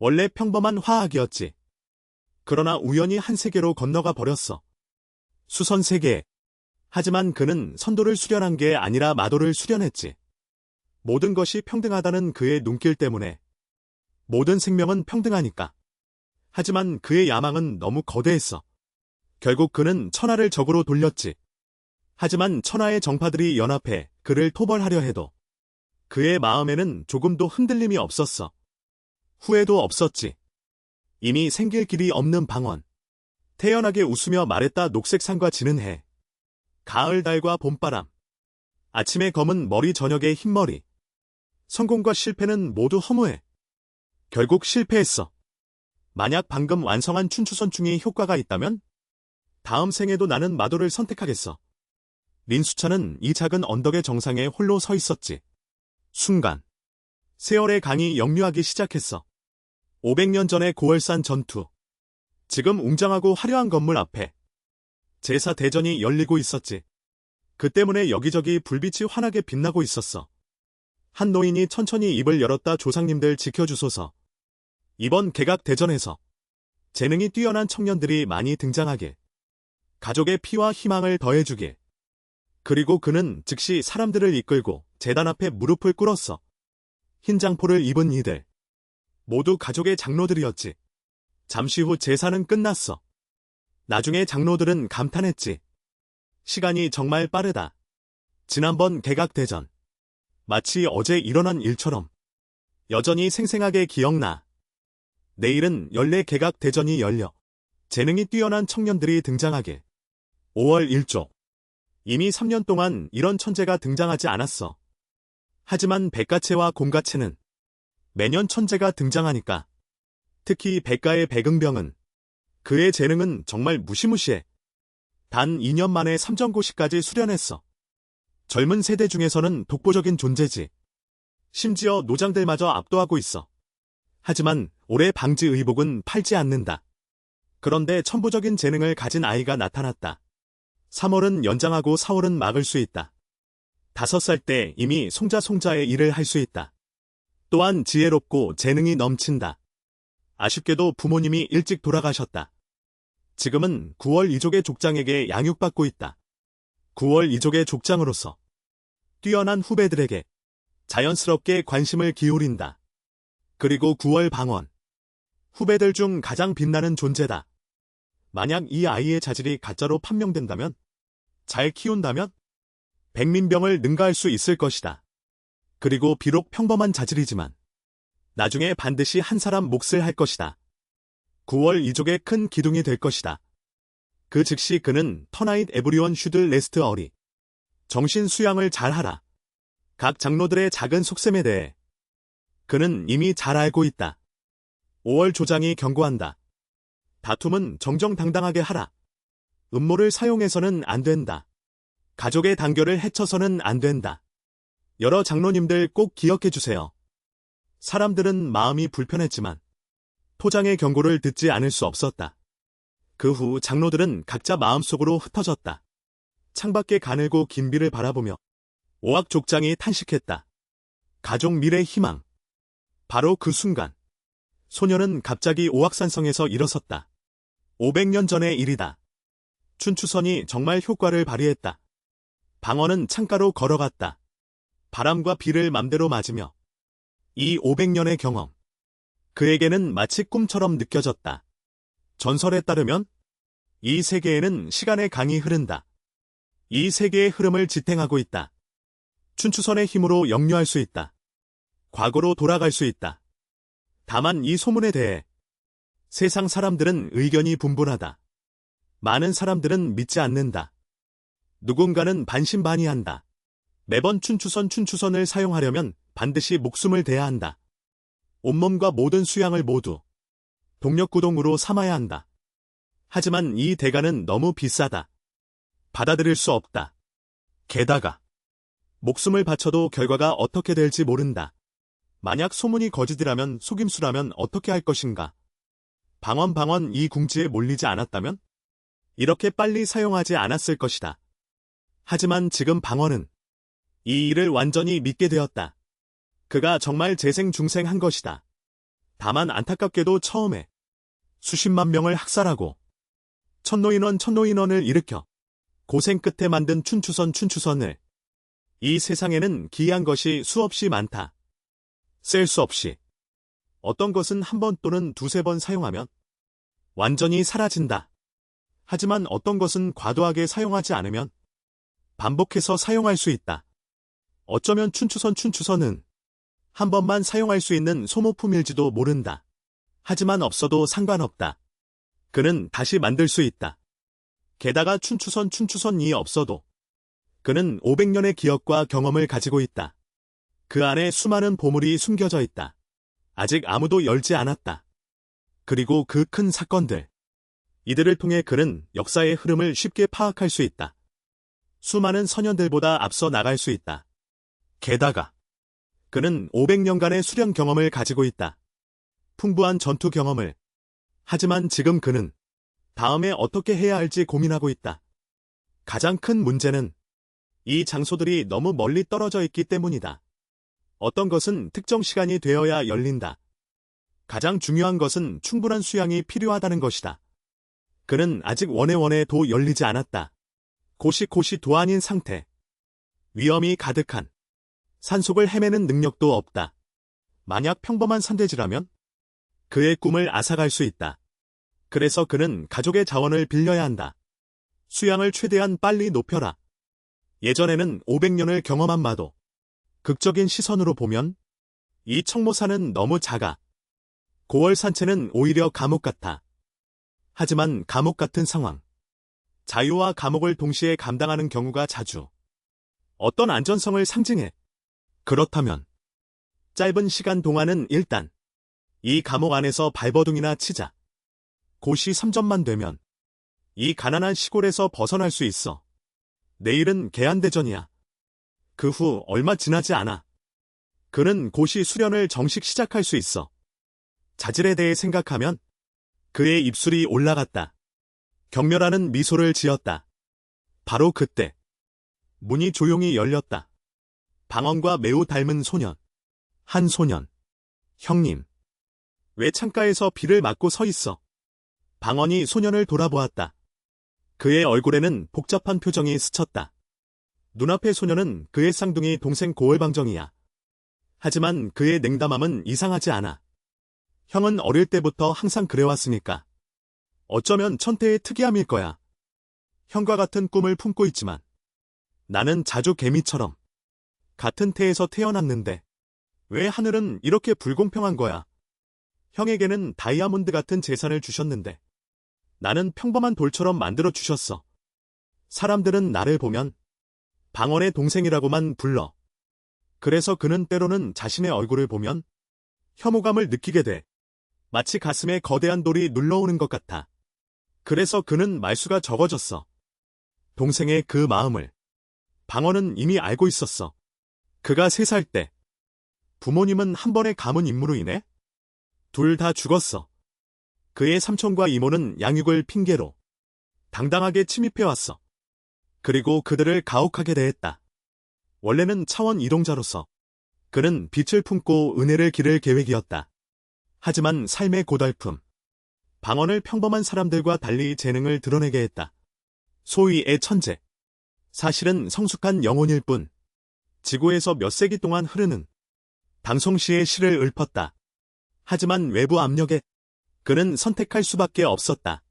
원래 평범한 화학이었지. 그러나 우연히 한 세계로 건너가 버렸어. 수선 세계. 하지만 그는 선도를 수련한 게 아니라 마도를 수련했지. 모든 것이 평등하다는 그의 눈길 때문에. 모든 생명은 평등하니까. 하지만 그의 야망은 너무 거대했어. 결국 그는 천하를 적으로 돌렸지. 하지만 천하의 정파들이 연합해 그를 토벌하려 해도 그의 마음에는 조금도 흔들림이 없었어. 후회도 없었지. 이미 생길 길이 없는 방언. 태연하게 웃으며 말했다. 녹색 산과 지는 해. 가을 달과 봄바람. 아침의 검은 머리 저녁의 흰머리. 성공과 실패는 모두 허무해. 결국 실패했어. 만약 방금 완성한 춘추선충이 효과가 있다면? 다음 생에도 나는 마도를 선택하겠어. 린수차는 이 작은 언덕의 정상에 홀로 서 있었지. 순간. 세월의 강이 역류하기 시작했어. 500년 전의 고월산 전투. 지금 웅장하고 화려한 건물 앞에 제사 대전이 열리고 있었지. 그 때문에 여기저기 불빛이 환하게 빛나고 있었어. 한 노인이 천천히 입을 열었다. 조상님들 지켜주소서. 이번 개각 대전에서 재능이 뛰어난 청년들이 많이 등장하길. 가족의 피와 희망을 더해주길. 그리고 그는 즉시 사람들을 이끌고 제단 앞에 무릎을 꿇었어. 흰 장포를 입은 이들. 모두 가족의 장로들이었지. 잠시 후 제사는 끝났어. 나중에 장로들은 감탄했지. 시간이 정말 빠르다. 지난번 개각대전. 마치 어제 일어난 일처럼. 여전히 생생하게 기억나. 내일은 연례 개각대전이 열려. 재능이 뛰어난 청년들이 등장하길. 5월 1조. 이미 3년 동안 이런 천재가 등장하지 않았어. 하지만 백가채와 곰가채는 매년 천재가 등장하니까. 특히 백가의 백응병은 그의 재능은 정말 무시무시해. 단 2년 만에 삼전고시까지 수련했어. 젊은 세대 중에서는 독보적인 존재지. 심지어 노장들마저 압도하고 있어. 하지만 올해 방지 의복은 팔지 않는다. 그런데 천부적인 재능을 가진 아이가 나타났다. 3월은 연장하고 4월은 막을 수 있다. 5살 때 이미 송자송자의 일을 할 수 있다. 또한 지혜롭고 재능이 넘친다. 아쉽게도 부모님이 일찍 돌아가셨다. 지금은 9월 이족의 족장에게 양육받고 있다. 9월 이족의 족장으로서 뛰어난 후배들에게 자연스럽게 관심을 기울인다. 그리고 9월 방언. 후배들 중 가장 빛나는 존재다. 만약 이 아이의 자질이 가짜로 판명된다면? 잘 키운다면? 백민병을 능가할 수 있을 것이다. 그리고 비록 평범한 자질이지만 나중에 반드시 한 사람 몫을 할 것이다. 9월 이족의 큰 기둥이 될 것이다. 그 즉시 그는 터나잇 에브리원 슈드 레스트 어리. 정신 수양을 잘하라. 각 장로들의 작은 속셈에 대해 그는 이미 잘 알고 있다. 5월 조장이 경고한다. 다툼은 정정당당하게 하라. 음모를 사용해서는 안 된다. 가족의 단결을 해쳐서는 안 된다. 여러 장로님들 꼭 기억해 주세요. 사람들은 마음이 불편했지만 토장의 경고를 듣지 않을 수 없었다. 그 후 장로들은 각자 마음속으로 흩어졌다. 창밖에 가늘고 긴 비를 바라보며 오악족장이 탄식했다. 가족 미래 희망. 바로 그 순간 소녀는 갑자기 오악산성에서 일어섰다. 500년 전의 일이다. 춘추선이 정말 효과를 발휘했다. 방언은 창가로 걸어갔다. 바람과 비를 맘대로 맞으며 이 500년의 경험. 그에게는 마치 꿈처럼 느껴졌다. 전설에 따르면 이 세계에는 시간의 강이 흐른다. 이 세계의 흐름을 지탱하고 있다. 춘추선의 힘으로 역류할 수 있다. 과거로 돌아갈 수 있다. 다만 이 소문에 대해 세상 사람들은 의견이 분분하다. 많은 사람들은 믿지 않는다. 누군가는 반신반의한다. 매번 춘추선을 사용하려면 반드시 목숨을 대야 한다. 온몸과 모든 수양을 모두 동력구동으로 삼아야 한다. 하지만 이 대가는 너무 비싸다. 받아들일 수 없다. 게다가 목숨을 바쳐도 결과가 어떻게 될지 모른다. 만약 소문이 거짓이라면 속임수라면 어떻게 할 것인가? 방언 이 궁지에 몰리지 않았다면? 이렇게 빨리 사용하지 않았을 것이다. 하지만 지금 방언은 이 일을 완전히 믿게 되었다. 그가 정말 재생중생한 것이다. 다만 안타깝게도 처음에 수십만 명을 학살하고 천노인원을 일으켜 고생 끝에 만든 춘추선을 이 세상에는 기이한 것이 수없이 많다. 셀 수 없이. 어떤 것은 한 번 또는 두세 번 사용하면 완전히 사라진다. 하지만 어떤 것은 과도하게 사용하지 않으면 반복해서 사용할 수 있다. 어쩌면 춘추선은 한 번만 사용할 수 있는 소모품일지도 모른다. 하지만 없어도 상관없다. 그는 다시 만들 수 있다. 게다가 춘추선이 없어도 그는 500년의 기억과 경험을 가지고 있다. 그 안에 수많은 보물이 숨겨져 있다. 아직 아무도 열지 않았다. 그리고 그 큰 사건들. 이들을 통해 그는 역사의 흐름을 쉽게 파악할 수 있다. 수많은 선현들보다 앞서 나갈 수 있다. 게다가 그는 500년간의 수련 경험을 가지고 있다. 풍부한 전투 경험을. 하지만 지금 그는 다음에 어떻게 해야 할지 고민하고 있다. 가장 큰 문제는 이 장소들이 너무 멀리 떨어져 있기 때문이다. 어떤 것은 특정 시간이 되어야 열린다. 가장 중요한 것은 충분한 수양이 필요하다는 것이다. 그는 아직 원에도 열리지 않았다. 고시 도안인 상태. 위험이 가득한 산속을 헤매는 능력도 없다. 만약 평범한 산돼지라면 그의 꿈을 앗아갈 수 있다. 그래서 그는 가족의 자원을 빌려야 한다. 수양을 최대한 빨리 높여라. 예전에는 500년을 경험한 마도 극적인 시선으로 보면 이 청모산은 너무 작아. 고월 산체는 오히려 감옥 같아. 하지만 감옥 같은 상황. 자유와 감옥을 동시에 감당하는 경우가 자주 어떤 안전성을 상징해. 그렇다면 짧은 시간 동안은 일단 이 감옥 안에서 발버둥이나 치자. 고시 3점만 되면 이 가난한 시골에서 벗어날 수 있어. 내일은 개안대전이야. 그 후 얼마 지나지 않아. 그는 고시 수련을 정식 시작할 수 있어. 자질에 대해 생각하면 그의 입술이 올라갔다. 경멸하는 미소를 지었다. 바로 그때 문이 조용히 열렸다. 방언과 매우 닮은 소년. 한 소년. 형님. 왜 창가에서 비를 맞고 서 있어? 방언이 소년을 돌아보았다. 그의 얼굴에는 복잡한 표정이 스쳤다. 눈앞의 소년은 그의 쌍둥이 동생 고월방정이야. 하지만 그의 냉담함은 이상하지 않아. 형은 어릴 때부터 항상 그래왔으니까. 어쩌면 천태의 특이함일 거야. 형과 같은 꿈을 품고 있지만 나는 자주 개미처럼 같은 태에서 태어났는데 왜 하늘은 이렇게 불공평한 거야? 형에게는 다이아몬드 같은 재산을 주셨는데 나는 평범한 돌처럼 만들어 주셨어. 사람들은 나를 보면 방언의 동생이라고만 불러. 그래서 그는 때로는 자신의 얼굴을 보면 혐오감을 느끼게 돼. 마치 가슴에 거대한 돌이 눌러오는 것 같아. 그래서 그는 말수가 적어졌어. 동생의 그 마음을 방언은 이미 알고 있었어. 그가 3살 때 부모님은 한 번의 가문 임무로 인해 둘 다 죽었어. 그의 삼촌과 이모는 양육을 핑계로 당당하게 침입해왔어. 그리고 그들을 가혹하게 대했다. 원래는 차원 이동자로서 그는 빛을 품고 은혜를 기를 계획이었다. 하지만 삶의 고달픔, 방언을 평범한 사람들과 달리 재능을 드러내게 했다. 소위의 천재. 사실은 성숙한 영혼일 뿐 지구에서 몇 세기 동안 흐르는 방송시의 시를 읊었다. 하지만 외부 압력에 그는 선택할 수밖에 없었다.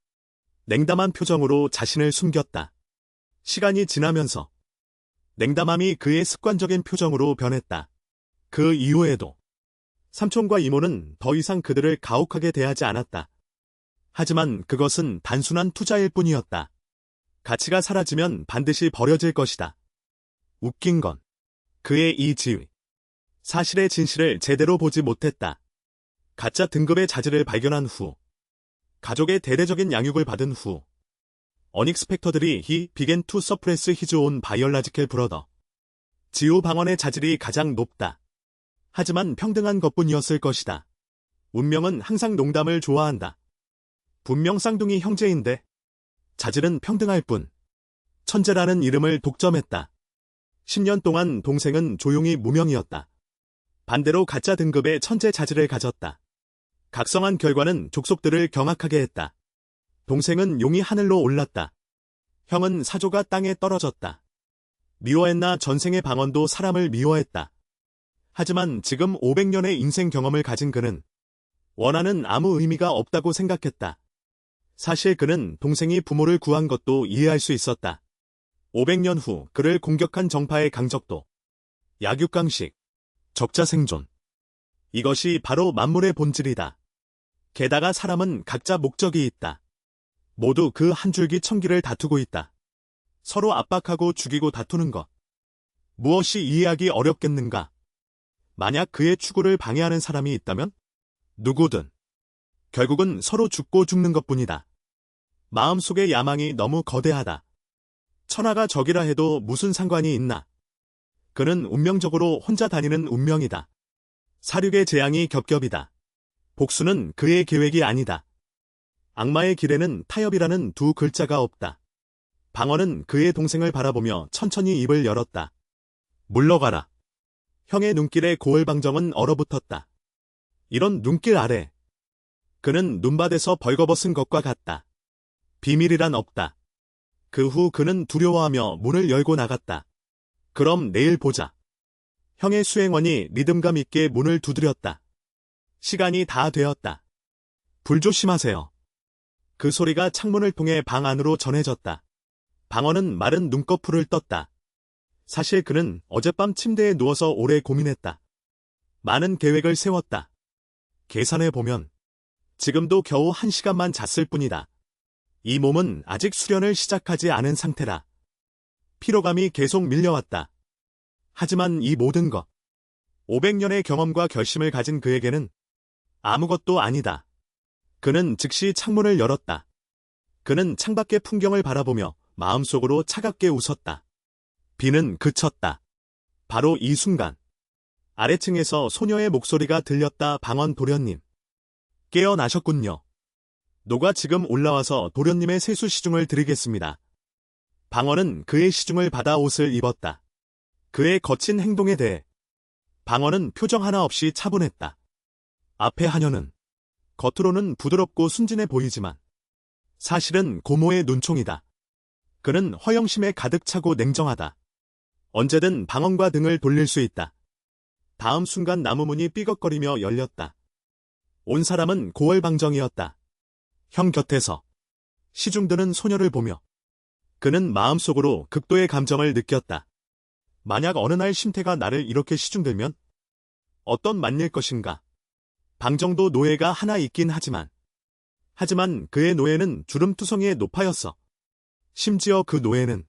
냉담한 표정으로 자신을 숨겼다. 시간이 지나면서 냉담함이 그의 습관적인 표정으로 변했다. 그 이후에도 삼촌과 이모는 더 이상 그들을 가혹하게 대하지 않았다. 하지만 그것은 단순한 투자일 뿐이었다. 가치가 사라지면 반드시 버려질 것이다. 웃긴 건 그의 이 지위. 사실의 진실을 제대로 보지 못했다. 가짜 등급의 자질을 발견한 후, 가족의 대대적인 양육을 받은 후, 어닉스펙터들이 he began to suppress his own biological brother. 지우 방언의 자질이 가장 높다. 하지만 평등한 것뿐이었을 것이다. 운명은 항상 농담을 좋아한다. 분명 쌍둥이 형제인데 자질은 평등할 뿐. 천재라는 이름을 독점했다. 10년 동안 동생은 조용히 무명이었다. 반대로 가짜 등급의 천재 자질을 가졌다. 각성한 결과는 족속들을 경악하게 했다. 동생은 용이 하늘로 올랐다. 형은 사조가 땅에 떨어졌다. 미워했나 전생의 방언도 사람을 미워했다. 하지만 지금 500년의 인생 경험을 가진 그는 원한은 아무 의미가 없다고 생각했다. 사실 그는 동생이 부모를 구한 것도 이해할 수 있었다. 500년 후 그를 공격한 정파의 강적도, 약육강식, 적자생존. 이것이 바로 만물의 본질이다. 게다가 사람은 각자 목적이 있다. 모두 그 한 줄기 청기를 다투고 있다. 서로 압박하고 죽이고 다투는 것. 무엇이 이해하기 어렵겠는가? 만약 그의 추구를 방해하는 사람이 있다면? 누구든. 결국은 서로 죽고 죽는 것뿐이다. 마음속의 야망이 너무 거대하다. 천하가 적이라 해도 무슨 상관이 있나? 그는 운명적으로 혼자 다니는 운명이다. 사륙의 재앙이 겹겹이다. 복수는 그의 계획이 아니다. 악마의 길에는 타협이라는 두 글자가 없다. 방언은 그의 동생을 바라보며 천천히 입을 열었다. 물러가라. 형의 눈길에 고을방정은 얼어붙었다. 이런 눈길 아래 그는 눈밭에서 벌거벗은 것과 같다. 비밀이란 없다. 그 후 그는 두려워하며 문을 열고 나갔다. 그럼 내일 보자. 형의 수행원이 리듬감 있게 문을 두드렸다. 시간이 다 되었다. 불 조심하세요. 그 소리가 창문을 통해 방 안으로 전해졌다. 방언은 마른 눈꺼풀을 떴다. 사실 그는 어젯밤 침대에 누워서 오래 고민했다. 많은 계획을 세웠다. 계산해보면 지금도 겨우 1시간만 잤을 뿐이다. 이 몸은 아직 수련을 시작하지 않은 상태라. 피로감이 계속 밀려왔다. 하지만 이 모든 것, 500년의 경험과 결심을 가진 그에게는 아무것도 아니다. 그는 즉시 창문을 열었다. 그는 창밖의 풍경을 바라보며 마음속으로 차갑게 웃었다. 비는 그쳤다. 바로 이 순간 아래층에서 소녀의 목소리가 들렸다. 방언 도련님. 깨어나셨군요. 노가 지금 올라와서 도련님의 세수 시중을 드리겠습니다. 방언은 그의 시중을 받아 옷을 입었다. 그의 거친 행동에 대해 방언은 표정 하나 없이 차분했다. 앞에 하녀는 겉으로는 부드럽고 순진해 보이지만 사실은 고모의 눈총이다. 그는 허영심에 가득 차고 냉정하다. 언제든 방언과 등을 돌릴 수 있다. 다음 순간 나무 문이 삐걱거리며 열렸다. 온 사람은 고월방정이었다. 형 곁에서 시중 드는 소녀를 보며 그는 마음속으로 극도의 감정을 느꼈다. 만약 어느 날 심태가 나를 이렇게 시중들면 어떤 만일 것인가. 방정도 노예가 하나 있긴 하지만 그의 노예는 주름투성이의 노파였어. 심지어 그 노예는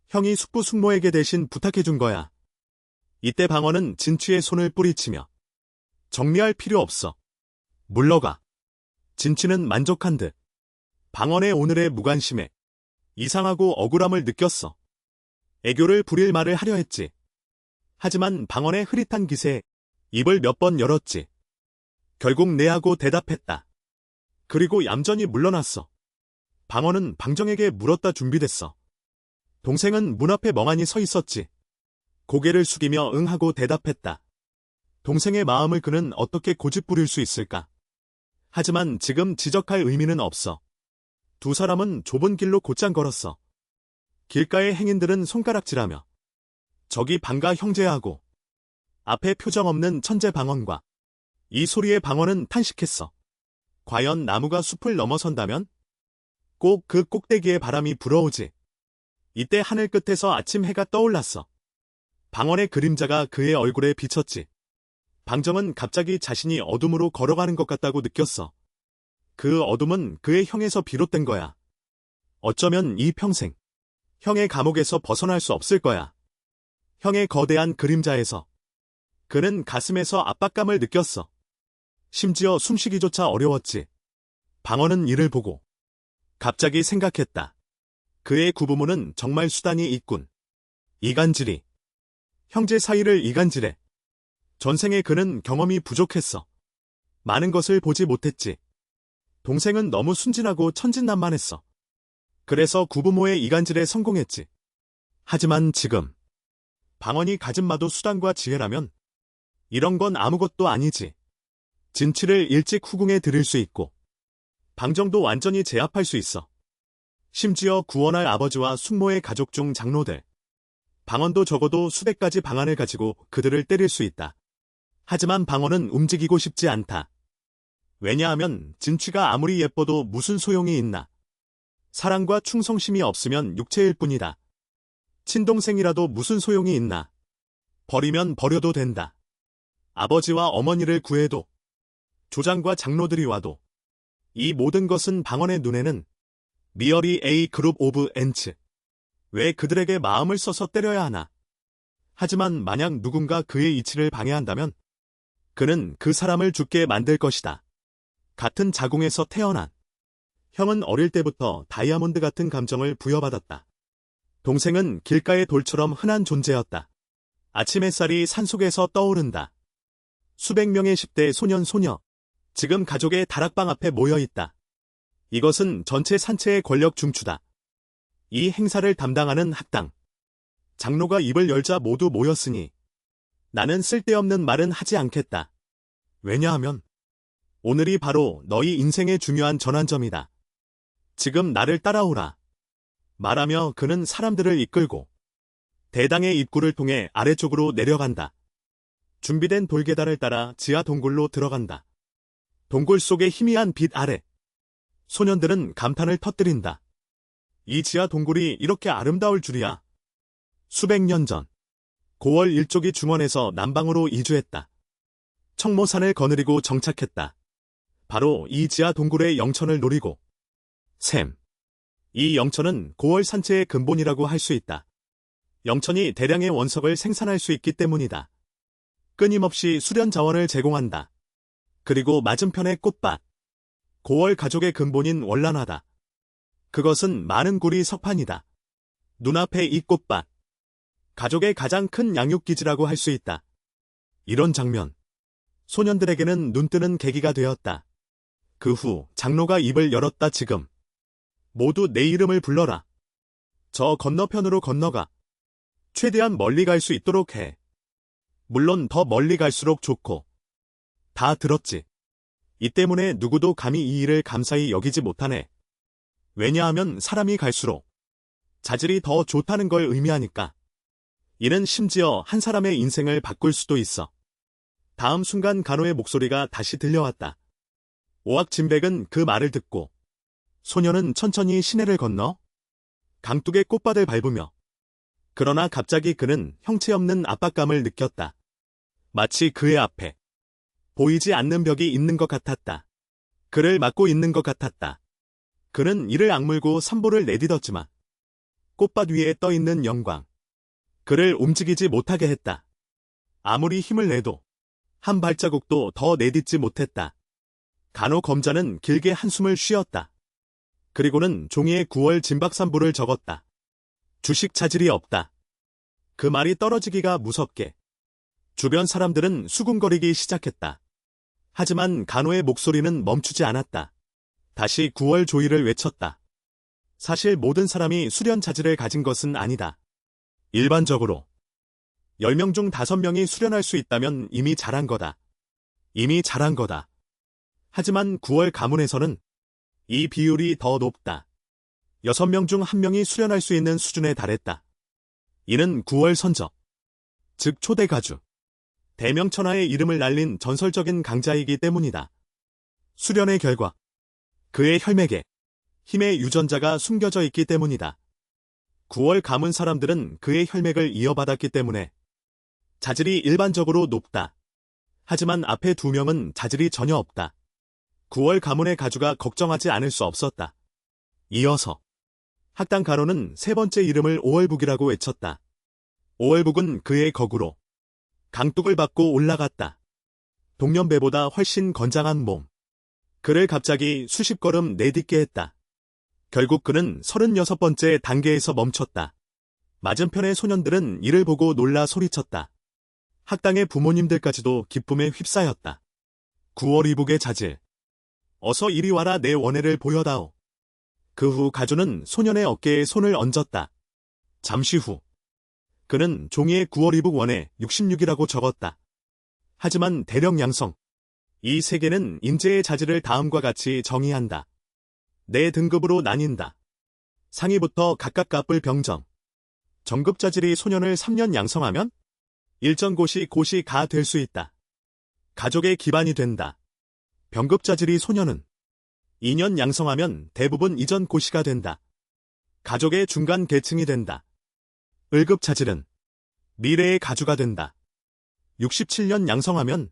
형이 숙부 숙모에게 대신 부탁해준 거야. 이때 방언은 진취의 손을 뿌리치며 정리할 필요 없어. 물러가. 진취는 만족한 듯 방언의 오늘의 무관심에 이상하고 억울함을 느꼈어. 애교를 부릴 말을 하려 했지. 하지만 방언의 흐릿한 기세에 입을 몇 번 열었지. 결국 네 하고 대답했다. 그리고 얌전히 물러났어. 방언은 방정에게 물었다 준비됐어. 동생은 문 앞에 멍하니 서 있었지. 고개를 숙이며 응 하고 대답했다. 동생의 마음을 그는 어떻게 고집부릴 수 있을까? 하지만 지금 지적할 의미는 없어. 두 사람은 좁은 길로 곧장 걸었어. 길가의 행인들은 손가락질하며 저기 방가 형제하고 앞에 표정 없는 천재 방언과 이 소리에 방언은 탄식했어. 과연 나무가 숲을 넘어선다면? 꼭 그 꼭대기에 바람이 불어오지. 이때 하늘 끝에서 아침 해가 떠올랐어. 방언의 그림자가 그의 얼굴에 비쳤지. 방정은 갑자기 자신이 어둠으로 걸어가는 것 같다고 느꼈어. 그 어둠은 그의 형에서 비롯된 거야. 어쩌면 이 평생 형의 감옥에서 벗어날 수 없을 거야. 형의 거대한 그림자에서 그는 가슴에서 압박감을 느꼈어. 심지어 숨쉬기조차 어려웠지. 방언은 이를 보고 갑자기 생각했다. 그의 구부모는 정말 수단이 있군. 이간질이. 형제 사이를 이간질해. 전생에 그는 경험이 부족했어. 많은 것을 보지 못했지. 동생은 너무 순진하고 천진난만했어. 그래서 구부모의 이간질에 성공했지. 하지만 지금 방언이 가진 마도 수단과 지혜라면 이런 건 아무것도 아니지. 진취를 일찍 후궁에 들일 수 있고 방정도 완전히 제압할 수 있어. 심지어 구원할 아버지와 숙모의 가족 중 장로들, 방언도 적어도 수백 가지 방안을 가지고 그들을 때릴 수 있다. 하지만 방언은 움직이고 싶지 않다. 왜냐하면 진취가 아무리 예뻐도 무슨 소용이 있나. 사랑과 충성심이 없으면 육체일 뿐이다. 친동생이라도 무슨 소용이 있나. 버리면 버려도 된다. 아버지와 어머니를 구해도, 조장과 장로들이 와도, 이 모든 것은 방언의 눈에는 미어리 A 그룹 오브 엔츠. 왜 그들에게 마음을 써서 때려야 하나. 하지만 만약 누군가 그의 이치를 방해한다면 그는 그 사람을 죽게 만들 것이다. 같은 자궁에서 태어난 형은 어릴 때부터 다이아몬드 같은 감정을 부여받았다. 동생은 길가의 돌처럼 흔한 존재였다. 아침 햇살이 산속에서 떠오른다. 수백 명의 10대 소년 소녀, 지금 가족의 다락방 앞에 모여있다. 이것은 전체 산채의 권력 중추다. 이 행사를 담당하는 학당. 장로가 입을 열자 모두 모였으니 나는 쓸데없는 말은 하지 않겠다. 왜냐하면 오늘이 바로 너희 인생의 중요한 전환점이다. 지금 나를 따라오라. 말하며 그는 사람들을 이끌고 대당의 입구를 통해 아래쪽으로 내려간다. 준비된 돌계단을 따라 지하 동굴로 들어간다. 동굴 속의 희미한 빛 아래 소년들은 감탄을 터뜨린다. 이 지하 동굴이 이렇게 아름다울 줄이야. 수백 년 전 고월 일족이 중원에서 남방으로 이주했다. 청모산을 거느리고 정착했다. 바로 이 지하 동굴의 영천을 노리고 샘. 이 영천은 고월 산채의 근본이라고 할 수 있다. 영천이 대량의 원석을 생산할 수 있기 때문이다. 끊임없이 수련 자원을 제공한다. 그리고 맞은편의 꽃밭. 고월 가족의 근본인 월란화다. 그것은 많은 구리 석판이다. 눈앞에 이 꽃밭. 가족의 가장 큰 양육기지라고 할 수 있다. 이런 장면. 소년들에게는 눈뜨는 계기가 되었다. 그 후 장로가 입을 열었다. 지금. 모두 내 이름을 불러라. 저 건너편으로 건너가. 최대한 멀리 갈 수 있도록 해. 물론 더 멀리 갈수록 좋고. 다 들었지. 이 때문에 누구도 감히 이 일을 감사히 여기지 못하네. 왜냐하면 사람이 갈수록 자질이 더 좋다는 걸 의미하니까. 이는 심지어 한 사람의 인생을 바꿀 수도 있어. 다음 순간 간호의 목소리가 다시 들려왔다. 오악진백은 그 말을 듣고 소녀는 천천히 시내를 건너 강둑의 꽃밭을 밟으며 그러나 갑자기 그는 형체 없는 압박감을 느꼈다. 마치 그의 앞에 보이지 않는 벽이 있는 것 같았다. 그를 막고 있는 것 같았다. 그는 이를 악물고 산보를 내딛었지만 꽃밭 위에 떠있는 영광. 그를 움직이지 못하게 했다. 아무리 힘을 내도 한 발자국도 더 내딛지 못했다. 간호 검자는 길게 한숨을 쉬었다. 그리고는 종이에 9월 진박산부를 적었다. 주식 차질이 없다. 그 말이 떨어지기가 무섭게. 주변 사람들은 수군거리기 시작했다. 하지만 간호의 목소리는 멈추지 않았다. 다시 9월 조의를 외쳤다. 사실 모든 사람이 수련 자질을 가진 것은 아니다. 일반적으로 10명 중 5명이 수련할 수 있다면 이미 잘한 거다. 이미 잘한 거다. 하지만 9월 가문에서는 이 비율이 더 높다. 6명 중 1명이 수련할 수 있는 수준에 달했다. 이는 9월 선적, 즉 초대 가주, 대명천하의 이름을 날린 전설적인 강자이기 때문이다. 수련의 결과 그의 혈맥에 힘의 유전자가 숨겨져 있기 때문이다. 9월 가문 사람들은 그의 혈맥을 이어받았기 때문에 자질이 일반적으로 높다. 하지만 앞에 2명은 자질이 전혀 없다. 9월 가문의 가주가 걱정하지 않을 수 없었다. 이어서 학당 간호는 세 번째 이름을 오월북이라고 외쳤다. 오월북은 그의 거구로 강둑을 밟고 올라갔다. 동년배보다 훨씬 건장한 몸. 그를 갑자기 수십 걸음 내딛게 했다. 결국 그는 36번째 단계에서 멈췄다. 맞은편의 소년들은 이를 보고 놀라 소리쳤다. 학당의 부모님들까지도 기쁨에 휩싸였다. 9월 이북의 자질. 어서 이리 와라 내 원해를 보여다오. 그 후 가주는 소년의 어깨에 손을 얹었다. 잠시 후 그는 종이에 9월 이북 원해 66이라고 적었다. 하지만 대령 양성, 이 세계는 인재의 자질을 다음과 같이 정의한다. 네 등급으로 나뉜다. 상위부터 각각 갑불 병정. 정급자질이 소년을 3년 양성하면 일전고시 고시가 될 수 있다. 가족의 기반이 된다. 병급자질이 소년은 2년 양성하면 대부분 이전 고시가 된다. 가족의 중간 계층이 된다. 을급자질은 미래의 가주가 된다. 67년 양성하면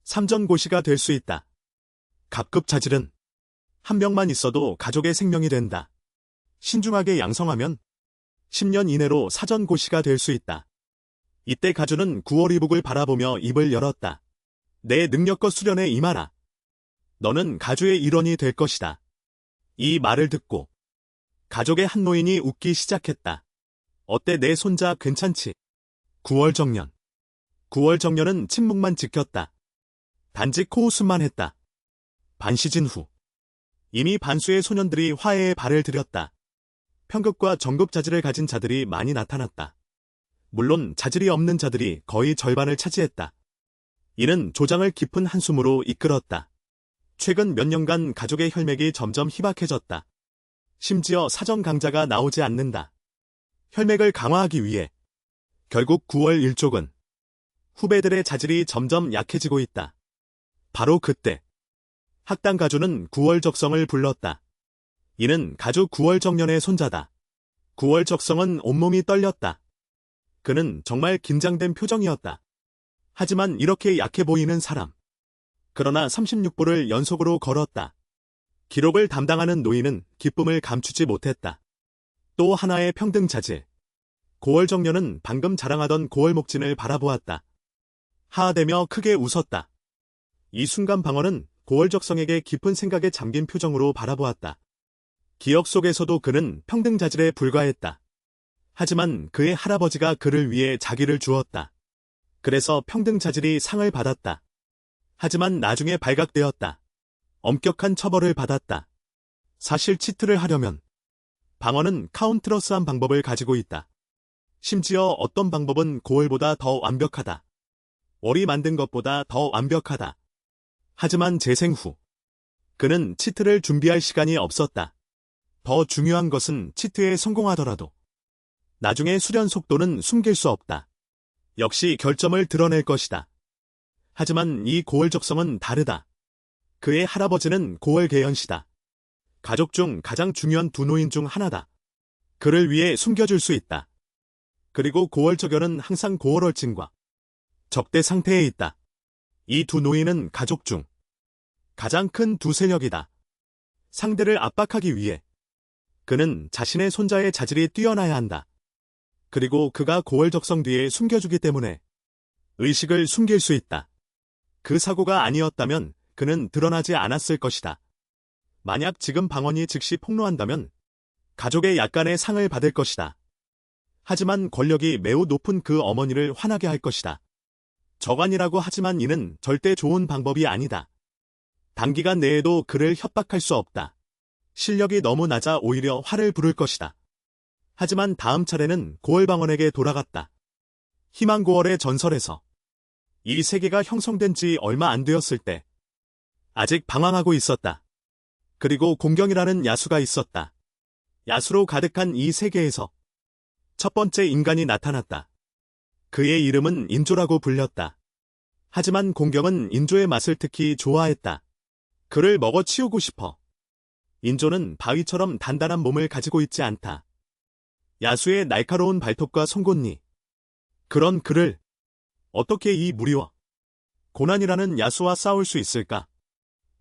3전 고시가 될 수 있다. 갑급자질은 한 명만 있어도 가족의 생명이 된다. 신중하게 양성하면 10년 이내로 사전 고시가 될 수 있다. 이때 가주는 9월 이북을 바라보며 입을 열었다. 내 능력껏 수련에 임하라. 너는 가주의 일원이 될 것이다. 이 말을 듣고 가족의 한 노인이 웃기 시작했다. 어때 내 손자 괜찮지? 9월 정년. 9월 정년은 침묵만 지켰다. 단지 코웃음만 했다. 반시진 후 이미 반수의 소년들이 화해의 발을 들였다. 평급과 정급 자질을 가진 자들이 많이 나타났다. 물론 자질이 없는 자들이 거의 절반을 차지했다. 이는 조장을 깊은 한숨으로 이끌었다. 최근 몇 년간 가족의 혈맥이 점점 희박해졌다. 심지어 사정 강자가 나오지 않는다. 혈맥을 강화하기 위해 결국 9월 일족은 후배들의 자질이 점점 약해지고 있다. 바로 그때 학당 가주는 9월 적성을 불렀다. 이는 가주 9월 정년의 손자다. 9월 적성은 온몸이 떨렸다. 그는 정말 긴장된 표정이었다. 하지만 이렇게 약해 보이는 사람. 그러나 36보를 연속으로 걸었다. 기록을 담당하는 노인은 기쁨을 감추지 못했다. 또 하나의 평등 자질. 9월 정년은 방금 자랑하던 9월 목진을 바라보았다. 하하대며 크게 웃었다. 이 순간 방언은 9월 적성에게 깊은 생각에 잠긴 표정으로 바라보았다. 기억 속에서도 그는 평등 자질에 불과했다. 하지만 그의 할아버지가 그를 위해 자기를 주었다. 그래서 평등 자질이 상을 받았다. 하지만 나중에 발각되었다. 엄격한 처벌을 받았다. 사실 치트를 하려면 방언은 카운트러스한 방법을 가지고 있다. 심지어 어떤 방법은 고월보다 더 완벽하다. 월이 만든 것보다 더 완벽하다. 하지만 재생 후 그는 치트를 준비할 시간이 없었다. 더 중요한 것은 치트에 성공하더라도 나중에 수련 속도는 숨길 수 없다. 역시 결점을 드러낼 것이다. 하지만 이 고월 적성은 다르다. 그의 할아버지는 고월 계연시다. 가족 중 가장 중요한 두 노인 중 하나다. 그를 위해 숨겨줄 수 있다. 그리고 고월 적연은 항상 고월월진과 적대 상태에 있다. 이 두 노인은 가족 중 가장 큰 두 세력이다. 상대를 압박하기 위해 그는 자신의 손자의 자질이 뛰어나야 한다. 그리고 그가 고월 적성 뒤에 숨겨주기 때문에 의식을 숨길 수 있다. 그 사고가 아니었다면 그는 드러나지 않았을 것이다. 만약 지금 방언이 즉시 폭로한다면 가족의 약간의 상을 받을 것이다. 하지만 권력이 매우 높은 그 어머니를 화나게 할 것이다. 저간이라고 하지만 이는 절대 좋은 방법이 아니다. 단기간 내에도 그를 협박할 수 없다. 실력이 너무 낮아 오히려 화를 부를 것이다. 하지만 다음 차례는 고월방언에게 돌아갔다. 희망고월의 전설에서 이 세계가 형성된 지 얼마 안 되었을 때 아직 방황하고 있었다. 그리고 공경이라는 야수가 있었다. 야수로 가득한 이 세계에서 첫 번째 인간이 나타났다. 그의 이름은 인조라고 불렸다. 하지만 공경은 인조의 맛을 특히 좋아했다. 그를 먹어치우고 싶어. 인조는 바위처럼 단단한 몸을 가지고 있지 않다. 야수의 날카로운 발톱과 송곳니. 그런 그를 어떻게 이 무리와 고난이라는 야수와 싸울 수 있을까?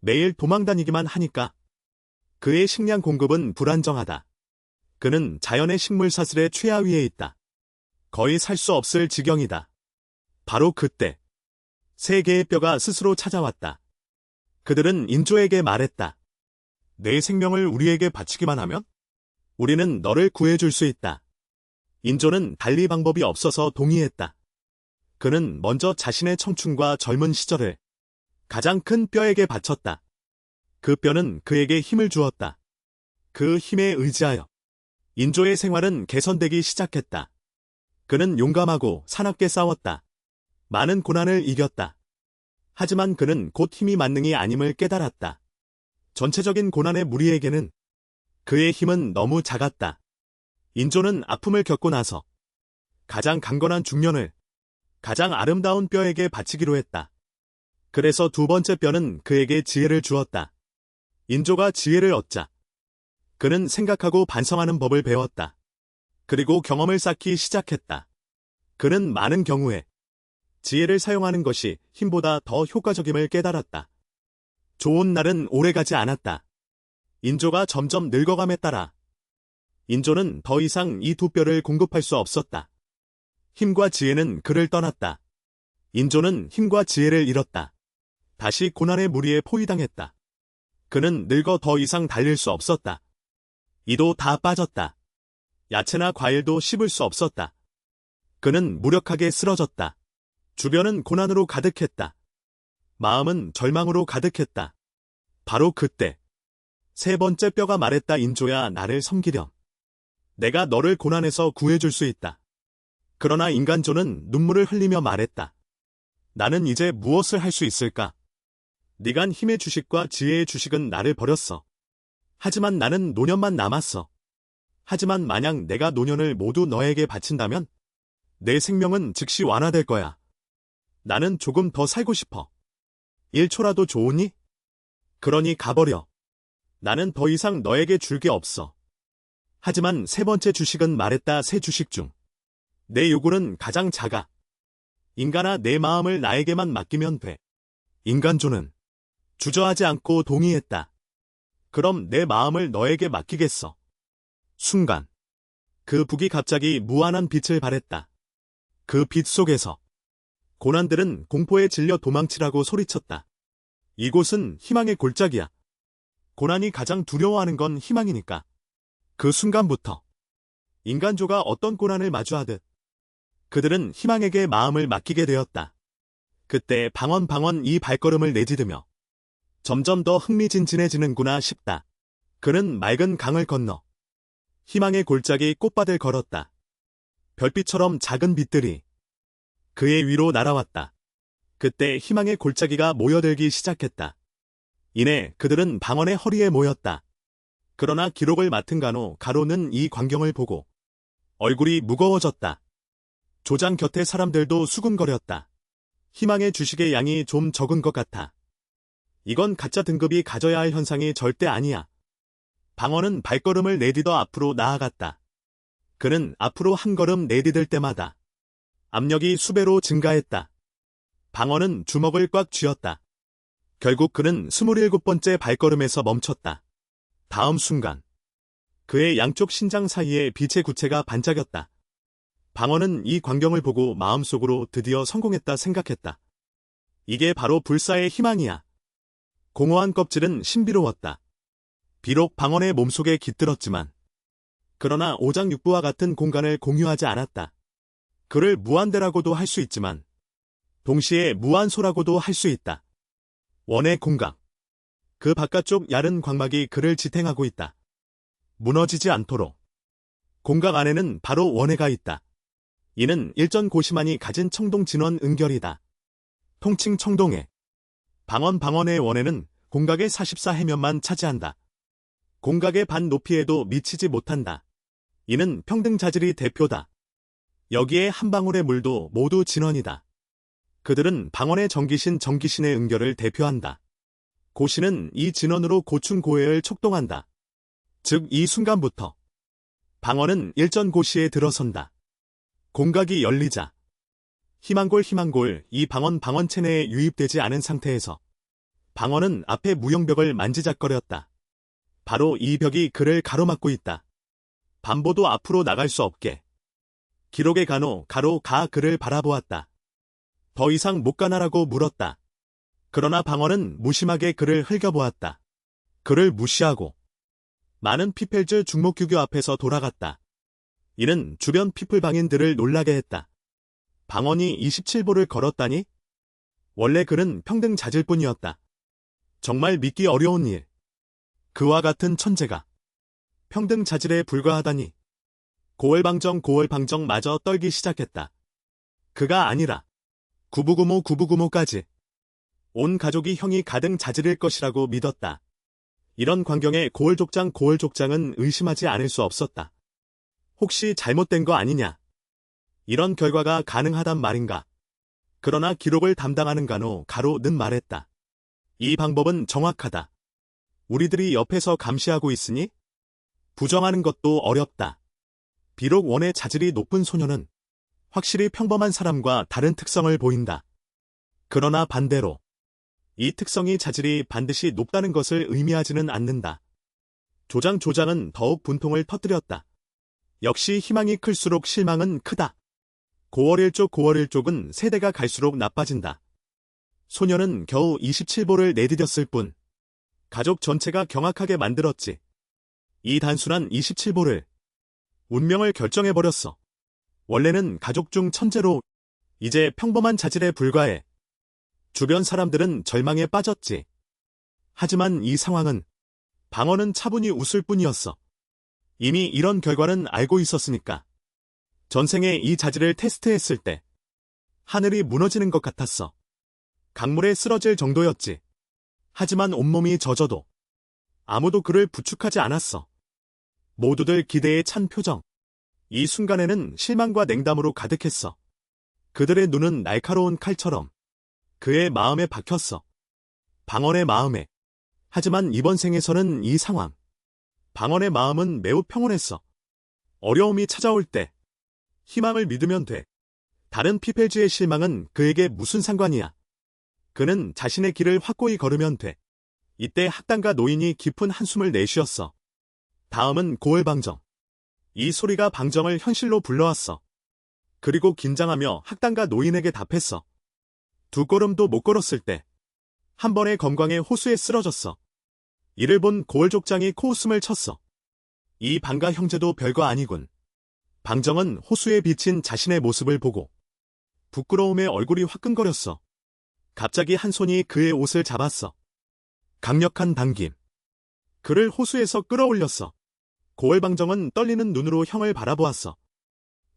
매일 도망다니기만 하니까. 그의 식량 공급은 불안정하다. 그는 자연의 식물 사슬의 최하위에 있다. 거의 살 수 없을 지경이다. 바로 그때 세 개의 뼈가 스스로 찾아왔다. 그들은 인조에게 말했다. 내 생명을 우리에게 바치기만 하면 우리는 너를 구해줄 수 있다. 인조는 달리 방법이 없어서 동의했다. 그는 먼저 자신의 청춘과 젊은 시절을 가장 큰 뼈에게 바쳤다. 그 뼈는 그에게 힘을 주었다. 그 힘에 의지하여 인조의 생활은 개선되기 시작했다. 그는 용감하고 사납게 싸웠다. 많은 고난을 이겼다. 하지만 그는 곧 힘이 만능이 아님을 깨달았다. 전체적인 고난의 무리에게는 그의 힘은 너무 작았다. 인조는 아픔을 겪고 나서 가장 강건한 중년을 가장 아름다운 뼈에게 바치기로 했다. 그래서 두 번째 뼈는 그에게 지혜를 주었다. 인조가 지혜를 얻자 그는 생각하고 반성하는 법을 배웠다. 그리고 경험을 쌓기 시작했다. 그는 많은 경우에 지혜를 사용하는 것이 힘보다 더 효과적임을 깨달았다. 좋은 날은 오래가지 않았다. 인조가 점점 늙어감에 따라 인조는 더 이상 이 두 뼈를 공급할 수 없었다. 힘과 지혜는 그를 떠났다. 인조는 힘과 지혜를 잃었다. 다시 고난의 무리에 포위당했다. 그는 늙어 더 이상 달릴 수 없었다. 이도 다 빠졌다. 야채나 과일도 씹을 수 없었다. 그는 무력하게 쓰러졌다. 주변은 고난으로 가득했다. 마음은 절망으로 가득했다. 바로 그때 세 번째 뼈가 말했다. 인조야, 나를 섬기렴. 내가 너를 고난에서 구해줄 수 있다. 그러나 인간조는 눈물을 흘리며 말했다. 나는 이제 무엇을 할 수 있을까? 네가 힘의 주식과 지혜의 주식은 나를 버렸어. 하지만 나는 노년만 남았어. 하지만 만약 내가 노년을 모두 너에게 바친다면 내 생명은 즉시 완화될 거야. 나는 조금 더 살고 싶어. 1초라도 좋으니? 그러니 가버려. 나는 더 이상 너에게 줄 게 없어. 하지만 세 번째 주식은 말했다. 세 주식 중 내 요구는 가장 작아. 인간아, 내 마음을 나에게만 맡기면 돼. 인간조는 주저하지 않고 동의했다. 그럼 내 마음을 너에게 맡기겠어. 순간 그 북이 갑자기 무한한 빛을 발했다. 그 빛 속에서 고난들은 공포에 질려 도망치라고 소리쳤다. 이곳은 희망의 골짜기야. 고난이 가장 두려워하는 건 희망이니까. 그 순간부터 인간조가 어떤 고난을 마주하듯 그들은 희망에게 마음을 맡기게 되었다. 그때 방언 이 발걸음을 내디디며 점점 더 흥미진진해지는구나 싶다. 그는 맑은 강을 건너 희망의 골짜기 꽃밭을 걸었다. 별빛처럼 작은 빛들이 그의 위로 날아왔다. 그때 희망의 골짜기가 모여들기 시작했다. 이내 그들은 방언의 허리에 모였다. 그러나 기록을 맡은 가로는 이 광경을 보고 얼굴이 무거워졌다. 조장 곁의 사람들도 수군거렸다. 희망의 주식의 양이 좀 적은 것 같아. 이건 가짜 등급이 가져야 할 현상이 절대 아니야. 방언은 발걸음을 내디뎌 앞으로 나아갔다. 그는 앞으로 한 걸음 내디딜 때마다 압력이 수배로 증가했다. 방언은 주먹을 꽉 쥐었다. 결국 그는 27번째 발걸음에서 멈췄다. 다음 순간 그의 양쪽 신장 사이에 빛의 구체가 반짝였다. 방언은 이 광경을 보고 마음속으로 드디어 성공했다 생각했다. 이게 바로 불사의 희망이야. 공허한 껍질은 신비로웠다. 비록 방언의 몸속에 깃들었지만 그러나 오장육부와 같은 공간을 공유하지 않았다. 그를 무한대라고도 할 수 있지만 동시에 무한소라고도 할 수 있다. 원의 공간. 그 바깥쪽 야른 광막이 그를 지탱하고 있다. 무너지지 않도록. 공각 안에는 바로 원해가 있다. 이는 일전 고시만이 가진 청동 진원 은결이다. 통칭 청동해. 방언의 원해는 공각의 44해면만 차지한다. 공각의 반 높이에도 미치지 못한다. 이는 평등 자질이 대표다. 여기에 한 방울의 물도 모두 진원이다. 그들은 방언의 정기신의 은결을 대표한다. 고신은 이 진원으로 고충고해를 촉동한다. 즉 이 순간부터 방언은 일전 고시에 들어선다. 공각이 열리자 희망골 이 방언 체내에 유입되지 않은 상태에서 방언은 앞에 무용벽을 만지작거렸다. 바로 이 벽이 그를 가로막고 있다. 반보도 앞으로 나갈 수 없게. 기록의 가가 그를 바라보았다. 더 이상 못 가나라고 물었다. 그러나 방언은 무심하게 그를 흘겨보았다. 그를 무시하고 많은 피펠즈 중목규교 앞에서 돌아갔다. 이는 주변 피플방인들을 놀라게 했다. 방언이 27보를 걸었다니? 원래 그는 평등 잦을 뿐이었다. 정말 믿기 어려운 일. 그와 같은 천재가 평등 자질에 불과하다니. 고월방정마저 떨기 시작했다. 그가 아니라 구부구모까지 온 가족이 형이 가등 자질일 것이라고 믿었다. 이런 광경에 고월족장은 의심하지 않을 수 없었다. 혹시 잘못된 거 아니냐? 이런 결과가 가능하단 말인가? 그러나 기록을 담당하는 가로는 말했다. 이 방법은 정확하다. 우리들이 옆에서 감시하고 있으니 부정하는 것도 어렵다. 비록 원의 자질이 높은 소녀는 확실히 평범한 사람과 다른 특성을 보인다. 그러나 반대로 이 특성이 자질이 반드시 높다는 것을 의미하지는 않는다. 조장은 더욱 분통을 터뜨렸다. 역시 희망이 클수록 실망은 크다. 고월일족은 세대가 갈수록 나빠진다. 소녀는 겨우 27보를 내디뎠을 뿐 가족 전체가 경악하게 만들었지. 이 단순한 27보를 운명을 결정해버렸어. 원래는 가족 중 천재로 이제 평범한 자질에 불과해. 주변 사람들은 절망에 빠졌지. 하지만 이 상황은 방언은 차분히 웃을 뿐이었어. 이미 이런 결과는 알고 있었으니까. 전생에 이 자질을 테스트했을 때 하늘이 무너지는 것 같았어. 강물에 쓰러질 정도였지. 하지만 온몸이 젖어도 아무도 그를 부축하지 않았어. 모두들 기대에 찬 표정. 이 순간에는 실망과 냉담으로 가득했어. 그들의 눈은 날카로운 칼처럼 그의 마음에 박혔어. 방언의 마음에. 하지만 이번 생에서는 이 상황. 방언의 마음은 매우 평온했어. 어려움이 찾아올 때 희망을 믿으면 돼. 다른 피펠즈의 실망은 그에게 무슨 상관이야. 그는 자신의 길을 확고히 걸으면 돼. 이때 학당가 노인이 깊은 한숨을 내쉬었어. 다음은 고월방정. 이 소리가 방정을 현실로 불러왔어. 그리고 긴장하며 학당가 노인에게 답했어. 두 걸음도 못 걸었을 때 한 번의 검광에 호수에 쓰러졌어. 이를 본 고월족장이 코웃음을 쳤어. 이 방가 형제도 별거 아니군. 방정은 호수에 비친 자신의 모습을 보고 부끄러움에 얼굴이 화끈거렸어. 갑자기 한 손이 그의 옷을 잡았어. 강력한 당김. 그를 호수에서 끌어올렸어. 고월방정은 떨리는 눈으로 형을 바라보았어.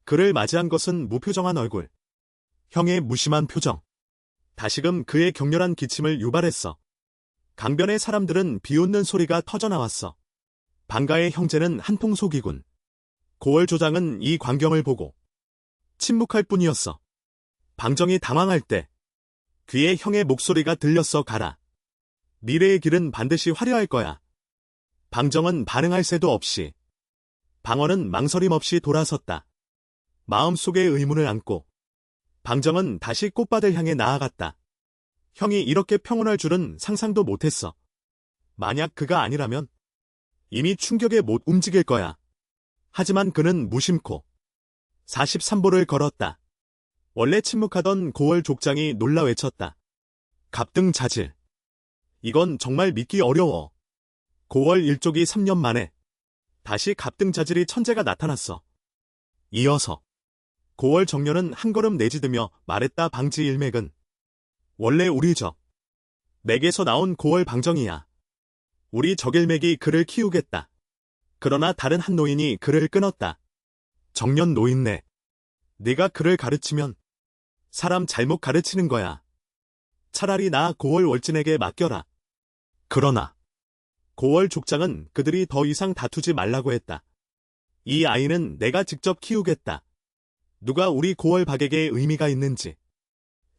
그를 맞이한 것은 무표정한 얼굴. 형의 무심한 표정. 다시금 그의 격렬한 기침을 유발했어. 강변의 사람들은 비웃는 소리가 터져나왔어. 방가의 형제는 한통 속이군. 고월조장은 이 광경을 보고 침묵할 뿐이었어. 방정이 당황할 때 귀에 형의 목소리가 들렸어. 가라. 미래의 길은 반드시 화려할 거야. 방정은 반응할 새도 없이. 방언은 망설임 없이 돌아섰다. 마음속에 의문을 안고 방정은 다시 꽃밭을 향해 나아갔다. 형이 이렇게 평온할 줄은 상상도 못했어. 만약 그가 아니라면 이미 충격에 못 움직일 거야. 하지만 그는 무심코 43보를 걸었다. 원래 침묵하던 고월 족장이 놀라 외쳤다. 갑등 자질. 이건 정말 믿기 어려워. 고월 일족이 3년 만에 다시 갑등 자질이 천재가 나타났어. 이어서 고월 정년은 한 걸음 내지드며 말했다. 방지 일맥은 원래 우리 맥에서 나온 고월 방정이야. 우리 적일맥이 그를 키우겠다. 그러나 다른 한 노인이 그를 끊었다. 정년 노인네. 네가 그를 가르치면 사람 잘못 가르치는 거야. 차라리 나 고월 월진에게 맡겨라. 그러나 고월 족장은 그들이 더 이상 다투지 말라고 했다. 이 아이는 내가 직접 키우겠다. 누가 우리 고월 박에게 의미가 있는지.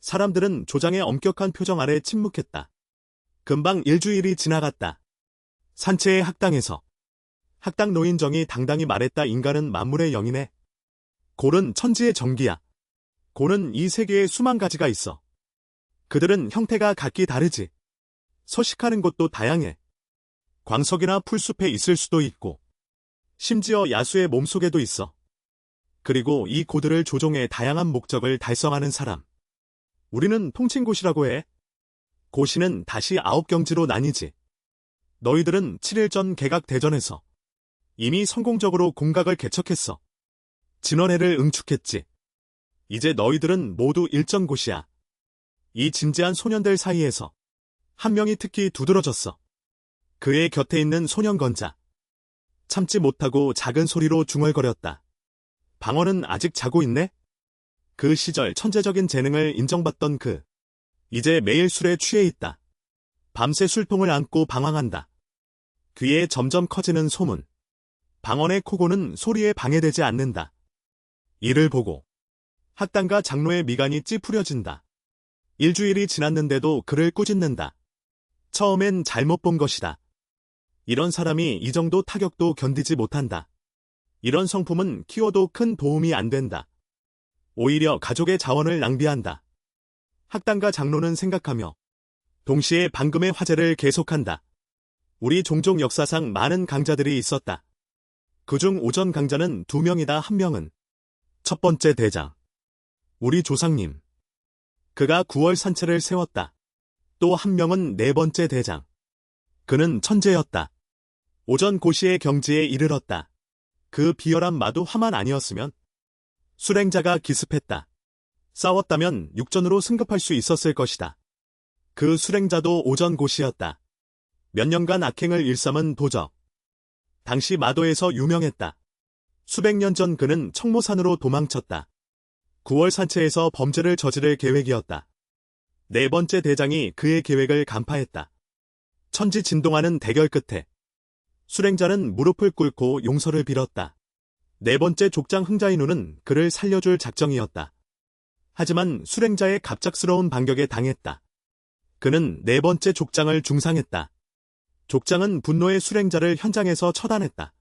사람들은 조장의 엄격한 표정 아래 침묵했다. 금방 일주일이 지나갔다. 산채의 학당에서 학당 노인정이 당당히 말했다. 인간은 만물의 영이네. 골은 천지의 정기야. 골은 이 세계에 수만 가지가 있어. 그들은 형태가 각기 다르지. 서식하는 곳도 다양해. 광석이나 풀숲에 있을 수도 있고 심지어 야수의 몸속에도 있어. 그리고 이 고들을 조종해 다양한 목적을 달성하는 사람. 우리는 통칭고시라고 해. 고시는 다시 9경지로 나뉘지. 너희들은 7일 전 개각대전에서 이미 성공적으로 공각을 개척했어. 진원회를 응축했지. 이제 너희들은 모두 일전고시야. 이 진지한 소년들 사이에서 한 명이 특히 두드러졌어. 그의 곁에 있는 소년건자. 참지 못하고 작은 소리로 중얼거렸다. 방언은 아직 자고 있네? 그 시절 천재적인 재능을 인정받던 그. 이제 매일 술에 취해 있다. 밤새 술통을 안고 방황한다. 귀에 점점 커지는 소문. 방언의 코고는 소리에 방해되지 않는다. 이를 보고 학당과 장로의 미간이 찌푸려진다. 일주일이 지났는데도 그를 꾸짖는다. 처음엔 잘못 본 것이다. 이런 사람이 이 정도 타격도 견디지 못한다. 이런 성품은 키워도 큰 도움이 안 된다. 오히려 가족의 자원을 낭비한다. 학당과 장로는 생각하며 동시에 방금의 화제를 계속한다. 우리 종족 역사상 많은 강자들이 있었다. 그중 오전 강자는 2명이다. 한 명은 첫 번째 대장, 우리 조상님. 그가 9월 산채를 세웠다. 또 한 명은 네 번째 대장. 그는 천재였다. 오전 고시의 경지에 이르렀다. 그 비열한 마도 화만 아니었으면 수랭자가 기습했다. 싸웠다면 육전으로 승급할 수 있었을 것이다. 그 수랭자도 오전 고시였다. 몇 년간 악행을 일삼은 도적. 당시 마도에서 유명했다. 수백 년 전 그는 청모산으로 도망쳤다. 9월 산채에서 범죄를 저지를 계획이었다. 네 번째 대장이 그의 계획을 간파했다. 천지진동하는 대결 끝에 수랭자는 무릎을 꿇고 용서를 빌었다. 네 번째 족장 흥자인우는 그를 살려줄 작정이었다. 하지만 수랭자의 갑작스러운 반격에 당했다. 그는 네 번째 족장을 중상했다. 족장은 분노의 수랭자를 현장에서 처단했다.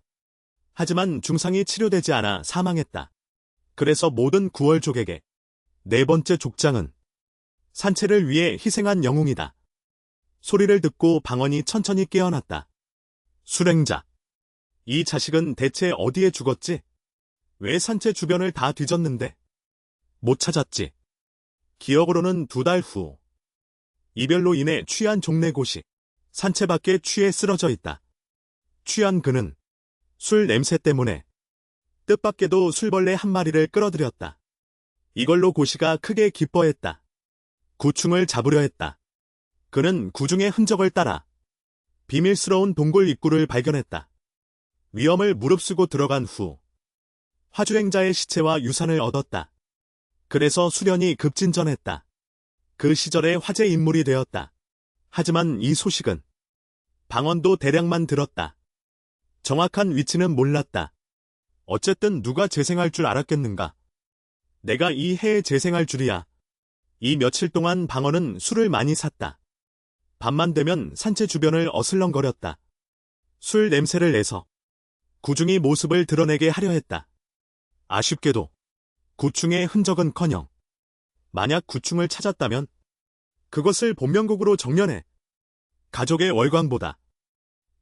하지만 중상이 치료되지 않아 사망했다. 그래서 모든 9월족에게 네 번째 족장은 산채를 위해 희생한 영웅이다. 소리를 듣고 방언이 천천히 깨어났다. 수랭자. 이 자식은 대체 어디에 죽었지? 왜 산채 주변을 다 뒤졌는데? 못 찾았지. 기억으로는 2달 후. 이별로 인해 취한 종래고시. 산채 밖에 취해 쓰러져 있다. 취한 그는 술 냄새 때문에 뜻밖에도 술벌레 한 마리를 끌어들였다. 이걸로 고시가 크게 기뻐했다. 구충을 잡으려 했다. 그는 구중의 흔적을 따라 비밀스러운 동굴 입구를 발견했다. 위험을 무릅쓰고 들어간 후 화주행자의 시체와 유산을 얻었다. 그래서 수련이 급진전했다. 그 시절의 화제 인물이 되었다. 하지만 이 소식은 방언도 대략만 들었다. 정확한 위치는 몰랐다. 어쨌든 누가 재생할 줄 알았겠는가. 내가 이 해에 재생할 줄이야. 이 며칠 동안 방언은 술을 많이 샀다. 밤만 되면 산채 주변을 어슬렁거렸다. 술 냄새를 내서 구중이 모습을 드러내게 하려 했다. 아쉽게도 구충의 흔적은커녕 만약 구충을 찾았다면 그것을 본명곡으로 정련해 가족의 월광보다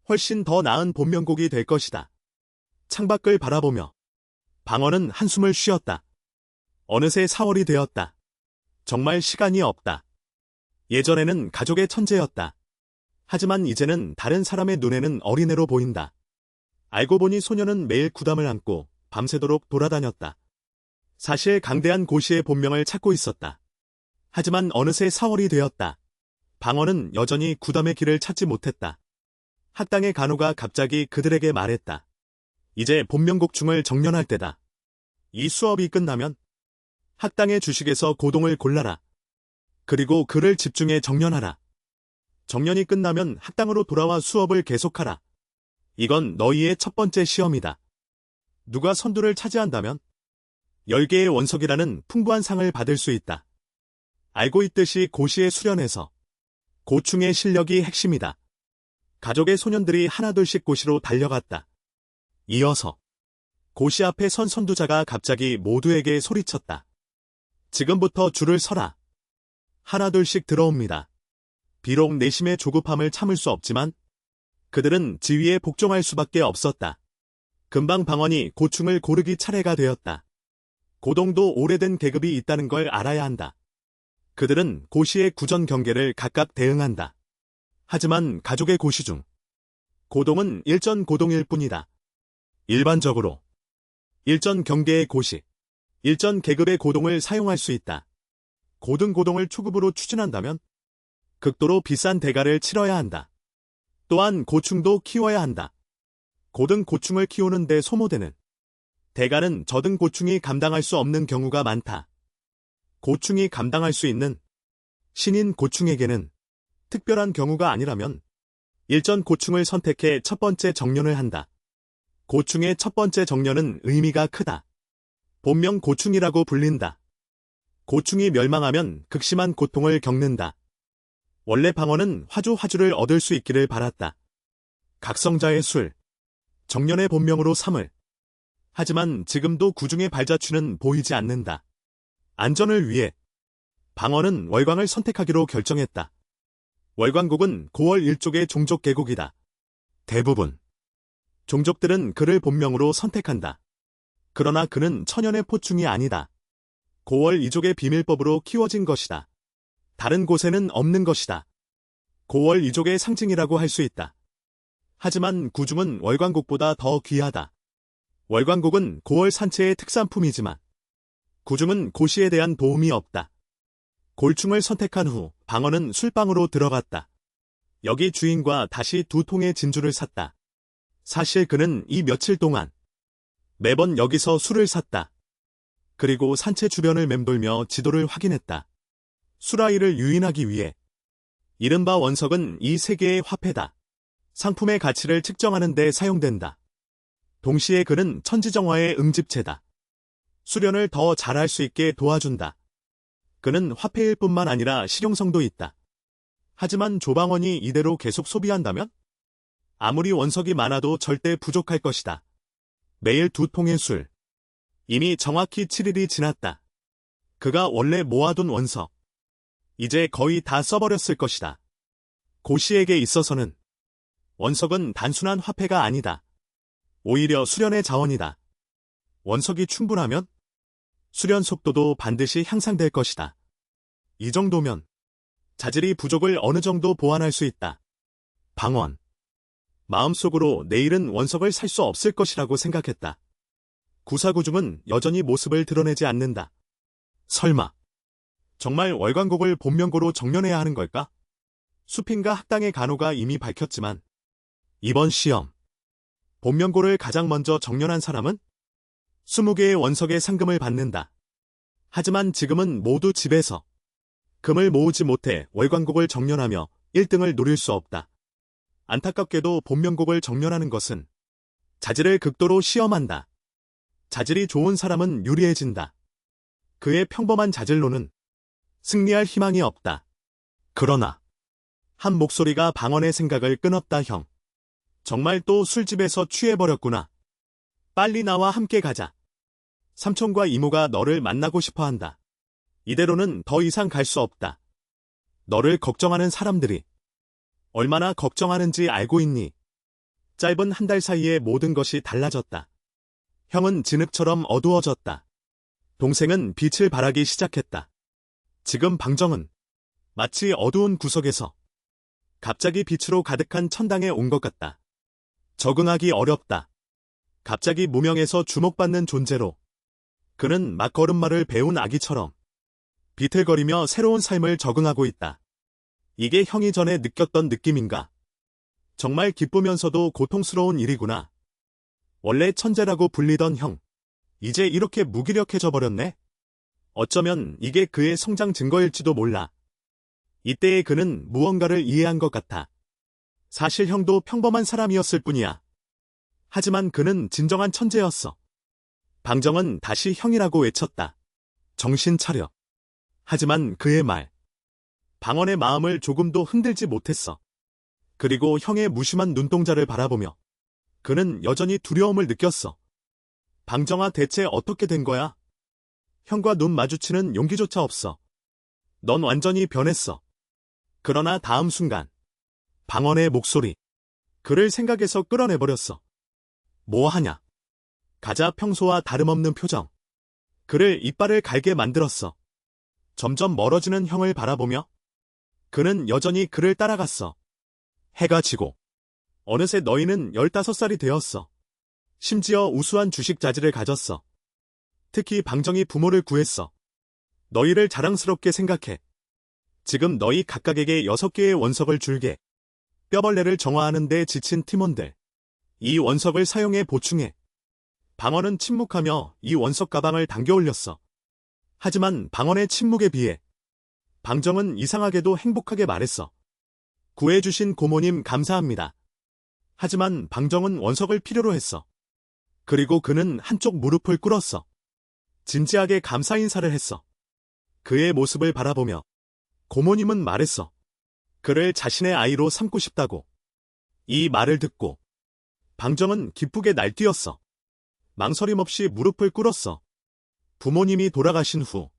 훨씬 더 나은 본명곡이 될 것이다. 창밖을 바라보며 방언은 한숨을 쉬었다. 어느새 4월이 되었다. 정말 시간이 없다. 예전에는 가족의 천재였다. 하지만 이제는 다른 사람의 눈에는 어린애로 보인다. 알고 보니 소녀는 매일 구담을 안고 밤새도록 돌아다녔다. 사실 강대한 고시의 본명을 찾고 있었다. 하지만 어느새 4월이 되었다. 방언은 여전히 구담의 길을 찾지 못했다. 학당의 간호가 갑자기 그들에게 말했다. 이제 본명곡충을 정련할 때다. 이 수업이 끝나면 학당의 주식에서 고동을 골라라. 그리고 그를 집중해 정련하라. 정련이 끝나면 학당으로 돌아와 수업을 계속하라. 이건 너희의 첫 번째 시험이다. 누가 선두를 차지한다면 10개의 원석이라는 풍부한 상을 받을 수 있다. 알고 있듯이 고시의 수련에서 고충의 실력이 핵심이다. 가족의 소년들이 하나둘씩 고시로 달려갔다. 이어서 고시 앞에 선 선두자가 갑자기 모두에게 소리쳤다. 지금부터 줄을 서라. 하나둘씩 들어옵니다. 비록 내심의 조급함을 참을 수 없지만 그들은 지위에 복종할 수밖에 없었다. 금방 방언이 고충을 고르기 차례가 되었다. 고동도 오래된 계급이 있다는 걸 알아야 한다. 그들은 고시의 구전 경계를 각각 대응한다. 하지만 가족의 고시 중 고동은 일전 고동일 뿐이다. 일반적으로 일전 경계의 고시, 일전 계급의 고동을 사용할 수 있다. 고등 고동을 초급으로 추진한다면 극도로 비싼 대가를 치러야 한다. 또한 고충도 키워야 한다. 고등 고충을 키우는 데 소모되는 대가는 저등 고충이 감당할 수 없는 경우가 많다. 고충이 감당할 수 있는 신인 고충에게는 특별한 경우가 아니라면 일전 고충을 선택해 첫 번째 정년을 한다. 고충의 첫 번째 정년은 의미가 크다. 본명 고충이라고 불린다. 고충이 멸망하면 극심한 고통을 겪는다. 원래 방언은 화주를 얻을 수 있기를 바랐다. 각성자의 술. 정년의 본명으로 삼을. 하지만 지금도 구중의 발자취는 보이지 않는다. 안전을 위해 방언은 월광을 선택하기로 결정했다. 월광국은 고월 일족의 종족 계곡이다. 대부분 종족들은 그를 본명으로 선택한다. 그러나 그는 천연의 포충이 아니다. 고월 이족의 비밀법으로 키워진 것이다. 다른 곳에는 없는 것이다. 고월 이족의 상징이라고 할 수 있다. 하지만 구중은 월광국보다 더 귀하다. 월광국은 고월 산채의 특산품이지만 구중은 고시에 대한 도움이 없다. 골충을 선택한 후 방언은 술방으로 들어갔다. 여기 주인과 다시 2통의 진주를 샀다. 사실 그는 이 며칠 동안 매번 여기서 술을 샀다. 그리고 산채 주변을 맴돌며 지도를 확인했다. 술아이를 유인하기 위해. 이른바 원석은 이 세계의 화폐다. 상품의 가치를 측정하는 데 사용된다. 동시에 그는 천지정화의 응집체다. 수련을 더 잘할 수 있게 도와준다. 그는 화폐일 뿐만 아니라 실용성도 있다. 하지만 조방원이 이대로 계속 소비한다면? 아무리 원석이 많아도 절대 부족할 것이다. 매일 2통의 술. 이미 정확히 7일이 지났다. 그가 원래 모아둔 원석. 이제 거의 다 써버렸을 것이다. 고씨에게 있어서는 원석은 단순한 화폐가 아니다. 오히려 수련의 자원이다. 원석이 충분하면 수련 속도도 반드시 향상될 것이다. 이 정도면 자질이 부족을 어느 정도 보완할 수 있다. 방언. 마음속으로 내일은 원석을 살 수 없을 것이라고 생각했다. 구사구중은 여전히 모습을 드러내지 않는다. 설마 정말 월광곡을 본명고로 정년해야 하는 걸까? 수핀과 학당의 간호가 이미 밝혔지만 이번 시험 본명고를 가장 먼저 정년한 사람은 20개의 원석의 상금을 받는다. 하지만 지금은 모두 집에서 금을 모으지 못해 월광곡을 정년하며 1등을 노릴 수 없다. 안타깝게도 본명곡을 정년하는 것은 자질을 극도로 시험한다. 자질이 좋은 사람은 유리해진다. 그의 평범한 자질로는 승리할 희망이 없다. 그러나 한 목소리가 방언의 생각을 끊었다. 형. 정말 또 술집에서 취해버렸구나. 빨리 나와 함께 가자. 삼촌과 이모가 너를 만나고 싶어한다. 이대로는 더 이상 갈 수 없다. 너를 걱정하는 사람들이 얼마나 걱정하는지 알고 있니? 짧은 한 달 사이에 모든 것이 달라졌다. 형은 진흙처럼 어두워졌다. 동생은 빛을 발하기 시작했다. 지금 방정은 마치 어두운 구석에서 갑자기 빛으로 가득한 천당에 온 것 같다. 적응하기 어렵다. 갑자기 무명에서 주목받는 존재로 그는 막 걸음마를 배운 아기처럼 비틀거리며 새로운 삶을 적응하고 있다. 이게 형이 전에 느꼈던 느낌인가? 정말 기쁘면서도 고통스러운 일이구나. 원래 천재라고 불리던 형. 이제 이렇게 무기력해져 버렸네? 어쩌면 이게 그의 성장 증거일지도 몰라. 이때의 그는 무언가를 이해한 것 같아. 사실 형도 평범한 사람이었을 뿐이야. 하지만 그는 진정한 천재였어. 방정은 다시 형이라고 외쳤다. 정신 차려. 하지만 그의 말. 방언의 마음을 조금도 흔들지 못했어. 그리고 형의 무심한 눈동자를 바라보며 그는 여전히 두려움을 느꼈어. 방정아, 대체 어떻게 된 거야? 형과 눈 마주치는 용기조차 없어. 넌 완전히 변했어. 그러나 다음 순간 방언의 목소리. 그를 생각에서 끌어내버렸어. 뭐 하냐? 가자. 평소와 다름없는 표정. 그를 이빨을 갈게 만들었어. 점점 멀어지는 형을 바라보며 그는 여전히 그를 따라갔어. 해가 지고 어느새 너희는 15살이 되었어. 심지어 우수한 주식 자질을 가졌어. 특히 방정이 부모를 구했어. 너희를 자랑스럽게 생각해. 지금 너희 각각에게 6개의 원석을 줄게. 뼈벌레를 정화하는 데 지친 팀원들. 이 원석을 사용해 보충해. 방언은 침묵하며 이 원석 가방을 당겨 올렸어. 하지만 방언의 침묵에 비해 방정은 이상하게도 행복하게 말했어. 구해주신 고모님 감사합니다. 하지만 방정은 원석을 필요로 했어. 그리고 그는 한쪽 무릎을 꿇었어. 진지하게 감사 인사를 했어. 그의 모습을 바라보며 고모님은 말했어. 그를 자신의 아이로 삼고 싶다고. 이 말을 듣고 방정은 기쁘게 날뛰었어. 망설임 없이 무릎을 꿇었어. 부모님이 돌아가신 후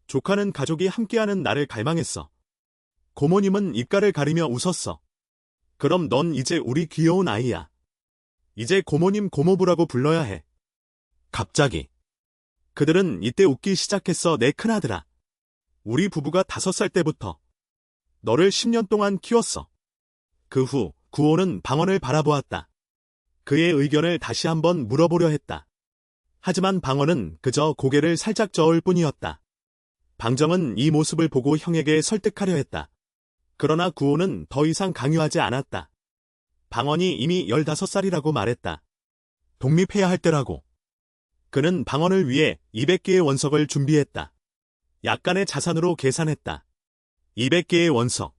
조카는 가족이 함께하는 날을 갈망했어. 고모님은 입가를 가리며 웃었어. 그럼 넌 이제 우리 귀여운 아이야. 이제 고모님 고모부라고 불러야 해. 갑자기 그들은 이때 웃기 시작했어. 내 큰아들아. 우리 부부가 5살 때부터 너를 10년 동안 키웠어. 그 후 구호는 방언을 바라보았다. 그의 의견을 다시 한번 물어보려 했다. 하지만 방언은 그저 고개를 살짝 저을 뿐이었다. 방정은 이 모습을 보고 형에게 설득하려 했다. 그러나 구호는 더 이상 강요하지 않았다. 방언이 이미 15살이라고 말했다. 독립해야 할 때라고. 그는 방언을 위해 200개의 원석을 준비했다. 약간의 자산으로 계산했다. 200개의 원석.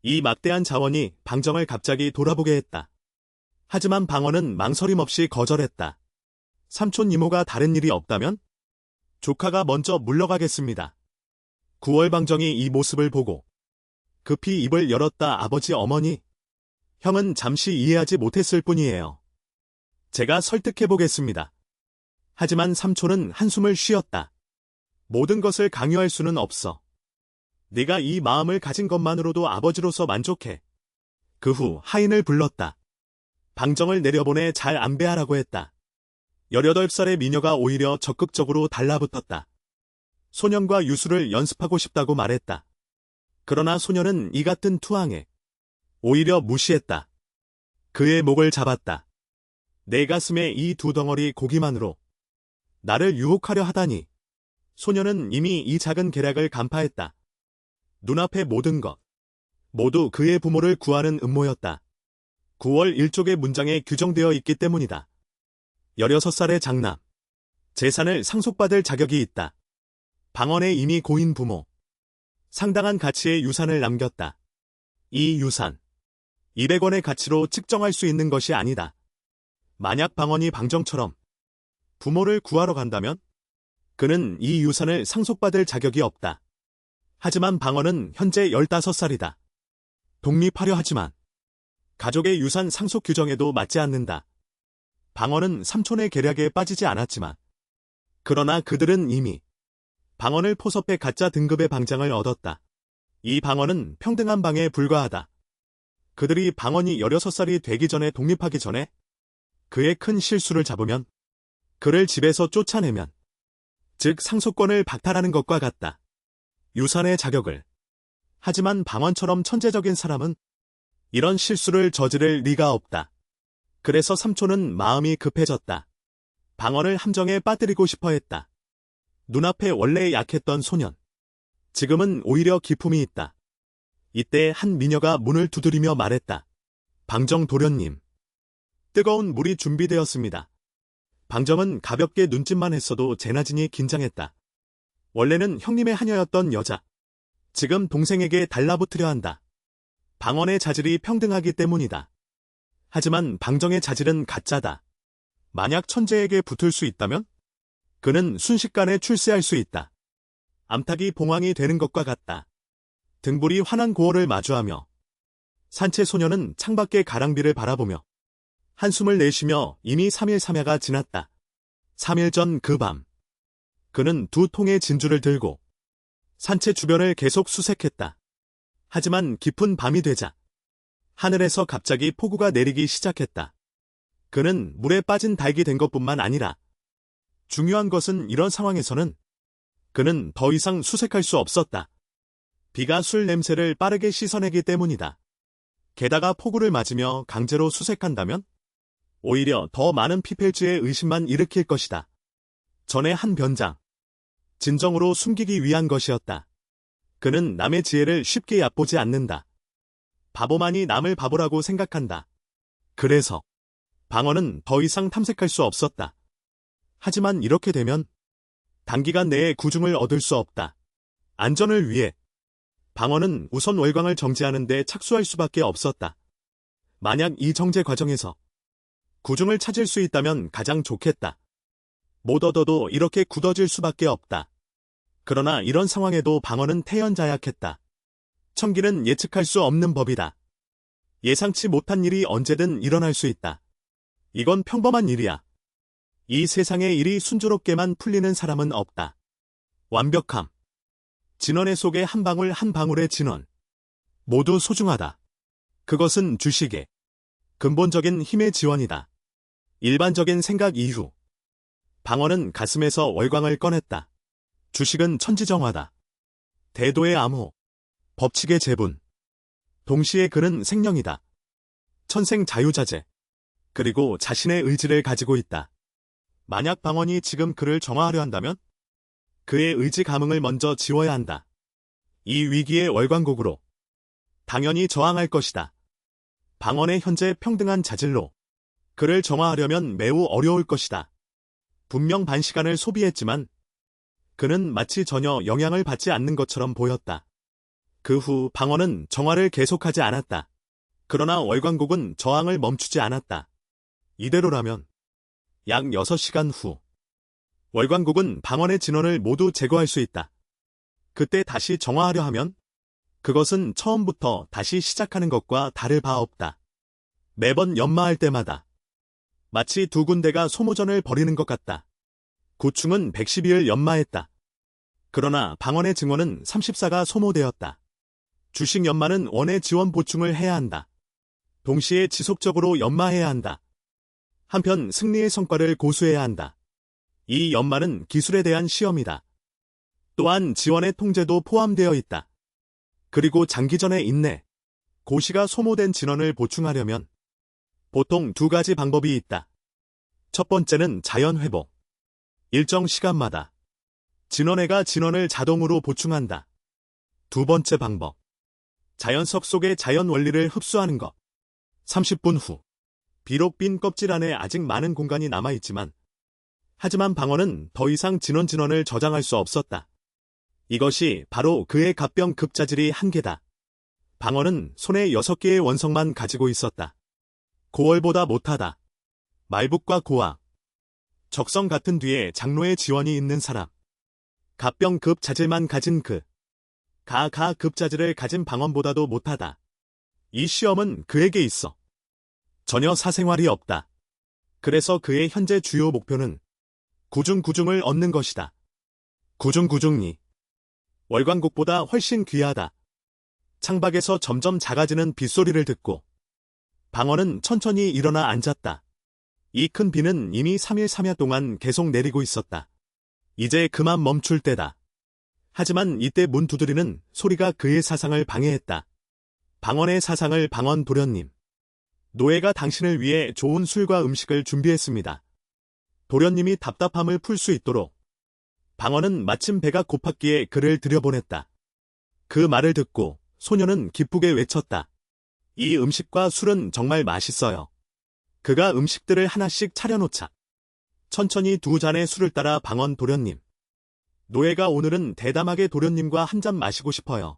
이 막대한 자원이 방정을 갑자기 돌아보게 했다. 하지만 방언은 망설임 없이 거절했다. 삼촌 이모가 다른 일이 없다면? 조카가 먼저 물러가겠습니다. 9월 방정이 이 모습을 보고 급히 입을 열었다. 아버지 어머니. 형은 잠시 이해하지 못했을 뿐이에요. 제가 설득해보겠습니다. 하지만 삼촌은 한숨을 쉬었다. 모든 것을 강요할 수는 없어. 네가 이 마음을 가진 것만으로도 아버지로서 만족해. 그 후 하인을 불렀다. 방정을 내려보내 잘 안배하라고 했다. 18살의 미녀가 오히려 적극적으로 달라붙었다. 소년과 유수를 연습하고 싶다고 말했다. 그러나 소년은 이 같은 투항에 오히려 무시했다. 그의 목을 잡았다. 내 가슴에 이 두 덩어리 고기만으로 나를 유혹하려 하다니. 소년은 이미 이 작은 계략을 간파했다. 눈앞의 모든 것, 모두 그의 부모를 구하는 음모였다. 9월 1족의 문장에 규정되어 있기 때문이다. 16살의 장남. 재산을 상속받을 자격이 있다. 방언에 이미 고인 부모. 상당한 가치의 유산을 남겼다. 이 유산. 200원의 가치로 측정할 수 있는 것이 아니다. 만약 방언이 방정처럼 부모를 구하러 간다면 그는 이 유산을 상속받을 자격이 없다. 하지만 방언은 현재 15살이다. 독립하려 하지만 가족의 유산 상속 규정에도 맞지 않는다. 방언은 삼촌의 계략에 빠지지 않았지만 그러나 그들은 이미 방언을 포섭해 가짜 등급의 방장을 얻었다. 이 방언은 평등한 방에 불과하다. 그들이 방언이 16살이 되기 전에 독립하기 전에 그의 큰 실수를 잡으면 그를 집에서 쫓아내면 즉 상속권을 박탈하는 것과 같다. 유산의 자격을. 하지만 방언처럼 천재적인 사람은 이런 실수를 저지를 리가 없다. 그래서 삼촌은 마음이 급해졌다. 방언을 함정에 빠뜨리고 싶어 했다. 눈앞에 원래 약했던 소년. 지금은 오히려 기품이 있다. 이때 한 미녀가 문을 두드리며 말했다. 방정 도련님. 뜨거운 물이 준비되었습니다. 방정은 가볍게 눈짓만 했어도 제나진이 긴장했다. 원래는 형님의 하녀였던 여자. 지금 동생에게 달라붙으려 한다. 방언의 자질이 평등하기 때문이다. 하지만 방정의 자질은 가짜다. 만약 천재에게 붙을 수 있다면 그는 순식간에 출세할 수 있다. 암탉이 봉황이 되는 것과 같다. 등불이 환한 고어를 마주하며 산채 소녀는 창밖의 가랑비를 바라보며 한숨을 내쉬며 이미 3일 3야가 지났다. 3일 전 그 밤 그는 2통의 진주를 들고 산채 주변을 계속 수색했다. 하지만 깊은 밤이 되자 하늘에서 갑자기 폭우가 내리기 시작했다. 그는 물에 빠진 닭이 된 것뿐만 아니라 중요한 것은 이런 상황에서는 그는 더 이상 수색할 수 없었다. 비가 술 냄새를 빠르게 씻어내기 때문이다. 게다가 폭우를 맞으며 강제로 수색한다면 오히려 더 많은 피펠주의 의심만 일으킬 것이다. 전에 한 변장. 진정으로 숨기기 위한 것이었다. 그는 남의 지혜를 쉽게 얕보지 않는다. 바보만이 남을 바보라고 생각한다. 그래서 방언은 더 이상 탐색할 수 없었다. 하지만 이렇게 되면 단기간 내에 구중을 얻을 수 없다. 안전을 위해 방언은 우선 월광을 정지하는 데 착수할 수밖에 없었다. 만약 이 정제 과정에서 구중을 찾을 수 있다면 가장 좋겠다. 못 얻어도 이렇게 굳어질 수밖에 없다. 그러나 이런 상황에도 방언은 태연자약했다. 천기는 예측할 수 없는 법이다. 예상치 못한 일이 언제든 일어날 수 있다. 이건 평범한 일이야. 이 세상의 일이 순조롭게만 풀리는 사람은 없다. 완벽함. 진원의 속에 한 방울 한 방울의 진원. 모두 소중하다. 그것은 주식의 근본적인 힘의 지원이다. 일반적인 생각 이후 방언은 가슴에서 월광을 꺼냈다. 주식은 천지정화다. 대도의 암호. 법칙의 재분. 동시에 그는 생명이다. 천생 자유자재. 그리고 자신의 의지를 가지고 있다. 만약 방언이 지금 그를 정화하려 한다면 그의 의지 감흥을 먼저 지워야 한다. 이 위기의 월광곡으로 당연히 저항할 것이다. 방언의 현재 평등한 자질로 그를 정화하려면 매우 어려울 것이다. 분명 반 시간을 소비했지만 그는 마치 전혀 영향을 받지 않는 것처럼 보였다. 그 후 방언은 정화를 계속하지 않았다. 그러나 월광곡은 저항을 멈추지 않았다. 이대로라면 약 6시간 후 월광곡은 방언의 진원을 모두 제거할 수 있다. 그때 다시 정화하려 하면 그것은 처음부터 다시 시작하는 것과 다를 바 없다. 매번 연마할 때마다 마치 두 군데가 소모전을 벌이는 것 같다. 구충은 112을 연마했다. 그러나 방언의 증원은 34가 소모되었다. 주식 연마는 원의 지원 보충을 해야 한다. 동시에 지속적으로 연마해야 한다. 한편 승리의 성과를 고수해야 한다. 이 연마는 기술에 대한 시험이다. 또한 지원의 통제도 포함되어 있다. 그리고 장기전의 인내, 고시가 소모된 진원을 보충하려면 보통 두 가지 방법이 있다. 첫 번째는 자연회복. 일정 시간마다 진원회가 진원을 자동으로 보충한다. 두 번째 방법. 자연석 속의 자연 원리를 흡수하는 것. 30분 후. 비록 빈 껍질 안에 아직 많은 공간이 남아있지만 하지만 방언은 더 이상 진원을 저장할 수 없었다. 이것이 바로 그의 갑병 급자질이 한계다. 방언은 손에 6개의 원석만 가지고 있었다. 고월보다 못하다. 말북과 고학. 적성 같은 뒤에 장로의 지원이 있는 사람. 갑병급 자질만 가진 그. 가급 자질을 가진 방언보다도 못하다. 이 시험은 그에게 있어. 전혀 사생활이 없다. 그래서 그의 현재 주요 목표는 구중을 얻는 것이다. 구중이 월광곡보다 훨씬 귀하다. 창밖에서 점점 작아지는 빗소리를 듣고 방언은 천천히 일어나 앉았다. 이 큰 비는 이미 3일 3야 동안 계속 내리고 있었다. 이제 그만 멈출 때다. 하지만 이때 문 두드리는 소리가 그의 사상을 방해했다. 방언의 사상을 방언 도련님. 노예가 당신을 위해 좋은 술과 음식을 준비했습니다. 도련님이 답답함을 풀 수 있도록 방언은 마침 배가 고팠기에 그를 들여보냈다. 그 말을 듣고 소녀는 기쁘게 외쳤다. 이 음식과 술은 정말 맛있어요. 그가 음식들을 하나씩 차려놓자 천천히 두 잔의 술을 따라 방언 도련님. 노예가 오늘은 대담하게 도련님과 한 잔 마시고 싶어요.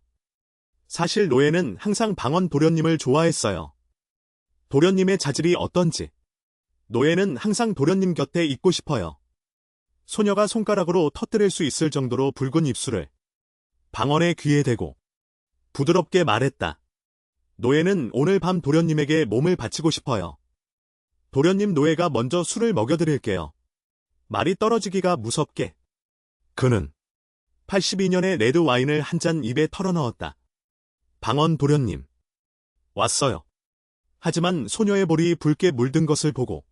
사실 노예는 항상 방언 도련님을 좋아했어요. 도련님의 자질이 어떤지. 노예는 항상 도련님 곁에 있고 싶어요. 소녀가 손가락으로 터뜨릴 수 있을 정도로 붉은 입술을 방언의 귀에 대고 부드럽게 말했다. 노예는 오늘 밤 도련님에게 몸을 바치고 싶어요. 도련님 노예가 먼저 술을 먹여드릴게요. 말이 떨어지기가 무섭게. 그는 82년의 레드 와인을 한 잔 입에 털어넣었다. 방언 도련님. 왔어요. 하지만 소녀의 볼이 붉게 물든 것을 보고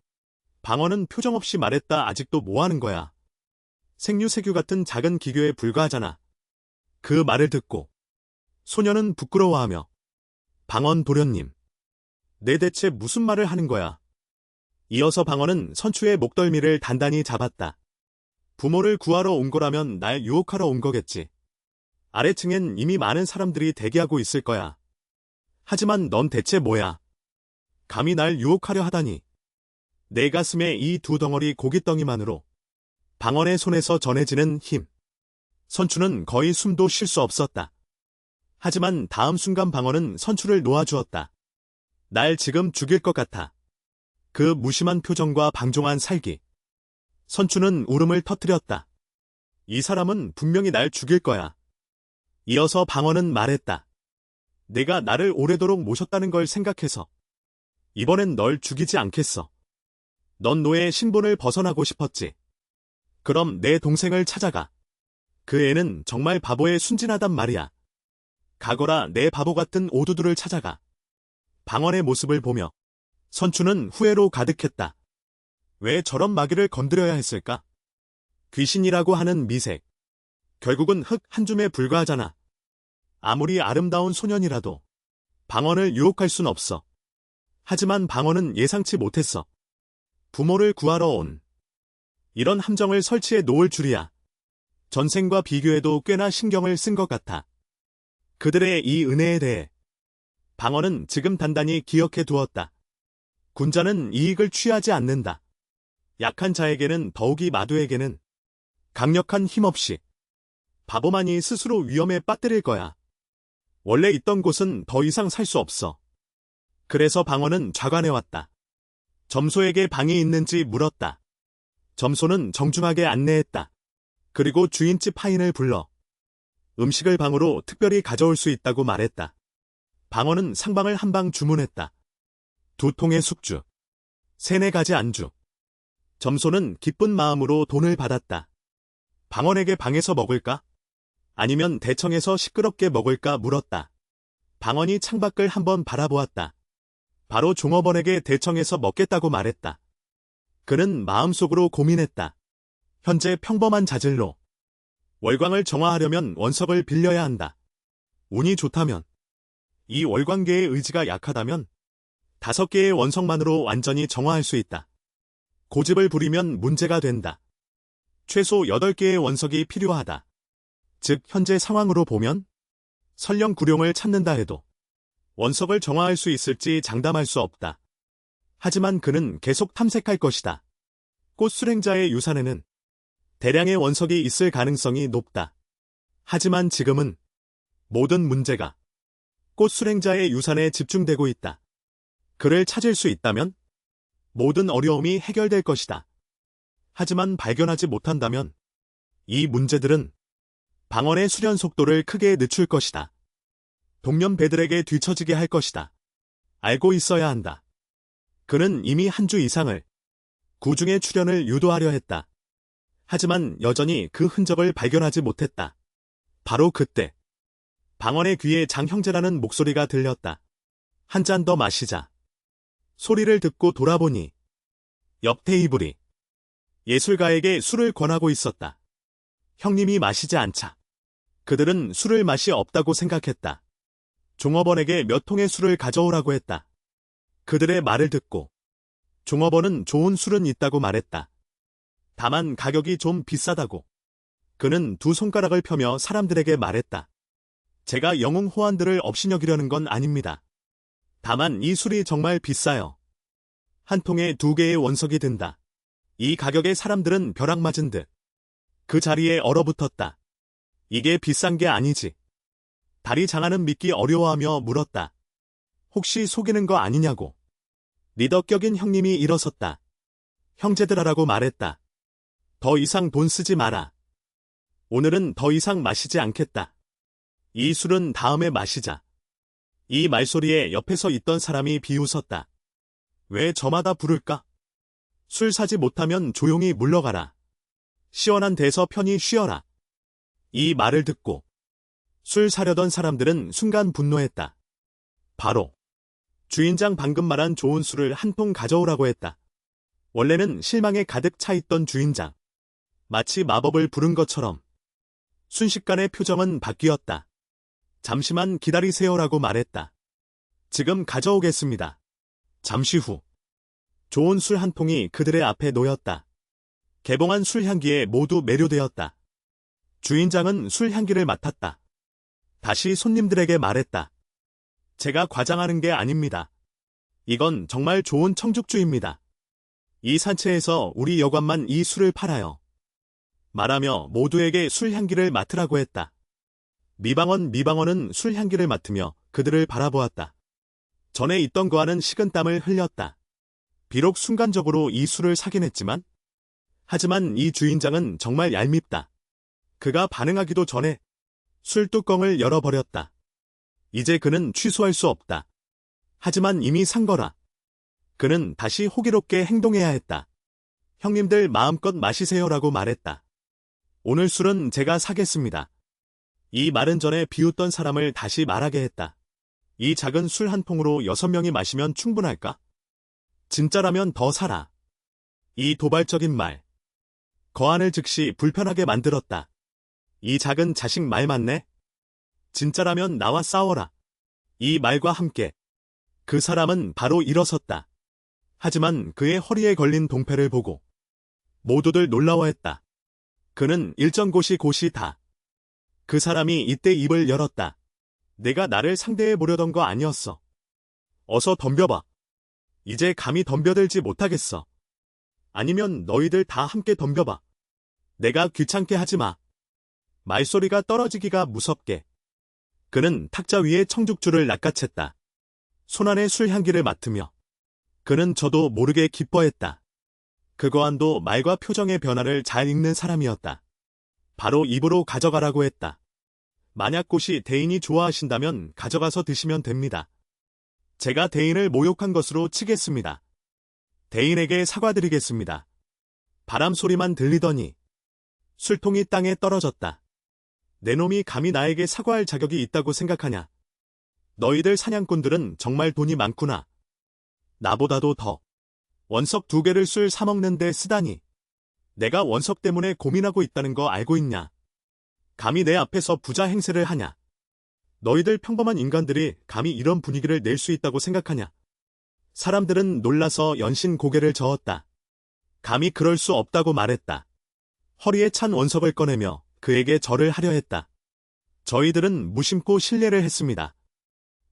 방언은 표정 없이 말했다. 아직도 뭐하는 거야. 생유세규 같은 작은 기교에 불과하잖아. 그 말을 듣고 소녀는 부끄러워하며 방언 도련님. 내 대체 무슨 말을 하는 거야. 이어서 방언은 선추의 목덜미를 단단히 잡았다. 부모를 구하러 온 거라면 날 유혹하러 온 거겠지. 아래층엔 이미 많은 사람들이 대기하고 있을 거야. 하지만 넌 대체 뭐야? 감히 날 유혹하려 하다니. 내 가슴에 이 두 덩어리 고깃덩이만으로 방언의 손에서 전해지는 힘. 선추는 거의 숨도 쉴 수 없었다. 하지만 다음 순간 방어는 선추를 놓아주었다. 날 지금 죽일 것 같아. 그 무심한 표정과 방종한 살기. 선추는 울음을 터뜨렸다. 이 사람은 분명히 날 죽일 거야. 이어서 방어는 말했다. 내가 나를 오래도록 모셨다는 걸 생각해서 이번엔 널 죽이지 않겠어. 넌 노예의 신분을 벗어나고 싶었지. 그럼 내 동생을 찾아가. 그 애는 정말 바보에 순진하단 말이야. 가거라 내 바보 같은 오두두를 찾아가. 방언의 모습을 보며 선추는 후회로 가득했다. 왜 저런 마귀를 건드려야 했을까? 귀신이라고 하는 미색. 결국은 흙 한 줌에 불과하잖아. 아무리 아름다운 소년이라도 방언을 유혹할 순 없어. 하지만 방언은 예상치 못했어. 부모를 구하러 온. 이런 함정을 설치해 놓을 줄이야. 전생과 비교해도 꽤나 신경을 쓴 것 같아. 그들의 이 은혜에 대해 방언은 지금 단단히 기억해 두었다. 군자는 이익을 취하지 않는다. 약한 자에게는 더욱이 마두에게는 강력한 힘 없이 바보만이 스스로 위험에 빠뜨릴 거야. 원래 있던 곳은 더 이상 살 수 없어. 그래서 방언은 좌관해왔다. 점소에게 방이 있는지 물었다. 점소는 정중하게 안내했다. 그리고 주인집 하인을 불러 음식을 방으로 특별히 가져올 수 있다고 말했다. 방언은 상방을 한 방 주문했다. 2통의 숙주, 3-4가지 안주. 점소는 기쁜 마음으로 돈을 받았다. 방언에게 방에서 먹을까? 아니면 대청에서 시끄럽게 먹을까 물었다. 방언이 창밖을 한번 바라보았다. 바로 종업원에게 대청에서 먹겠다고 말했다. 그는 마음속으로 고민했다. 현재 평범한 자질로 월광을 정화하려면 원석을 빌려야 한다. 운이 좋다면, 이 월광계의 의지가 약하다면 5개의 원석만으로 완전히 정화할 수 있다. 고집을 부리면 문제가 된다. 최소 8개의 원석이 필요하다. 즉 현재 상황으로 보면 설령 구룡을 찾는다 해도 원석을 정화할 수 있을지 장담할 수 없다. 하지만 그는 계속 탐색할 것이다. 꽃수행자의 유산에는 대량의 원석이 있을 가능성이 높다. 하지만 지금은 모든 문제가 꽃수행자의 유산에 집중되고 있다. 그를 찾을 수 있다면 모든 어려움이 해결될 것이다. 하지만 발견하지 못한다면 이 문제들은 방언의 수련 속도를 크게 늦출 것이다. 동년 배들에게 뒤처지게 할 것이다. 알고 있어야 한다. 그는 이미 한 주 이상을 구중의 출현을 유도하려 했다. 하지만 여전히 그 흔적을 발견하지 못했다. 바로 그때 방언의 귀에 장형제라는 목소리가 들렸다. 한 잔 더 마시자. 소리를 듣고 돌아보니 옆 테이블이 예술가에게 술을 권하고 있었다. 형님이 마시지 않자 그들은 술을 맛이 없다고 생각했다. 종업원에게 몇 통의 술을 가져오라고 했다. 그들의 말을 듣고 종업원은 좋은 술은 있다고 말했다. 다만 가격이 좀 비싸다고. 그는 2 손가락을 펴며 사람들에게 말했다. 제가 영웅 호환들을 업신여기려는 건 아닙니다. 다만 이 술이 정말 비싸요. 한 통에 2개의 원석이 든다. 이 가격에 사람들은 벼락 맞은 듯 그 자리에 얼어붙었다. 이게 비싼 게 아니지. 다리 장하는 믿기 어려워하며 물었다. 혹시 속이는 거 아니냐고. 리더 격인 형님이 일어섰다. 형제들아라고 말했다. 더 이상 돈 쓰지 마라. 오늘은 더 이상 마시지 않겠다. 이 술은 다음에 마시자. 이 말소리에 옆에서 있던 사람이 비웃었다. 왜 저마다 부를까? 술 사지 못하면 조용히 물러가라. 시원한 데서 편히 쉬어라. 이 말을 듣고 술 사려던 사람들은 순간 분노했다. 바로 주인장 방금 말한 좋은 술을 한 통 가져오라고 했다. 원래는 실망에 가득 차 있던 주인장. 마치 마법을 부른 것처럼 순식간에 표정은 바뀌었다. 잠시만 기다리세요라고 말했다. 지금 가져오겠습니다. 잠시 후 좋은 술 한 통이 그들의 앞에 놓였다. 개봉한 술 향기에 모두 매료되었다. 주인장은 술 향기를 맡았다. 다시 손님들에게 말했다. 제가 과장하는 게 아닙니다. 이건 정말 좋은 청죽주입니다. 이 산채에서 우리 여관만 이 술을 팔아요. 말하며 모두에게 술 향기를 맡으라고 했다. 미방원은 술 향기를 맡으며 그들을 바라보았다. 전에 있던 그와는 식은땀을 흘렸다. 비록 순간적으로 이 술을 사긴 했지만, 하지만 이 주인장은 정말 얄밉다. 그가 반응하기도 전에 술 뚜껑을 열어버렸다. 이제 그는 취소할 수 없다. 하지만 이미 산 거라. 그는 다시 호기롭게 행동해야 했다. 형님들 마음껏 마시세요라고 말했다. 오늘 술은 제가 사겠습니다. 이 말은 전에 비웃던 사람을 다시 말하게 했다. 이 작은 술 한 통으로 6명이 마시면 충분할까? 진짜라면 더 사라. 이 도발적인 말. 거한을 즉시 불편하게 만들었다. 이 작은 자식 말 맞네? 진짜라면 나와 싸워라. 이 말과 함께 그 사람은 바로 일어섰다. 하지만 그의 허리에 걸린 동패를 보고 모두들 놀라워했다. 그는 일정고시 다. 그 사람이 이때 입을 열었다. 내가 나를 상대해 보려던 거 아니었어. 어서 덤벼봐. 이제 감히 덤벼들지 못하겠어. 아니면 너희들 다 함께 덤벼봐. 내가 귀찮게 하지 마. 말소리가 떨어지기가 무섭게. 그는 탁자 위에 청죽줄을 낚아챘다. 손안에 술 향기를 맡으며 그는 저도 모르게 기뻐했다. 그 거한도 말과 표정의 변화를 잘 읽는 사람이었다. 바로 입으로 가져가라고 했다. 만약 꽃이 대인이 좋아하신다면 가져가서 드시면 됩니다. 제가 대인을 모욕한 것으로 치겠습니다. 대인에게 사과드리겠습니다. 바람 소리만 들리더니 술통이 땅에 떨어졌다. 내 놈이 감히 나에게 사과할 자격이 있다고 생각하냐? 너희들 사냥꾼들은 정말 돈이 많구나. 나보다도 더. 원석 2개를 술 사먹는데 쓰다니. 내가 원석 때문에 고민하고 있다는 거 알고 있냐? 감히 내 앞에서 부자 행세를 하냐? 너희들 평범한 인간들이 감히 이런 분위기를 낼 수 있다고 생각하냐? 사람들은 놀라서 연신 고개를 저었다. 감히 그럴 수 없다고 말했다. 허리에 찬 원석을 꺼내며 그에게 절을 하려 했다. 저희들은 무심코 실례를 했습니다.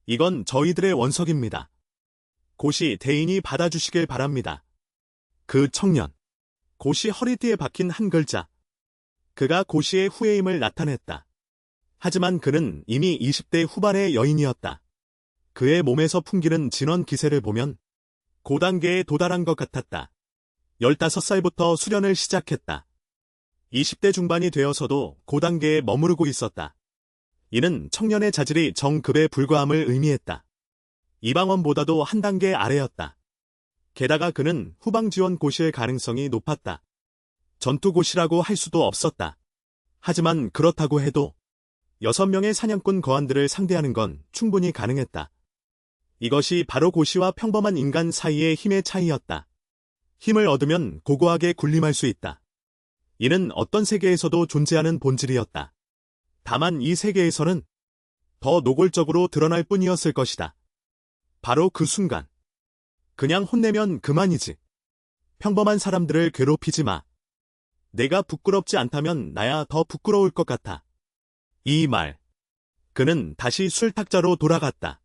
이건 저희들의 원석입니다. 고시 대인이 받아주시길 바랍니다. 그 청년. 고시 허리띠에 박힌 한 글자. 그가 고시의 후예임을 나타냈다. 하지만 그는 이미 20대 후반의 여인이었다. 그의 몸에서 풍기는 진원 기세를 보면 고단계에 도달한 것 같았다. 15살부터 수련을 시작했다. 20대 중반이 되어서도 고단계에 머무르고 있었다. 이는 청년의 자질이 정급에 불과함을 의미했다. 이방원보다도 한 단계 아래였다. 게다가 그는 후방지원 고시의 가능성이 높았다. 전투고시라고 할 수도 없었다. 하지만 그렇다고 해도 6명의 사냥꾼 거한들을 상대하는 건 충분히 가능했다. 이것이 바로 고시와 평범한 인간 사이의 힘의 차이였다. 힘을 얻으면 고고하게 군림할 수 있다. 이는 어떤 세계에서도 존재하는 본질이었다. 다만 이 세계에서는 더 노골적으로 드러날 뿐이었을 것이다. 바로 그 순간. 그냥 혼내면 그만이지. 평범한 사람들을 괴롭히지 마. 내가 부끄럽지 않다면 나야 더 부끄러울 것 같아. 이 말. 그는 다시 술탁자로 돌아갔다.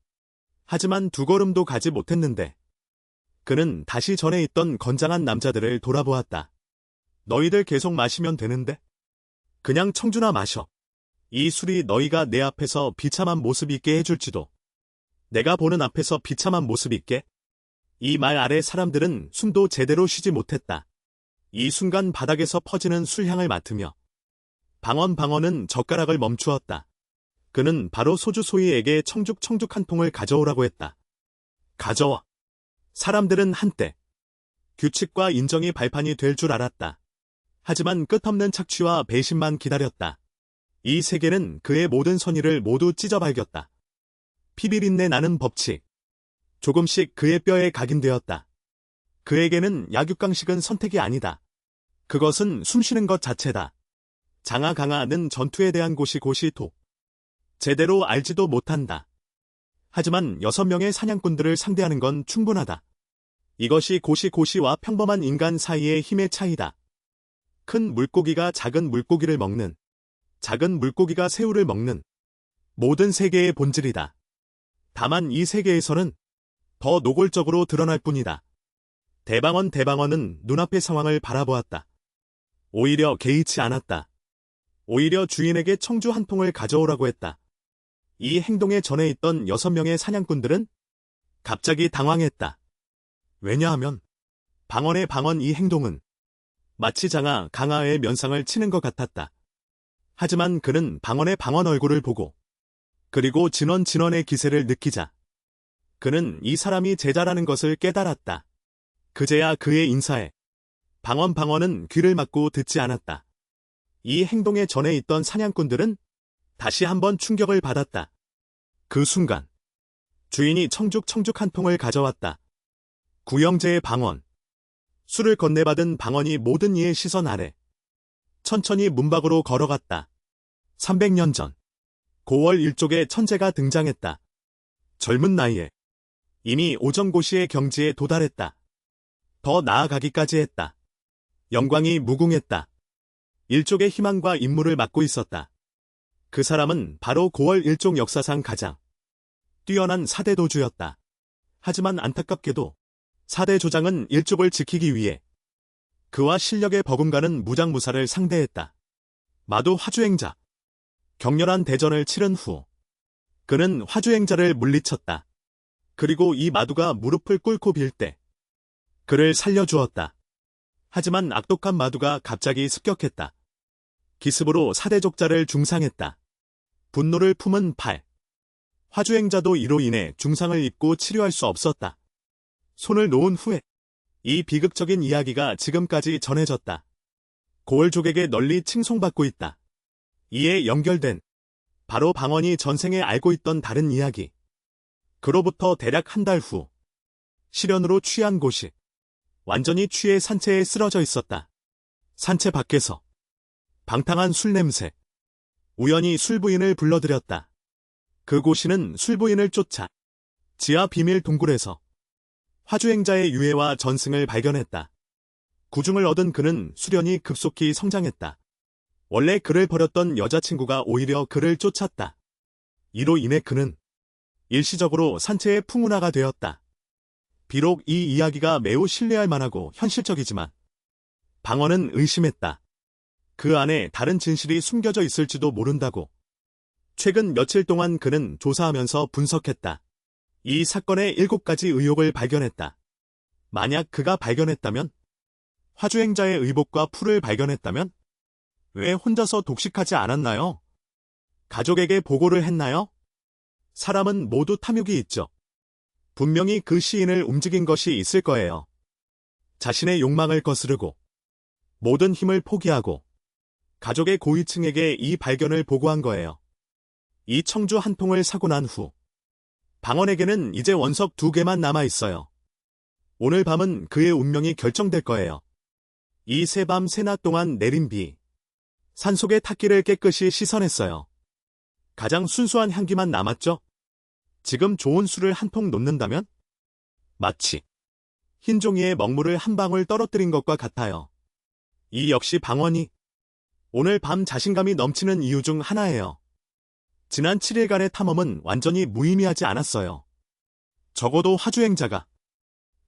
하지만 2걸음도 가지 못했는데 그는 다시 전에 있던 건장한 남자들을 돌아보았다. 너희들 계속 마시면 되는데? 그냥 청주나 마셔. 이 술이 너희가 내 앞에서 비참한 모습 있게 해줄지도. 내가 보는 앞에서 비참한 모습 있게? 이 말 아래 사람들은 숨도 제대로 쉬지 못했다. 이 순간 바닥에서 퍼지는 술향을 맡으며 방언은 젓가락을 멈추었다. 그는 바로 소주 소희에게 청죽 한 통을 가져오라고 했다. 가져와. 사람들은 한때 규칙과 인정이 발판이 될 줄 알았다. 하지만 끝없는 착취와 배신만 기다렸다. 이 세계는 그의 모든 선의를 모두 찢어발겼다. 피비린내 나는 법칙. 조금씩 그의 뼈에 각인되었다. 그에게는 약육강식은 선택이 아니다. 그것은 숨쉬는 것 자체다. 장하강하는 전투에 대한 고시도. 제대로 알지도 못한다. 하지만 6명의 사냥꾼들을 상대하는 건 충분하다. 이것이 고시와 평범한 인간 사이의 힘의 차이다. 큰 물고기가 작은 물고기를 먹는, 작은 물고기가 새우를 먹는 모든 세계의 본질이다. 다만 이 세계에서는 더 노골적으로 드러날 뿐이다. 대방원은 눈앞의 상황을 바라보았다. 오히려 개의치 않았다. 오히려 주인에게 청주 한 통을 가져오라고 했다. 이 행동에 전에 있던 6명의 사냥꾼들은 갑자기 당황했다. 왜냐하면 방언의 방언 이 행동은 마치 장아 강아의 면상을 치는 것 같았다. 하지만 그는 방언의 방언 얼굴을 보고 그리고 진원의 기세를 느끼자 그는 이 사람이 제자라는 것을 깨달았다. 그제야 그의 인사에 방언은 귀를 막고 듣지 않았다. 이 행동에 전에 있던 사냥꾼들은 다시 한번 충격을 받았다. 그 순간 주인이 청죽 한 통을 가져왔다. 구영재의 방언. 술을 건네받은 방언이 모든 이의 시선 아래 천천히 문 밖으로 걸어갔다. 300년 전 고월 일족의 천재가 등장했다. 젊은 나이에 이미 오정고시의 경지에 도달했다. 더 나아가기까지 했다. 영광이 무궁했다. 일족의 희망과 임무를 맡고 있었다. 그 사람은 바로 고월 일족 역사상 가장 뛰어난 사대도주였다. 하지만 안타깝게도 사대조장은 일족을 지키기 위해 그와 실력에 버금가는 무장무사를 상대했다. 마도 화주행자. 격렬한 대전을 치른 후 그는 화주행자를 물리쳤다. 그리고 이 마두가 무릎을 꿇고 빌 때 그를 살려주었다. 하지만 악독한 마두가 갑자기 습격했다. 기습으로 사대족자를 중상했다. 분노를 품은 팔. 화주행자도 이로 인해 중상을 입고 치료할 수 없었다. 손을 놓은 후에 이 비극적인 이야기가 지금까지 전해졌다. 고을족에게 널리 칭송받고 있다. 이에 연결된 바로 방언이 전생에 알고 있던 다른 이야기. 그로부터 대략 한 달 후 실연으로 취한 곳이 완전히 취해 산채에 쓰러져 있었다. 산채 밖에서 방탕한 술 냄새. 우연히 술부인을 불러들였다. 그 고시는 술부인을 쫓아 지하 비밀 동굴에서 화주행자의 유해와 전승을 발견했다. 구중을 얻은 그는 수련이 급속히 성장했다. 원래 그를 버렸던 여자친구가 오히려 그를 쫓았다. 이로 인해 그는 일시적으로 산채의 풍운하가 되었다. 비록 이 이야기가 매우 신뢰할 만하고 현실적이지만 방언은 의심했다. 그 안에 다른 진실이 숨겨져 있을지도 모른다고. 최근 며칠 동안 그는 조사하면서 분석했다. 이 사건의 7가지 의혹을 발견했다. 만약 그가 발견했다면? 화주행자의 의복과 풀을 발견했다면? 왜 혼자서 독식하지 않았나요? 가족에게 보고를 했나요? 사람은 모두 탐욕이 있죠. 분명히 그 시인을 움직인 것이 있을 거예요. 자신의 욕망을 거스르고 모든 힘을 포기하고 가족의 고위층에게 이 발견을 보고한 거예요. 이 청주 한 통을 사고 난 후 방언에게는 이제 원석 2개만 남아 있어요. 오늘 밤은 그의 운명이 결정될 거예요. 이 새밤 새낮 동안 내린 비. 산속의 탁기를 깨끗이 씻어냈어요. 가장 순수한 향기만 남았죠? 지금 좋은 술을 한 통 놓는다면? 마치 흰 종이에 먹물을 한 방울 떨어뜨린 것과 같아요. 이 역시 방언이 오늘 밤 자신감이 넘치는 이유 중 하나예요. 지난 7일간의 탐험은 완전히 무의미하지 않았어요. 적어도 화주행자가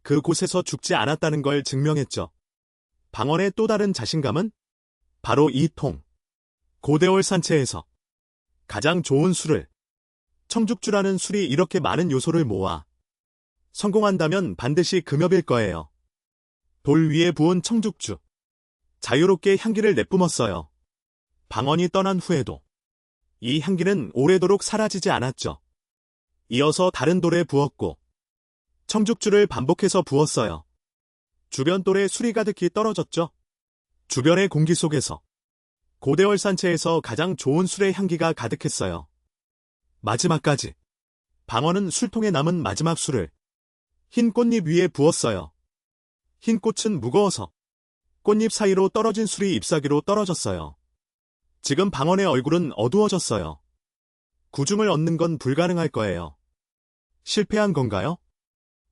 그곳에서 죽지 않았다는 걸 증명했죠. 방언의 또 다른 자신감은 바로 이 통. 고대월 산채에서 가장 좋은 술을 청죽주라는 술이 이렇게 많은 요소를 모아 성공한다면 반드시 금엽일 거예요. 돌 위에 부은 청죽주. 자유롭게 향기를 내뿜었어요. 방언이 떠난 후에도 이 향기는 오래도록 사라지지 않았죠. 이어서 다른 돌에 부었고 청죽주를 반복해서 부었어요. 주변 돌에 술이 가득히 떨어졌죠. 주변의 공기 속에서 고대월 산채에서 가장 좋은 술의 향기가 가득했어요. 마지막까지 방언은 술통에 남은 마지막 술을 흰 꽃잎 위에 부었어요. 흰 꽃은 무거워서 꽃잎 사이로 떨어진 술이 잎사귀로 떨어졌어요. 지금 방언의 얼굴은 어두워졌어요. 구중을 얻는 건 불가능할 거예요. 실패한 건가요?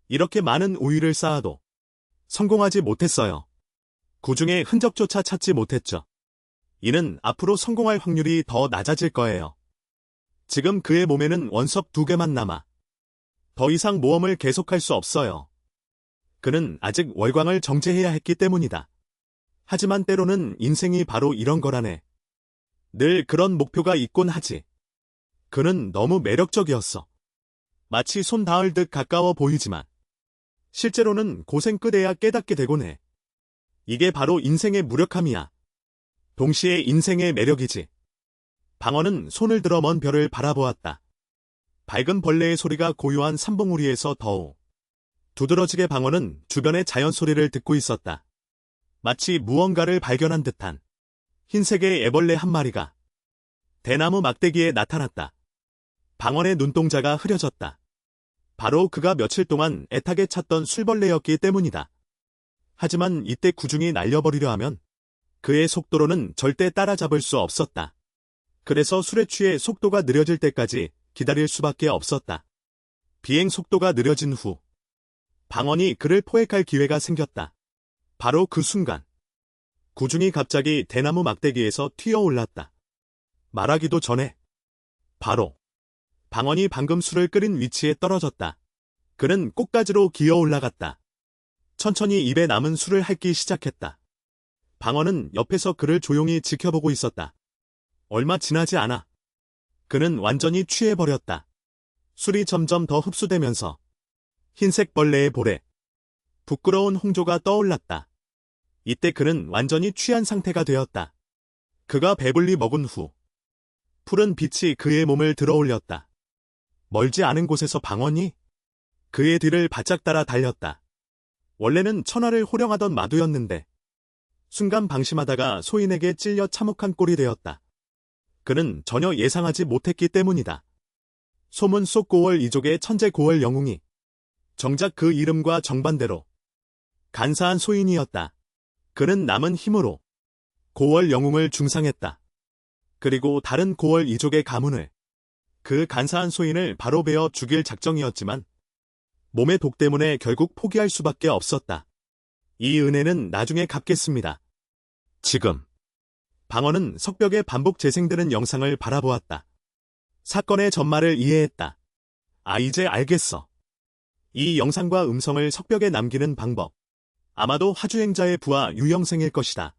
이렇게 많은 우위를 쌓아도 성공하지 못했어요. 구중의 흔적조차 찾지 못했죠. 이는 앞으로 성공할 확률이 더 낮아질 거예요. 지금 그의 몸에는 원석 2개만 남아 더 이상 모험을 계속할 수 없어요. 그는 아직 월광을 정제해야 했기 때문이다. 하지만 때로는 인생이 바로 이런 거라네. 늘 그런 목표가 있곤 하지. 그는 너무 매력적이었어. 마치 손 닿을 듯 가까워 보이지만 실제로는 고생 끝에야 깨닫게 되곤 해. 이게 바로 인생의 무력함이야. 동시에 인생의 매력이지. 방어는 손을 들어 먼 별을 바라보았다. 밝은 벌레의 소리가 고요한 삼봉우리에서 더욱 두드러지게 방어는 주변의 자연 소리를 듣고 있었다. 마치 무언가를 발견한 듯한 흰색의 애벌레 한 마리가 대나무 막대기에 나타났다. 방언의 눈동자가 흐려졌다. 바로 그가 며칠 동안 애타게 찾던 술벌레였기 때문이다. 하지만 이때 구중이 날려버리려 하면 그의 속도로는 절대 따라잡을 수 없었다. 그래서 술에 취해 속도가 느려질 때까지 기다릴 수밖에 없었다. 비행 속도가 느려진 후 방언이 그를 포획할 기회가 생겼다. 바로 그 순간 구중이 갑자기 대나무 막대기에서 튀어올랐다. 말하기도 전에 바로 방언이 방금 술을 끓인 위치에 떨어졌다. 그는 꽃가지로 기어 올라갔다. 천천히 입에 남은 술을 핥기 시작했다. 방언은 옆에서 그를 조용히 지켜보고 있었다. 얼마 지나지 않아 그는 완전히 취해버렸다. 술이 점점 더 흡수되면서 흰색 벌레의 볼에 부끄러운 홍조가 떠올랐다. 이때 그는 완전히 취한 상태가 되었다. 그가 배불리 먹은 후 푸른 빛이 그의 몸을 들어올렸다. 멀지 않은 곳에서 방언이 그의 뒤를 바짝 따라 달렸다. 원래는 천하를 호령하던 마두였는데 순간 방심하다가 소인에게 찔려 참혹한 꼴이 되었다. 그는 전혀 예상하지 못했기 때문이다. 소문 속 고월 이족의 천재 고월 영웅이 정작 그 이름과 정반대로 간사한 소인이었다. 그는 남은 힘으로 고월 영웅을 중상했다. 그리고 다른 고월 이족의 가문을 그 간사한 소인을 바로 베어 죽일 작정이었지만 몸의 독 때문에 결국 포기할 수밖에 없었다. 이 은혜는 나중에 갚겠습니다. 지금 방언은 석벽에 반복 재생되는 영상을 바라보았다. 사건의 전말을 이해했다. 아, 이제 알겠어. 이 영상과 음성을 석벽에 남기는 방법. 아마도 화주행자의 부하 유영생일 것이다.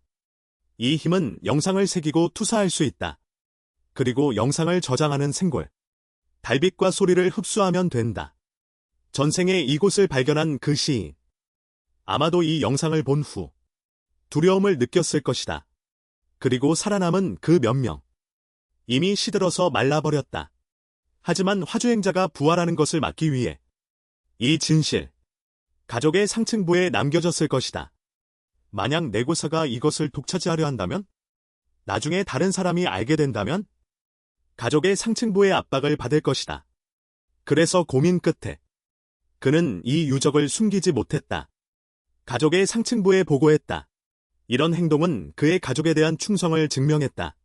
이 힘은 영상을 새기고 투사할 수 있다. 그리고 영상을 저장하는 생골. 달빛과 소리를 흡수하면 된다. 전생에 이곳을 발견한 그 시인. 아마도 이 영상을 본 후 두려움을 느꼈을 것이다. 그리고 살아남은 그 몇 명. 이미 시들어서 말라버렸다. 하지만 화주행자가 부활하는 것을 막기 위해 이 진실, 가족의 상층부에 남겨졌을 것이다. 만약 내고사가 이것을 독차지하려 한다면? 나중에 다른 사람이 알게 된다면? 가족의 상층부의 압박을 받을 것이다. 그래서 고민 끝에 그는 이 유적을 숨기지 못했다. 가족의 상층부에 보고했다. 이런 행동은 그의 가족에 대한 충성을 증명했다.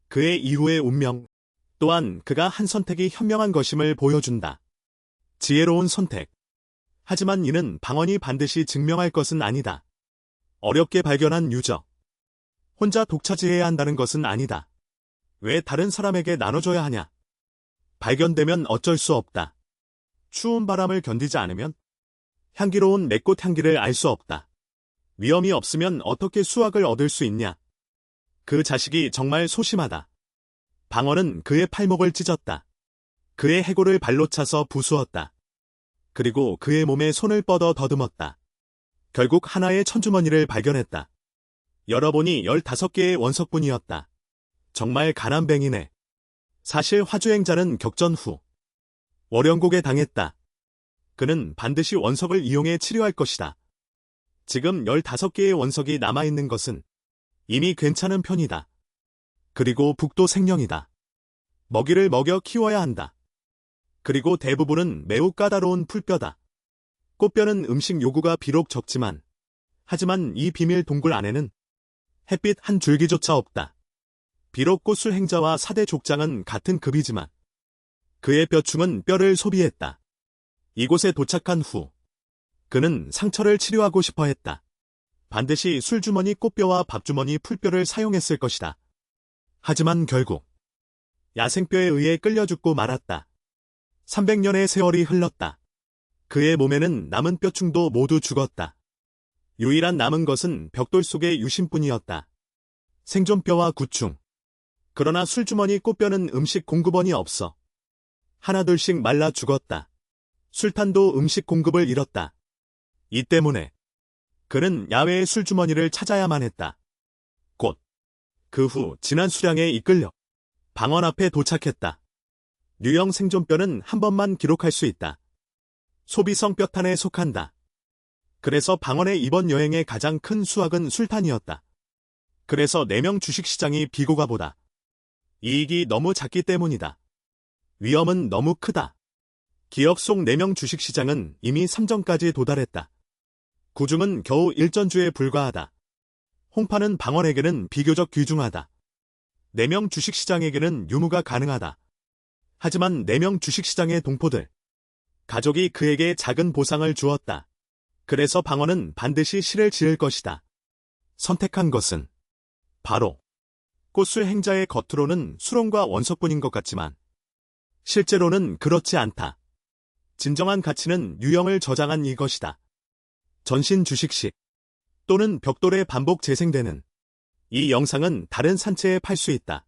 그의 이후의 운명, 또한 그가 한 선택이 현명한 것임을 보여준다. 지혜로운 선택. 하지만 이는 방언이 반드시 증명할 것은 아니다. 어렵게 발견한 유적. 혼자 독차지해야 한다는 것은 아니다. 왜 다른 사람에게 나눠줘야 하냐? 발견되면 어쩔 수 없다. 추운 바람을 견디지 않으면 향기로운 맥꽃 향기를 알 수 없다. 위험이 없으면 어떻게 수확을 얻을 수 있냐? 그 자식이 정말 소심하다. 방언은 그의 팔목을 찢었다. 그의 해골을 발로 차서 부수었다. 그리고 그의 몸에 손을 뻗어 더듬었다. 결국 하나의 천주머니를 발견했다. 열어보니 15개의 원석뿐이었다. 정말 가난뱅이네. 사실 화주행자는 격전 후 월영곡에 당했다. 그는 반드시 원석을 이용해 치료할 것이다. 지금 15개의 원석이 남아있는 것은 이미 괜찮은 편이다. 그리고 북도 생령이다. 먹이를 먹여 키워야 한다. 그리고 대부분은 매우 까다로운 풀뼈다. 꽃뼈는 음식 요구가 비록 적지만 하지만 이 비밀 동굴 안에는 햇빛 한 줄기조차 없다. 비록 꽃술 행자와 사대 족장은 같은 급이지만 그의 뼈충은 뼈를 소비했다. 이곳에 도착한 후 그는 상처를 치료하고 싶어 했다. 반드시 술주머니 꽃뼈와 밥주머니 풀뼈를 사용했을 것이다. 하지만 결국 야생뼈에 의해 끌려 죽고 말았다. 300년의 세월이 흘렀다. 그의 몸에는 남은 뼈충도 모두 죽었다. 유일한 남은 것은 벽돌 속의 유심뿐이었다. 생존뼈와 구충. 그러나 술주머니 꽃뼈는 음식 공급원이 없어. 하나둘씩 말라 죽었다. 술탄도 음식 공급을 잃었다. 이 때문에 그는 야외의 술주머니를 찾아야만 했다. 곧 그 후 진한 수량에 이끌려 방언 앞에 도착했다. 뉴형 생존뼈는 한 번만 기록할 수 있다. 소비성 뼈탄에 속한다. 그래서 방언의 이번 여행의 가장 큰 수확은 술탄이었다. 그래서 4명 주식시장이 비고가보다 이익이 너무 작기 때문이다. 위험은 너무 크다. 기억 속 4명 주식시장은 이미 3전까지 도달했다. 구중은 겨우 1전주에 불과하다. 홍파는 방언에게는 비교적 귀중하다. 4명 주식시장에게는 유무가 가능하다. 하지만 4명 주식시장의 동포들, 가족이 그에게 작은 보상을 주었다. 그래서 방언은 반드시 실을 지을 것이다. 선택한 것은 바로 꽃술 행자의 겉으로는 수롱과 원석뿐인 것 같지만 실제로는 그렇지 않다. 진정한 가치는 유형을 저장한 이것이다. 전신 주식식 또는 벽돌에 반복 재생되는 이 영상은 다른 산채에 팔 수 있다.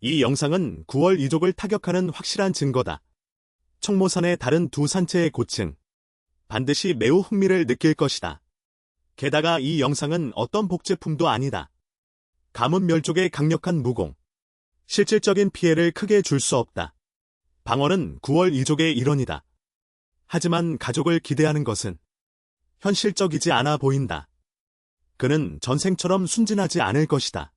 이 영상은 9월 이족을 타격하는 확실한 증거다. 청모산의 다른 두 산채의 고층, 반드시 매우 흥미를 느낄 것이다. 게다가 이 영상은 어떤 복제품도 아니다. 가문멸족의 강력한 무공, 실질적인 피해를 크게 줄 수 없다. 방언은 9월 이족의 일원이다. 하지만 가족을 기대하는 것은 현실적이지 않아 보인다. 그는 전생처럼 순진하지 않을 것이다.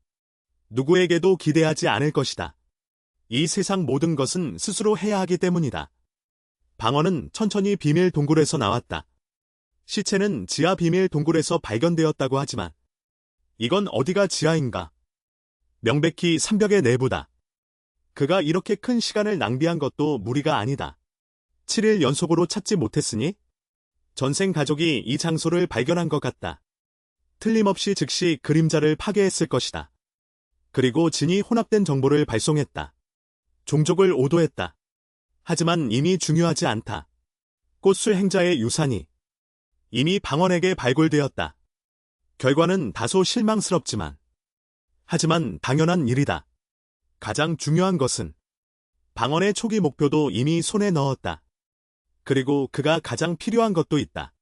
누구에게도 기대하지 않을 것이다. 이 세상 모든 것은 스스로 해야 하기 때문이다. 방언은 천천히 비밀 동굴에서 나왔다. 시체는 지하 비밀 동굴에서 발견되었다고 하지만 이건 어디가 지하인가? 명백히 삼벽의 내부다. 그가 이렇게 큰 시간을 낭비한 것도 무리가 아니다. 7일 연속으로 찾지 못했으니 전생 가족이 이 장소를 발견한 것 같다. 틀림없이 즉시 그림자를 파괴했을 것이다. 그리고 진이 혼합된 정보를 발송했다. 종족을 오도했다. 하지만 이미 중요하지 않다. 꽃술 행자의 유산이 이미 방언에게 발굴되었다. 결과는 다소 실망스럽지만 하지만 당연한 일이다. 가장 중요한 것은 방언의 초기 목표도 이미 손에 넣었다. 그리고 그가 가장 필요한 것도 있다.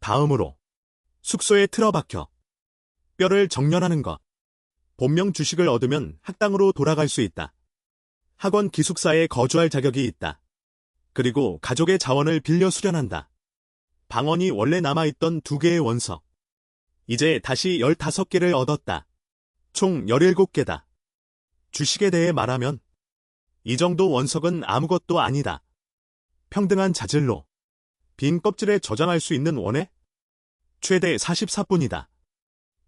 다음으로 숙소에 틀어박혀 뼈를 정렬하는 것. 본명 주식을 얻으면 학당으로 돌아갈 수 있다. 학원 기숙사에 거주할 자격이 있다. 그리고 가족의 자원을 빌려 수련한다. 방언이 원래 남아있던 2개의 원석. 이제 다시 15개를 얻었다. 총 17개다. 주식에 대해 말하면 이 정도 원석은 아무것도 아니다. 평등한 자질로 빈 껍질에 저장할 수 있는 원에 최대 44분이다.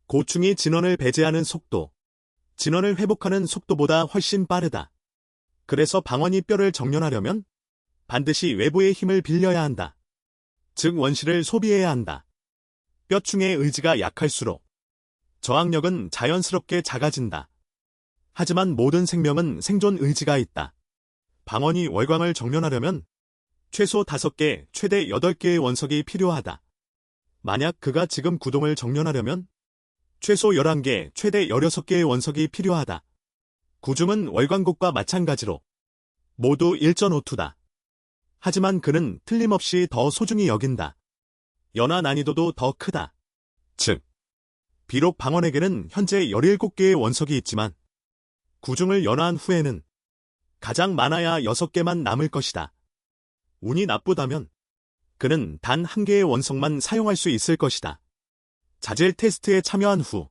고충이 진원을 배제하는 속도, 진원을 회복하는 속도보다 훨씬 빠르다. 그래서 방언이 뼈를 정렬하려면 반드시 외부의 힘을 빌려야 한다. 즉 원시를 소비해야 한다. 뼈충의 의지가 약할수록 저항력은 자연스럽게 작아진다. 하지만 모든 생명은 생존 의지가 있다. 방언이 월광을 정렬하려면 최소 5개, 최대 8개의 원석이 필요하다. 만약 그가 지금 구동을 정렬하려면 최소 11개, 최대 16개의 원석이 필요하다. 구중은 월광곡과 마찬가지로 모두 1.5투다. 하지만 그는 틀림없이 더 소중히 여긴다. 연화 난이도도 더 크다. 즉, 비록 방언에게는 현재 17개의 원석이 있지만 구중을 연화한 후에는 가장 많아야 6개만 남을 것이다. 운이 나쁘다면 그는 단 1개의 원석만 사용할 수 있을 것이다. 자질 테스트에 참여한 후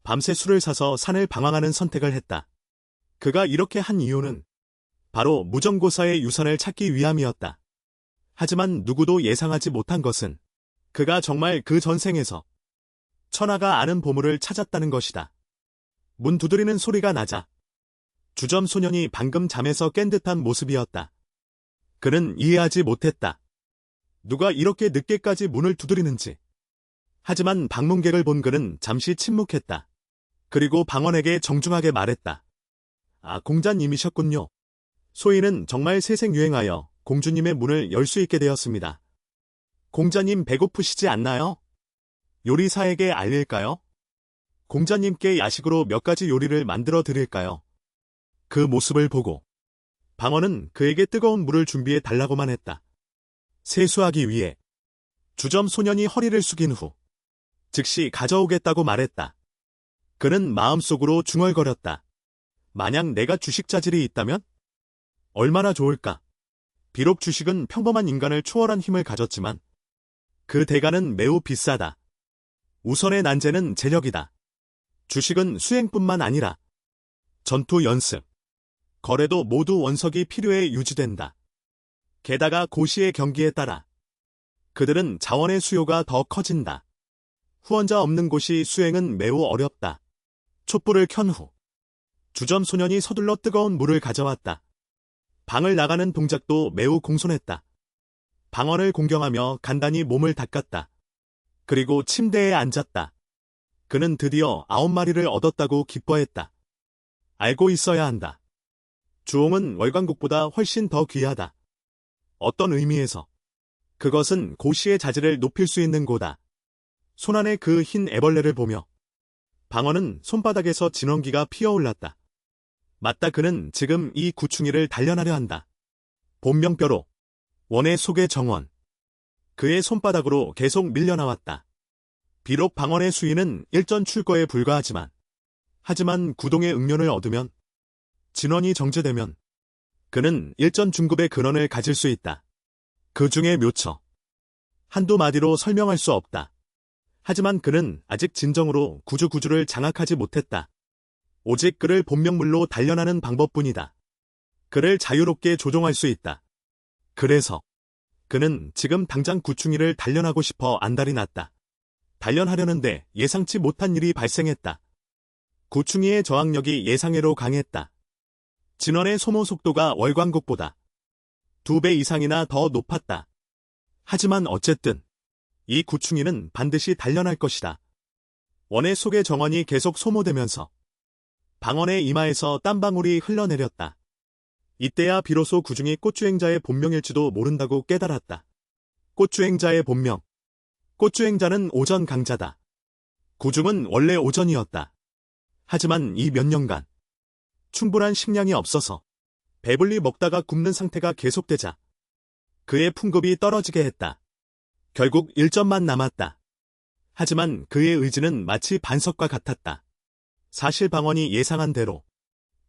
밤새 술을 사서 산을 방황하는 선택을 했다. 그가 이렇게 한 이유는 바로 무정고사의 유산을 찾기 위함이었다. 하지만 누구도 예상하지 못한 것은 그가 정말 그 전생에서 천하가 아는 보물을 찾았다는 것이다. 문 두드리는 소리가 나자 주점 소년이 방금 잠에서 깬 듯한 모습이었다. 그는 이해하지 못했다. 누가 이렇게 늦게까지 문을 두드리는지. 하지만 방문객을 본 그는 잠시 침묵했다. 그리고 방언에게 정중하게 말했다. 아, 공자님이셨군요. 소인은 정말 세생유행하여 공주님의 문을 열 수 있게 되었습니다. 공자님 배고프시지 않나요? 요리사에게 알릴까요? 공자님께 야식으로 몇 가지 요리를 만들어 드릴까요? 그 모습을 보고 방언은 그에게 뜨거운 물을 준비해 달라고만 했다. 세수하기 위해 주점 소년이 허리를 숙인 후 즉시 가져오겠다고 말했다. 그는 마음속으로 중얼거렸다. 만약 내가 주식 자질이 있다면? 얼마나 좋을까? 비록 주식은 평범한 인간을 초월한 힘을 가졌지만 그 대가는 매우 비싸다. 우선의 난제는 재력이다. 주식은 수행뿐만 아니라 전투 연습, 거래도 모두 원석이 필요해 유지된다. 게다가 고시의 경기에 따라 그들은 자원의 수요가 더 커진다. 후원자 없는 곳이 수행은 매우 어렵다. 촛불을 켠 후 주점 소년이 서둘러 뜨거운 물을 가져왔다. 방을 나가는 동작도 매우 공손했다. 방언을 공경하며 간단히 몸을 닦았다. 그리고 침대에 앉았다. 그는 드디어 9마리를 얻었다고 기뻐했다. 알고 있어야 한다. 주홍은 월광국보다 훨씬 더 귀하다. 어떤 의미에서 그것은 고시의 자질을 높일 수 있는 고다. 손안의 그 흰 애벌레를 보며 방언은 손바닥에서 진원기가 피어올랐다. 맞다, 그는 지금 이 구충이를 단련하려 한다. 본명뼈로 원의 속의 정원. 그의 손바닥으로 계속 밀려나왔다. 비록 방언의 수위는 일전 출거에 불과하지만 구동의 응련을 얻으면 진원이 정제되면 그는 일전 중급의 근원을 가질 수 있다. 그 중에 묘처. 한두 마디로 설명할 수 없다. 하지만 그는 아직 진정으로 구주를 장악하지 못했다. 오직 그를 본명물로 단련하는 방법뿐이다. 그를 자유롭게 조종할 수 있다. 그래서 그는 지금 당장 구충이를 단련하고 싶어 안달이 났다. 단련하려는데 예상치 못한 일이 발생했다. 구충이의 저항력이 예상외로 강했다. 진원의 소모 속도가 월광국보다 2배 이상이나 더 높았다. 하지만 어쨌든 이 구충이는 반드시 단련할 것이다. 원의 속의 정원이 계속 소모되면서 방언의 이마에서 땀방울이 흘러내렸다. 이때야 비로소 구중이 꽃주행자의 본명일지도 모른다고 깨달았다. 꽃주행자의 본명. 꽃주행자는 오전 강자다. 구중은 원래 오전이었다. 하지만 이 몇 년간 충분한 식량이 없어서 배불리 먹다가 굶는 상태가 계속되자 그의 풍급이 떨어지게 했다. 결국 1점만 남았다. 하지만 그의 의지는 마치 반석과 같았다. 사실 방언이 예상한 대로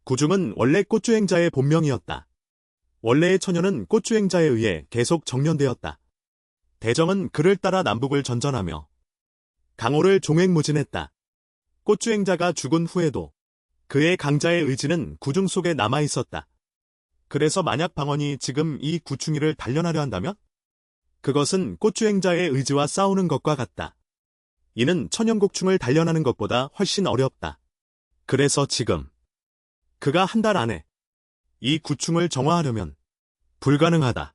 구중은 원래 꽃주행자의 본명이었다. 원래의 처녀는 꽃주행자에 의해 계속 정련되었다. 대정은 그를 따라 남북을 전전하며 강호를 종횡무진했다. 꽃주행자가 죽은 후에도 그의 강자의 의지는 구중 속에 남아있었다. 그래서 만약 방언이 지금 이 구충이를 단련하려 한다면 그것은 꽃주행자의 의지와 싸우는 것과 같다. 이는 천연곡충을 단련하는 것보다 훨씬 어렵다. 그래서 지금 그가 한 달 안에 이 구충을 정화하려면 불가능하다.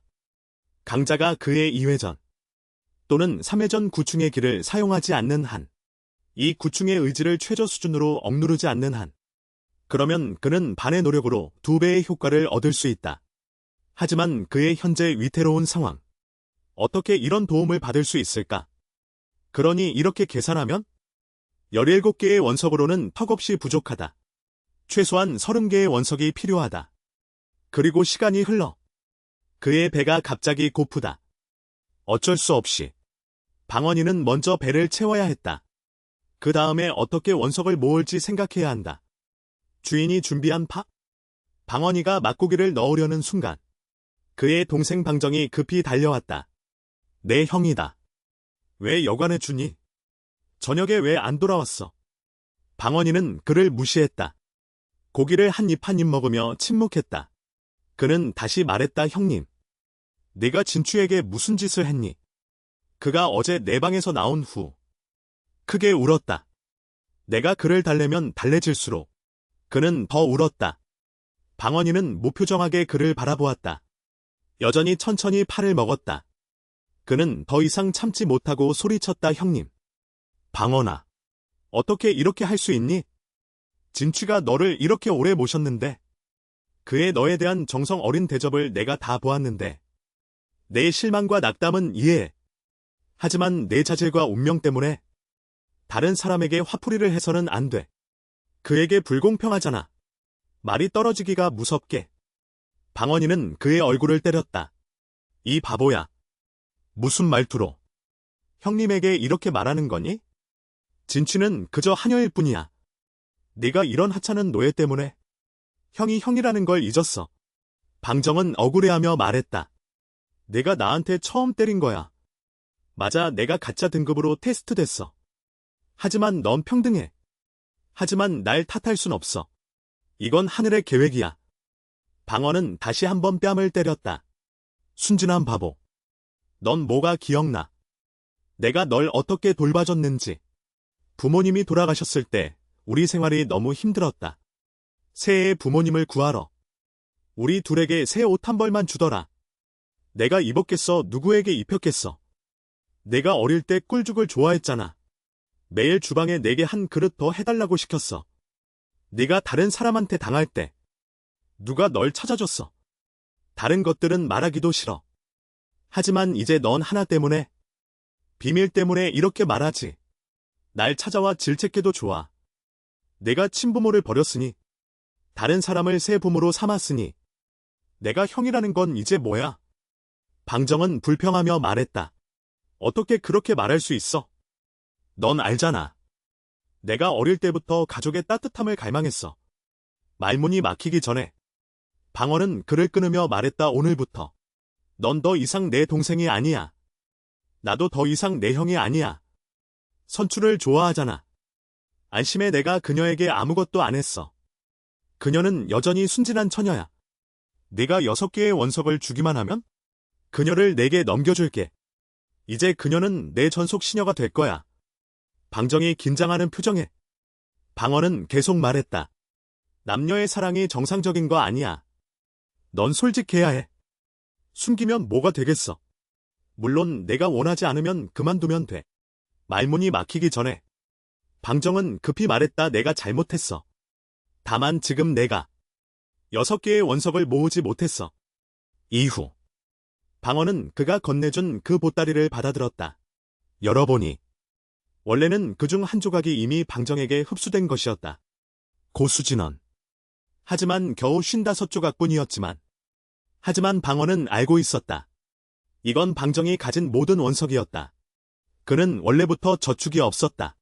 강자가 그의 2회전 또는 3회전 구충의 길을 사용하지 않는 한, 이 구충의 의지를 최저 수준으로 억누르지 않는 한, 그러면 그는 반의 노력으로 2배의 효과를 얻을 수 있다. 하지만 그의 현재 위태로운 상황, 어떻게 이런 도움을 받을 수 있을까? 그러니 이렇게 계산하면 17개의 원석으로는 턱없이 부족하다. 최소한 30개의 원석이 필요하다. 그리고 시간이 흘러 그의 배가 갑자기 고프다. 어쩔 수 없이 방언이는 먼저 배를 채워야 했다. 그 다음에 어떻게 원석을 모을지 생각해야 한다. 주인이 준비한 방언이가 막고기를 넣으려는 순간 그의 동생 방정이 급히 달려왔다. 내 형이다. 왜 여관에 주니? 저녁에 왜 안 돌아왔어? 방언이는 그를 무시했다. 고기를 한 입 한 입 먹으며 침묵했다. 그는 다시 말했다. 형님. 네가 진추에게 무슨 짓을 했니? 그가 어제 내 방에서 나온 후 크게 울었다. 내가 그를 달래면 달래질수록 그는 더 울었다. 방언이는 무표정하게 그를 바라보았다. 여전히 천천히 팔을 먹었다. 그는 더 이상 참지 못하고 소리쳤다. 형님. 방언아. 어떻게 이렇게 할 수 있니? 진취가 너를 이렇게 오래 모셨는데 그의 너에 대한 정성 어린 대접을 내가 다 보았는데 내 실망과 낙담은 이해해. 하지만 내 자질과 운명 때문에 다른 사람에게 화풀이를 해서는 안 돼. 그에게 불공평하잖아. 말이 떨어지기가 무섭게. 방언이는 그의 얼굴을 때렸다. 이 바보야. 무슨 말투로? 형님에게 이렇게 말하는 거니? 진취는 그저 하녀일 뿐이야. 네가 이런 하찮은 노예 때문에 형이 형이라는 걸 잊었어. 방정은 억울해하며 말했다. 내가 나한테 처음 때린 거야. 맞아, 내가 가짜 등급으로 테스트됐어. 하지만 넌 평등해. 하지만 날 탓할 순 없어. 이건 하늘의 계획이야. 방언은 다시 한번 뺨을 때렸다. 순진한 바보. 넌 뭐가 기억나? 내가 널 어떻게 돌봐줬는지. 부모님이 돌아가셨을 때 우리 생활이 너무 힘들었다. 새해에 부모님을 구하러. 우리 둘에게 새 옷 한 벌만 주더라. 내가 입었겠어, 누구에게 입혔겠어. 내가 어릴 때 꿀죽을 좋아했잖아. 매일 주방에 내게 한 그릇 더 해달라고 시켰어. 네가 다른 사람한테 당할 때 누가 널 찾아줬어. 다른 것들은 말하기도 싫어. 하지만 이제 넌 하나 때문에, 비밀 때문에 이렇게 말하지. 날 찾아와 질책해도 좋아. 내가 친부모를 버렸으니, 다른 사람을 새 부모로 삼았으니, 내가 형이라는 건 이제 뭐야? 방정은 불평하며 말했다. 어떻게 그렇게 말할 수 있어? 넌 알잖아. 내가 어릴 때부터 가족의 따뜻함을 갈망했어. 말문이 막히기 전에 방언은 그를 끊으며 말했다. 오늘부터 넌 더 이상 내 동생이 아니야. 나도 더 이상 내 형이 아니야. 선추를 좋아하잖아. 안심해, 내가 그녀에게 아무것도 안 했어. 그녀는 여전히 순진한 처녀야. 네가 6개의 원석을 주기만 하면 그녀를 내게 넘겨줄게. 이제 그녀는 내 전속 시녀가 될 거야. 방정이 긴장하는 표정에 방언은 계속 말했다. 남녀의 사랑이 정상적인 거 아니야. 넌 솔직해야 해. 숨기면 뭐가 되겠어. 물론 내가 원하지 않으면 그만두면 돼. 말문이 막히기 전에 방정은 급히 말했다. 내가 잘못했어. 다만 지금 내가 6개의 원석을 모으지 못했어. 이후 방언은 그가 건네준 그 보따리를 받아들었다. 열어보니 원래는 그중 한 조각이 이미 방정에게 흡수된 것이었다. 고수진원. 하지만 겨우 55조각뿐이었지만. 하지만 방언은 알고 있었다. 이건 방정이 가진 모든 원석이었다. 그는 원래부터 저축이 없었다.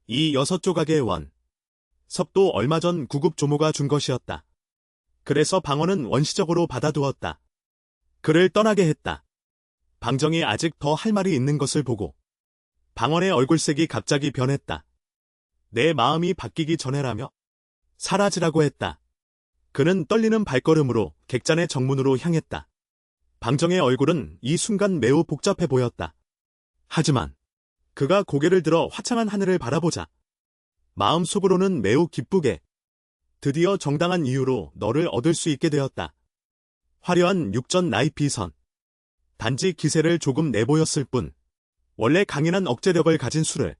이 6조각의 원. 석도 얼마 전 구급 조모가 준 것이었다. 그래서 방언은 원시적으로 받아두었다. 그를 떠나게 했다. 방정이 아직 더 할 말이 있는 것을 보고 방언의 얼굴색이 갑자기 변했다. 내 마음이 바뀌기 전에라며 사라지라고 했다. 그는 떨리는 발걸음으로 객잔의 정문으로 향했다. 방정의 얼굴은 이 순간 매우 복잡해 보였다. 하지만 그가 고개를 들어 화창한 하늘을 바라보자 마음속으로는 매우 기쁘게 드디어 정당한 이유로 너를 얻을 수 있게 되었다. 화려한 육전 나이피선. 단지 기세를 조금 내보였을 뿐 원래 강인한 억제력을 가진 수를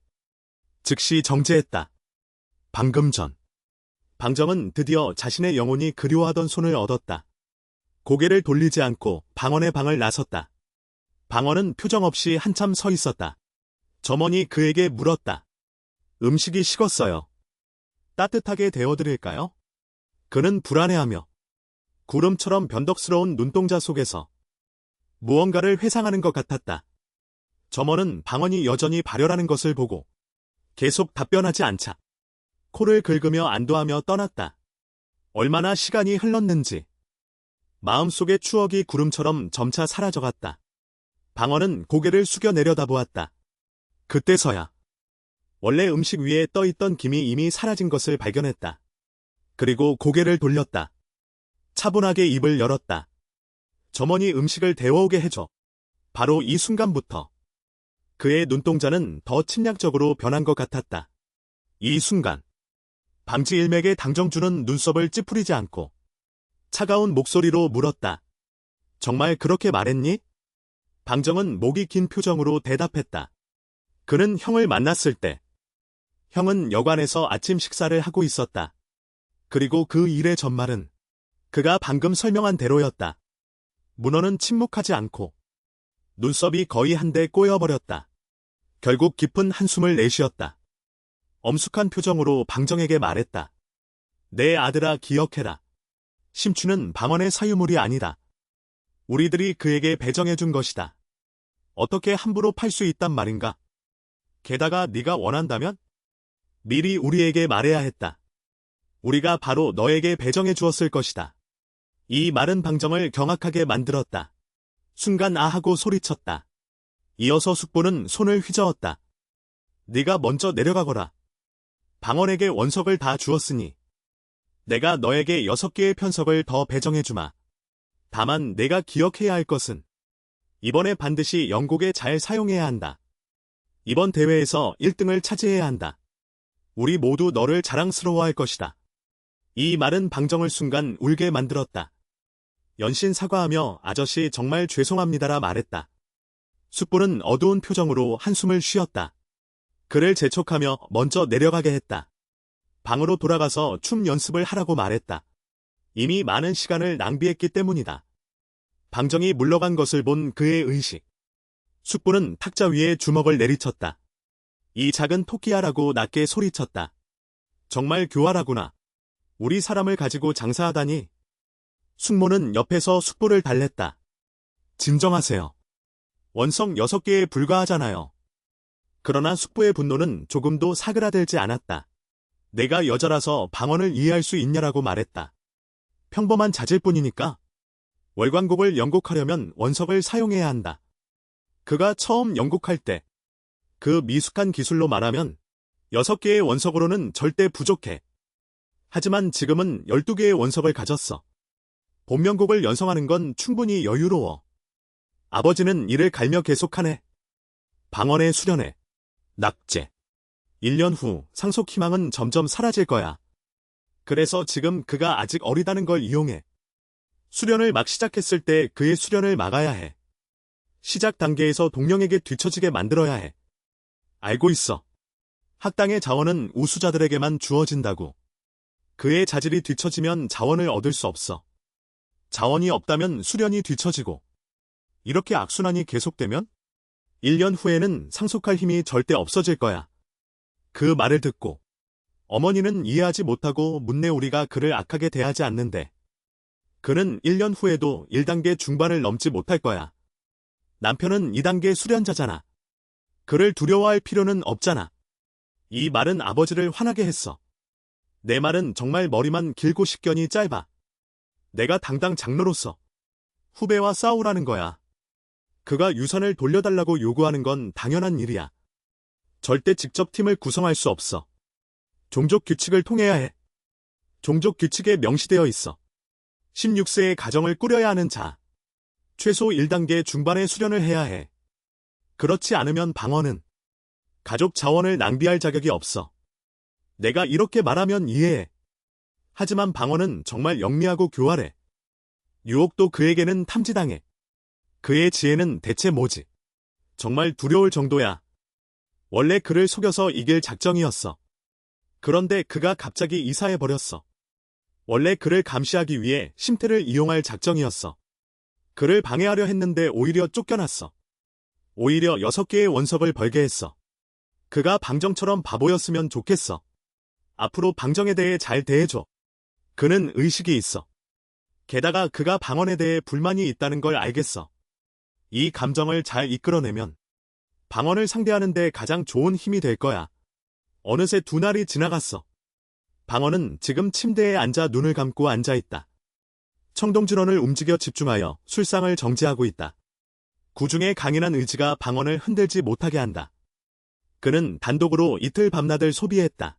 즉시 정제했다. 방금 전 방정은 드디어 자신의 영혼이 그리워하던 손을 얻었다. 고개를 돌리지 않고 방언의 방을 나섰다. 방언은 표정 없이 한참 서 있었다. 점원이 그에게 물었다. 음식이 식었어요. 따뜻하게 데워드릴까요? 그는 불안해하며 구름처럼 변덕스러운 눈동자 속에서 무언가를 회상하는 것 같았다. 점원은 방언이 여전히 발열하는 것을 보고 계속 답변하지 않자 코를 긁으며 안도하며 떠났다. 얼마나 시간이 흘렀는지 마음속의 추억이 구름처럼 점차 사라져갔다. 방언은 고개를 숙여 내려다보았다. 그때서야 원래 음식 위에 떠있던 김이 이미 사라진 것을 발견했다. 그리고 고개를 돌렸다. 차분하게 입을 열었다. 점원이 음식을 데워오게 해줘. 바로 이 순간부터 그의 눈동자는 더 침략적으로 변한 것 같았다. 이 순간 방지 일맥의 당정주는 눈썹을 찌푸리지 않고 차가운 목소리로 물었다. 정말 그렇게 말했니? 방정은 목이 긴 표정으로 대답했다. 그는 형을 만났을 때 형은 여관에서 아침 식사를 하고 있었다. 그리고 그 일의 전말은 그가 방금 설명한 대로였다. 문어는 침묵하지 않고 눈썹이 거의 한데 꼬여버렸다. 결국 깊은 한숨을 내쉬었다. 엄숙한 표정으로 방정에게 말했다. 내 아들아 기억해라. 심추는 방언의 사유물이 아니다. 우리들이 그에게 배정해준 것이다. 어떻게 함부로 팔 수 있단 말인가? 게다가 네가 원한다면 미리 우리에게 말해야 했다. 우리가 바로 너에게 배정해 주었을 것이다. 이 말은 방정을 경악하게 만들었다. 순간 아하고 소리쳤다. 이어서 숙부는 손을 휘저었다. 네가 먼저 내려가거라. 방언에게 원석을 다 주었으니 내가 너에게 6개의 편석을 더 배정해주마. 다만 내가 기억해야 할 것은 이번에 반드시 영국에 잘 사용해야 한다. 이번 대회에서 1등을 차지해야 한다. 우리 모두 너를 자랑스러워할 것이다. 이 말은 방정을 순간 울게 만들었다. 연신 사과하며 아저씨 정말 죄송합니다라 말했다. 숙부는 어두운 표정으로 한숨을 쉬었다. 그를 재촉하며 먼저 내려가게 했다. 방으로 돌아가서 춤 연습을 하라고 말했다. 이미 많은 시간을 낭비했기 때문이다. 방정이 물러간 것을 본 그의 의식. 숙부는 탁자 위에 주먹을 내리쳤다. 이 작은 토끼야라고 낮게 소리쳤다. 정말 교활하구나. 우리 사람을 가지고 장사하다니. 숙모는 옆에서 숙부를 달랬다. 진정하세요. 원석 6개에 불과하잖아요. 그러나 숙부의 분노는 조금도 사그라들지 않았다. 내가 여자라서 방언을 이해할 수 있냐라고 말했다. 평범한 자질 뿐이니까. 월광곡을 연곡하려면 원석을 사용해야 한다. 그가 처음 연곡할 때 그 미숙한 기술로 말하면 6개의 원석으로는 절대 부족해. 하지만 지금은 12개의 원석을 가졌어. 본명곡을 연성하는 건 충분히 여유로워. 아버지는 이를 갈며 계속하네. 방언의 수련회, 낙제. 1년 후 상속 희망은 점점 사라질 거야. 그래서 지금 그가 아직 어리다는 걸 이용해. 수련을 막 시작했을 때 그의 수련을 막아야 해. 시작 단계에서 동령에게 뒤처지게 만들어야 해. 알고 있어. 학당의 자원은 우수자들에게만 주어진다고. 그의 자질이 뒤처지면 자원을 얻을 수 없어. 자원이 없다면 수련이 뒤처지고. 이렇게 악순환이 계속되면 1년 후에는 상속할 힘이 절대 없어질 거야. 그 말을 듣고 어머니는 이해하지 못하고 묻네. 우리가 그를 악하게 대하지 않는데 그는 1년 후에도 1단계 중반을 넘지 못할 거야. 남편은 2단계 수련자잖아. 그를 두려워할 필요는 없잖아. 이 말은 아버지를 화나게 했어. 내 말은 정말 머리만 길고 식견이 짧아. 내가 당당 장로로서 후배와 싸우라는 거야. 그가 유산을 돌려달라고 요구하는 건 당연한 일이야. 절대 직접 팀을 구성할 수 없어. 종족 규칙을 통해야 해. 종족 규칙에 명시되어 있어. 16세에 가정을 꾸려야 하는 자. 최소 1단계 중반의 수련을 해야 해. 그렇지 않으면 방언은 가족 자원을 낭비할 자격이 없어. 내가 이렇게 말하면 이해해. 하지만 방언은 정말 영리하고 교활해. 유혹도 그에게는 탐지당해. 그의 지혜는 대체 뭐지? 정말 두려울 정도야. 원래 그를 속여서 이길 작정이었어. 그런데 그가 갑자기 이사해버렸어. 원래 그를 감시하기 위해 심태를 이용할 작정이었어. 그를 방해하려 했는데 오히려 쫓겨났어. 오히려 6개의 원석을 벌게 했어. 그가 방정처럼 바보였으면 좋겠어. 앞으로 방정에 대해 잘 대해줘. 그는 의식이 있어. 게다가 그가 방언에 대해 불만이 있다는 걸 알겠어. 이 감정을 잘 이끌어내면 방언을 상대하는 데 가장 좋은 힘이 될 거야. 어느새 2날이 지나갔어. 방언은 지금 침대에 앉아 눈을 감고 앉아있다. 청동질원을 움직여 집중하여 술상을 정지하고 있다. 구중의 강인한 의지가 방언을 흔들지 못하게 한다. 그는 단독으로 이틀 밤낮을 소비했다.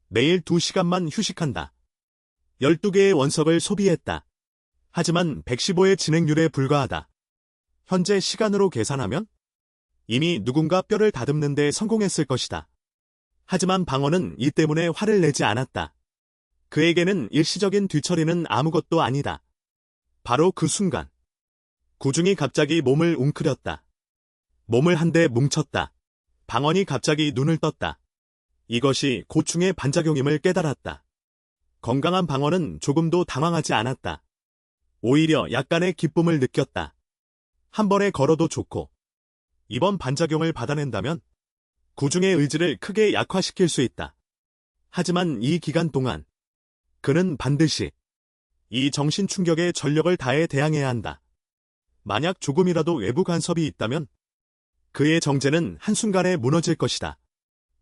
매일 2시간만 휴식한다. 12개의 원석을 소비했다. 하지만 115의 진행률에 불과하다. 현재 시간으로 계산하면 이미 누군가 뼈를 다듬는 데 성공했을 것이다. 하지만 방언은 이 때문에 화를 내지 않았다. 그에게는 일시적인 뒤처리는 아무것도 아니다. 바로 그 순간 구중이 갑자기 몸을 웅크렸다. 몸을 한데 뭉쳤다. 방언이 갑자기 눈을 떴다. 이것이 고충의 반작용임을 깨달았다. 건강한 방언은 조금도 당황하지 않았다. 오히려 약간의 기쁨을 느꼈다. 한 번에 걸어도 좋고 이번 반작용을 받아낸다면 구중의 의지를 크게 약화시킬 수 있다. 하지만 이 기간 동안 그는 반드시 이 정신 충격에 전력을 다해 대항해야 한다. 만약 조금이라도 외부 간섭이 있다면 그의 정체는 한순간에 무너질 것이다.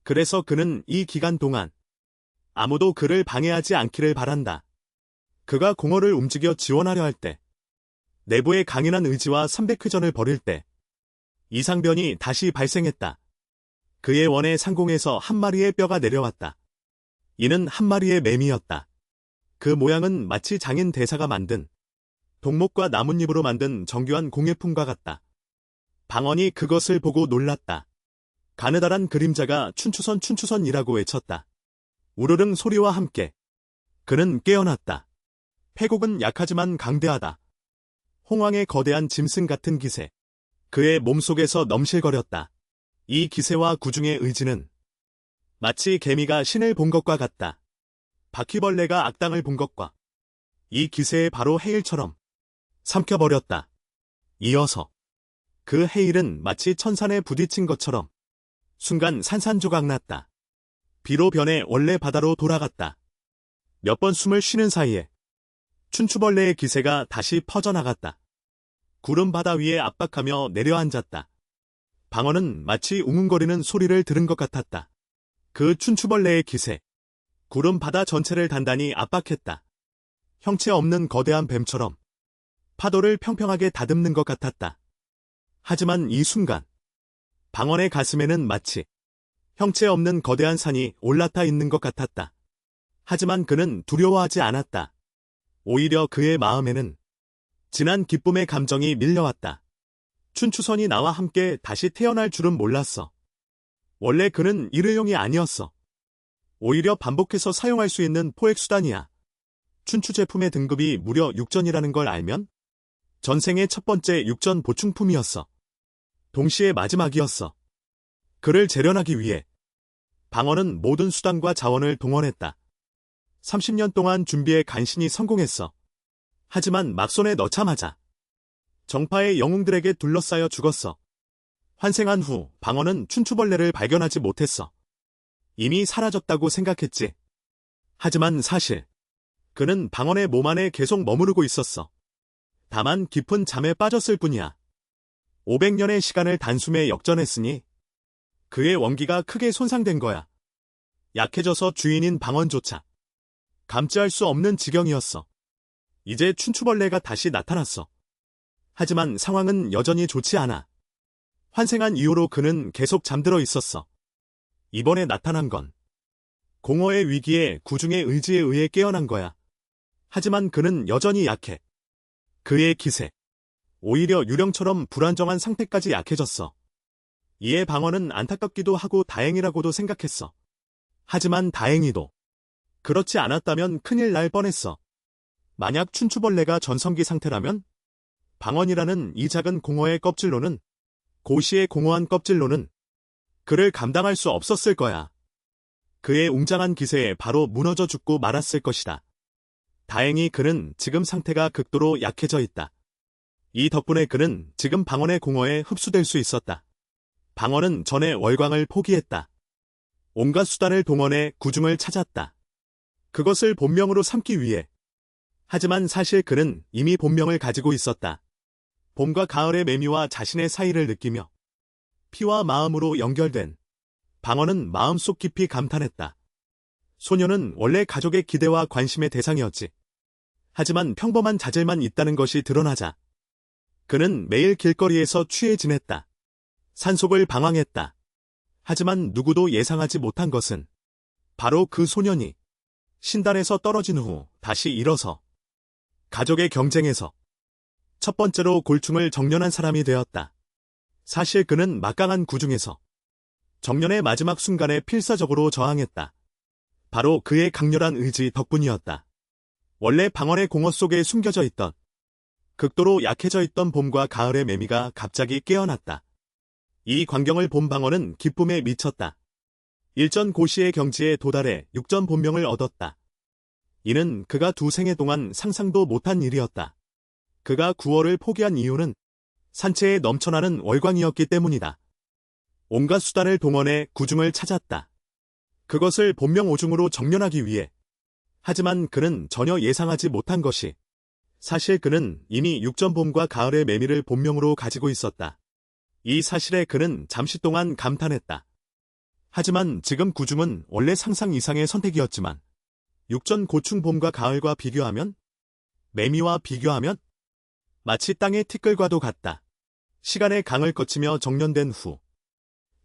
그래서 그는 이 기간 동안 아무도 그를 방해하지 않기를 바란다. 그가 공허를 움직여 지원하려 할 때, 내부의 강인한 의지와 300회전을 벌일 때, 이상변이 다시 발생했다. 그의 원의 상공에서 한 마리의 뼈가 내려왔다. 이는 한 마리의 매미였다. 그 모양은 마치 장인 대사가 만든 동목과 나뭇잎으로 만든 정교한 공예품과 같다. 방언이 그것을 보고 놀랐다. 가느다란 그림자가 춘추선이라고 외쳤다. 우르릉 소리와 함께 그는 깨어났다. 패곡은 약하지만 강대하다. 홍왕의 거대한 짐승 같은 기세. 그의 몸속에서 넘실거렸다. 이 기세와 구중의 의지는 마치 개미가 신을 본 것과 같다. 바퀴벌레가 악당을 본 것과 이 기세에 바로 해일처럼 삼켜버렸다. 이어서 그 해일은 마치 천산에 부딪힌 것처럼 순간 산산조각 났다. 비로 변해 원래 바다로 돌아갔다. 몇 번 숨을 쉬는 사이에 춘추벌레의 기세가 다시 퍼져나갔다. 구름 바다 위에 압박하며 내려앉았다. 방어는 마치 웅웅거리는 소리를 들은 것 같았다. 그 춘추벌레의 기세, 구름 바다 전체를 단단히 압박했다. 형체 없는 거대한 뱀처럼 파도를 평평하게 다듬는 것 같았다. 하지만 이 순간, 방언의 가슴에는 마치 형체 없는 거대한 산이 올라타 있는 것 같았다. 하지만 그는 두려워하지 않았다. 오히려 그의 마음에는 진한 기쁨의 감정이 밀려왔다. 춘추선이 나와 함께 다시 태어날 줄은 몰랐어. 원래 그는 일회용이 아니었어. 오히려 반복해서 사용할 수 있는 포획수단이야. 춘추 제품의 등급이 무려 6전이라는 걸 알면 전생의 첫 번째 6전 보충품이었어. 동시에 마지막이었어. 그를 재련하기 위해 방언은 모든 수단과 자원을 동원했다. 30년 동안 준비에 간신히 성공했어. 하지만 막 손에 넣자마자 정파의 영웅들에게 둘러싸여 죽었어. 환생한 후 방언은 춘추벌레를 발견하지 못했어. 이미 사라졌다고 생각했지. 하지만 사실 그는 방언의 몸 안에 계속 머무르고 있었어. 다만 깊은 잠에 빠졌을 뿐이야. 500년의 시간을 단숨에 역전했으니 그의 원기가 크게 손상된 거야. 약해져서 주인인 방언조차 감지할 수 없는 지경이었어. 이제 춘추벌레가 다시 나타났어. 하지만 상황은 여전히 좋지 않아. 환생한 이후로 그는 계속 잠들어 있었어. 이번에 나타난 건 공허의 위기에 구중의 의지에 의해 깨어난 거야. 하지만 그는 여전히 약해. 그의 기세, 오히려 유령처럼 불안정한 상태까지 약해졌어. 이에 방언은 안타깝기도 하고 다행이라고도 생각했어. 하지만 다행히도 그렇지 않았다면 큰일 날 뻔했어. 만약 춘추벌레가 전성기 상태라면 방언이라는 이 작은 공허의 껍질로는, 고시의 공허한 껍질로는 그를 감당할 수 없었을 거야. 그의 웅장한 기세에 바로 무너져 죽고 말았을 것이다. 다행히 그는 지금 상태가 극도로 약해져 있다. 이 덕분에 그는 지금 방언의 공허에 흡수될 수 있었다. 방언은 전에 월광을 포기했다. 온갖 수단을 동원해 구중을 찾았다. 그것을 본명으로 삼기 위해. 하지만 사실 그는 이미 본명을 가지고 있었다. 봄과 가을의 매미와 자신의 사이를 느끼며 피와 마음으로 연결된 방언은 마음속 깊이 감탄했다. 소녀는 원래 가족의 기대와 관심의 대상이었지. 하지만 평범한 자질만 있다는 것이 드러나자 그는 매일 길거리에서 취해 지냈다. 산속을 방황했다. 하지만 누구도 예상하지 못한 것은 바로 그 소년이 신단에서 떨어진 후 다시 일어서 가족의 경쟁에서 첫 번째로 골충을 정련한 사람이 되었다. 사실 그는 막강한 구중에서 정련의 마지막 순간에 필사적으로 저항했다. 바로 그의 강렬한 의지 덕분이었다. 원래 방언의 공허 속에 숨겨져 있던, 극도로 약해져 있던 봄과 가을의 매미가 갑자기 깨어났다. 이 광경을 본 방언은 기쁨에 미쳤다. 일전 고시의 경지에 도달해 6전 본명을 얻었다. 이는 그가 두 생애 동안 상상도 못한 일이었다. 그가 구월을 포기한 이유는 산채에 넘쳐나는 월광이었기 때문이다. 온갖 수단을 동원해 구중을 찾았다. 그것을 본명 오중으로 정련하기 위해. 하지만 그는 전혀 예상하지 못한 것이 사실 그는 이미 육전봄과 가을의 매미를 본명으로 가지고 있었다. 이 사실에 그는 잠시 동안 감탄했다. 하지만 지금 구중은 원래 상상 이상의 선택이었지만 육전 고충 봄과 가을과 비교하면 매미와 비교하면 마치 땅의 티끌과도 같다. 시간의 강을 거치며 정년된 후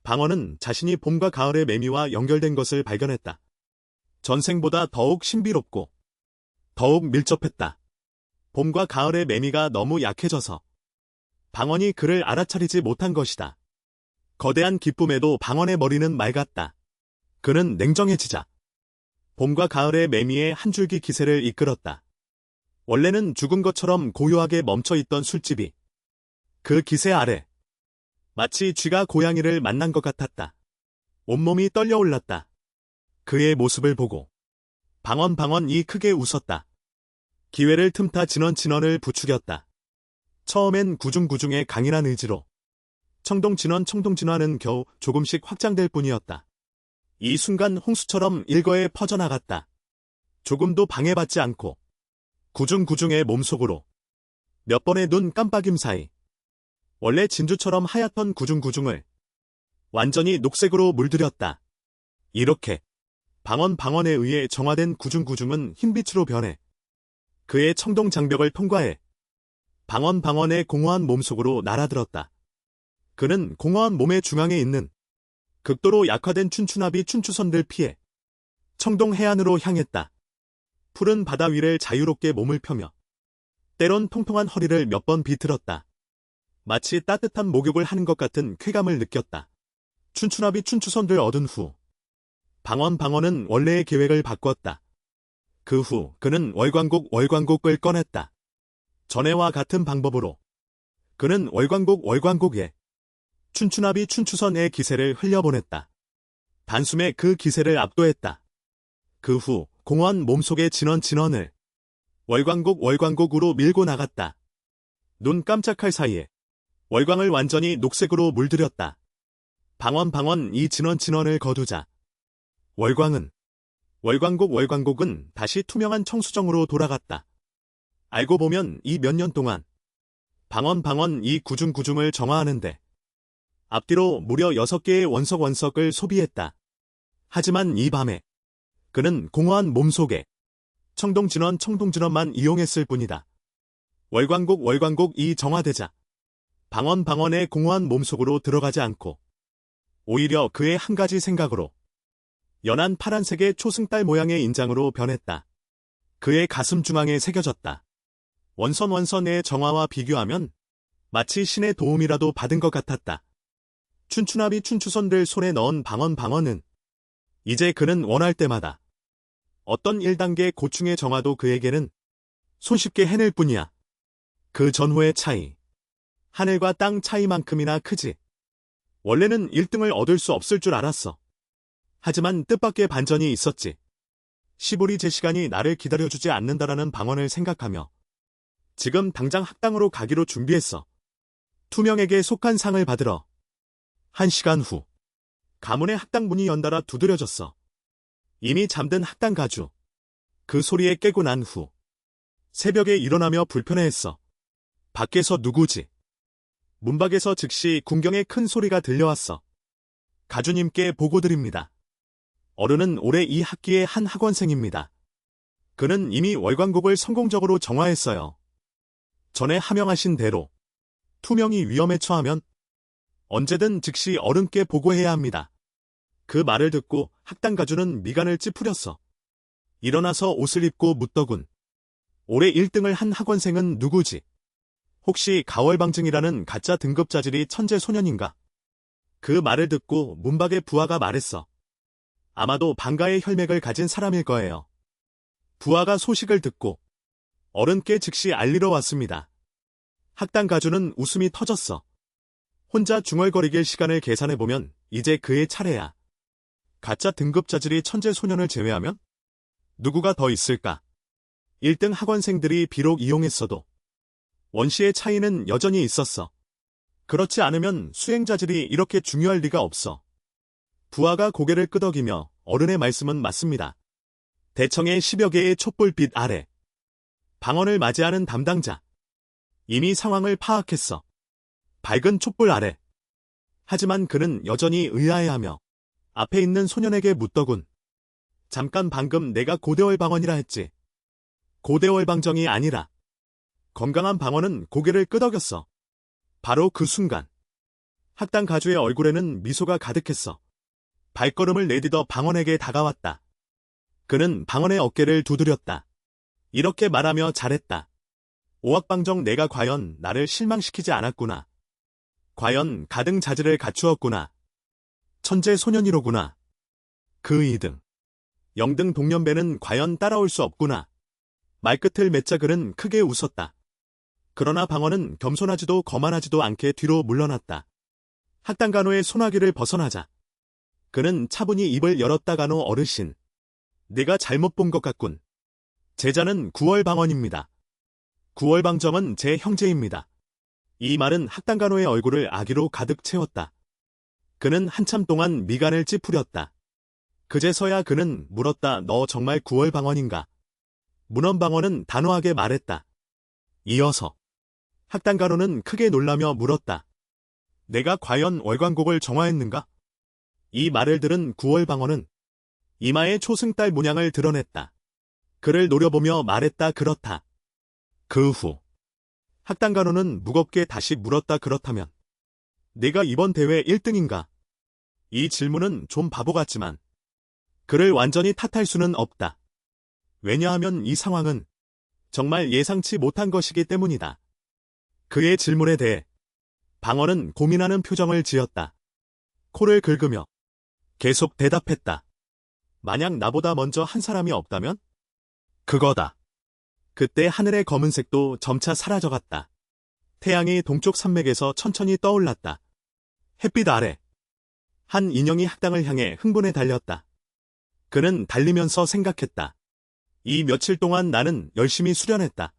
방언은 자신이 봄과 가을의 매미와 연결된 것을 발견했다. 전생보다 더욱 신비롭고 더욱 밀접했다. 봄과 가을의 매미가 너무 약해져서 방언이 그를 알아차리지 못한 것이다. 거대한 기쁨에도 방언의 머리는 맑았다. 그는 냉정해지자 봄과 가을의 매미의 한 줄기 기세를 이끌었다. 원래는 죽은 것처럼 고요하게 멈춰있던 술집이 그 기세 아래 마치 쥐가 고양이를 만난 것 같았다. 온몸이 떨려올랐다. 그의 모습을 보고 방언이 크게 웃었다. 기회를 틈타 진원을 부추겼다. 처음엔 구중구중의 강인한 의지로 청동진원은 겨우 조금씩 확장될 뿐이었다. 이 순간 홍수처럼 일거에 퍼져나갔다. 조금도 방해받지 않고 구중구중의 몸속으로 몇 번의 눈 깜빡임 사이 원래 진주처럼 하얗던 구중구중을 완전히 녹색으로 물들였다. 이렇게 방언에 의해 정화된 구중구중은 흰빛으로 변해 그의 청동장벽을 통과해 방언의 공허한 몸속으로 날아들었다. 그는 공허한 몸의 중앙에 있는 극도로 약화된 춘추나비 춘추선들 피해 청동 해안으로 향했다. 푸른 바다 위를 자유롭게 몸을 펴며 때론 통통한 허리를 몇 번 비틀었다. 마치 따뜻한 목욕을 하는 것 같은 쾌감을 느꼈다. 춘추나비 춘추선들 얻은 후 방언은 원래의 계획을 바꿨다. 그 후 그는 월광곡을 꺼냈다. 전에와 같은 방법으로 그는 월광곡에 춘추나비 춘추선의 기세를 흘려보냈다. 단숨에 그 기세를 압도했다. 그 후 공허한 몸속의 진원을 월광곡으로 밀고 나갔다. 눈 깜짝할 사이에 월광을 완전히 녹색으로 물들였다. 방언 이 진원을 거두자 월광곡은 다시 투명한 청수정으로 돌아갔다. 알고 보면 이 몇 년 동안 방언 이 구중을 정화하는데 앞뒤로 무려 6개의 원석을 소비했다. 하지만 이 밤에 그는 공허한 몸속에 청동진원만 이용했을 뿐이다. 월광곡 이 정화되자 방언의 공허한 몸속으로 들어가지 않고 오히려 그의 한 가지 생각으로 연한 파란색의 초승달 모양의 인장으로 변했다. 그의 가슴 중앙에 새겨졌다. 원선의 정화와 비교하면 마치 신의 도움이라도 받은 것 같았다. 춘추나비 춘추선들 손에 넣은 방언은 이제 그는 원할 때마다 어떤 1단계 고충의 정화도 그에게는 손쉽게 해낼 뿐이야. 그 전후의 차이, 하늘과 땅 차이만큼이나 크지. 원래는 1등을 얻을 수 없을 줄 알았어. 하지만 뜻밖의 반전이 있었지. 시부리 제 시간이 나를 기다려주지 않는다라는 방언을 생각하며 지금 당장 학당으로 가기로 준비했어. 투명에게 속한 상을 받으러. 1시간 후 가문의 학당 문이 연달아 두드려졌어. 이미 잠든 학당 가주. 그 소리에 깨고 난 후 새벽에 일어나며 불편해했어. 밖에서 누구지? 문밖에서 즉시 군경의 큰 소리가 들려왔어. 가주님께 보고드립니다. 어른은 올해 이 학기의 한 학원생입니다. 그는 이미 월광곡을 성공적으로 정화했어요. 전에 하명하신 대로 투명이 위험에 처하면 언제든 즉시 어른께 보고해야 합니다. 그 말을 듣고 학당 가주는 미간을 찌푸렸어. 일어나서 옷을 입고 묻더군. 올해 1등을 한 학원생은 누구지? 혹시 가월방증이라는 가짜 등급자질이 천재 소년인가? 그 말을 듣고 문박의 부하가 말했어. 아마도 방가의 혈맥을 가진 사람일 거예요. 부하가 소식을 듣고 어른께 즉시 알리러 왔습니다. 학당 가주는 웃음이 터졌어. 혼자 중얼거리길 시간을 계산해보면 이제 그의 차례야. 가짜 등급자질이 천재 소년을 제외하면 누구가 더 있을까? 1등 학원생들이 비록 이용했어도 원시의 차이는 여전히 있었어. 그렇지 않으면 수행자질이 이렇게 중요할 리가 없어. 부하가 고개를 끄덕이며 어른의 말씀은 맞습니다. 대청의 10여 개의 촛불빛 아래. 방언을 맞이하는 담당자. 이미 상황을 파악했어. 밝은 촛불 아래. 하지만 그는 여전히 의아해하며 앞에 있는 소년에게 묻더군. 잠깐 방금 내가 고대월 방언이라 했지. 고대월 방정이 아니라. 건강한 방언은 고개를 끄덕였어. 바로 그 순간. 학당 가주의 얼굴에는 미소가 가득했어. 발걸음을 내디뎌 방언에게 다가왔다. 그는 방언의 어깨를 두드렸다. 이렇게 말하며 잘했다. 오악방정 내가 과연 나를 실망시키지 않았구나. 과연 가등자질을 갖추었구나. 천재 소년이로구나. 그 2등. 영등 동년배는 과연 따라올 수 없구나. 말끝을 맺자 그는 크게 웃었다. 그러나 방언은 겸손하지도 거만하지도 않게 뒤로 물러났다. 학당간호의 소나기를 벗어나자. 그는 차분히 입을 열었다. 간호 어르신. 내가 잘못 본 것 같군. 제자는 구월방언입니다. 구월방정은 제 형제입니다. 이 말은 학당간호의 얼굴을 아기로 가득 채웠다. 그는 한참 동안 미간을 찌푸렸다. 그제서야 그는 물었다. 너 정말 구월방언인가? 문헌방언은 단호하게 말했다. 이어서 학당간호는 크게 놀라며 물었다. 내가 과연 월광곡을 정화했는가? 이 말을 들은 구월방언은 이마에 초승달 문양을 드러냈다. 그를 노려보며 말했다. 그렇다. 그 후 학당간호는 무겁게 다시 물었다. 그렇다면 네가 이번 대회 1등인가? 이 질문은 좀 바보 같지만 그를 완전히 탓할 수는 없다. 왜냐하면 이 상황은 정말 예상치 못한 것이기 때문이다. 그의 질문에 대해 방언은 고민하는 표정을 지었다. 코를 긁으며 계속 대답했다. 만약 나보다 먼저 한 사람이 없다면? 그거다. 그때 하늘의 검은색도 점차 사라져갔다. 태양이 동쪽 산맥에서 천천히 떠올랐다. 햇빛 아래 한 인형이 학당을 향해 흥분해 달렸다. 그는 달리면서 생각했다. 이 며칠 동안 나는 열심히 수련했다.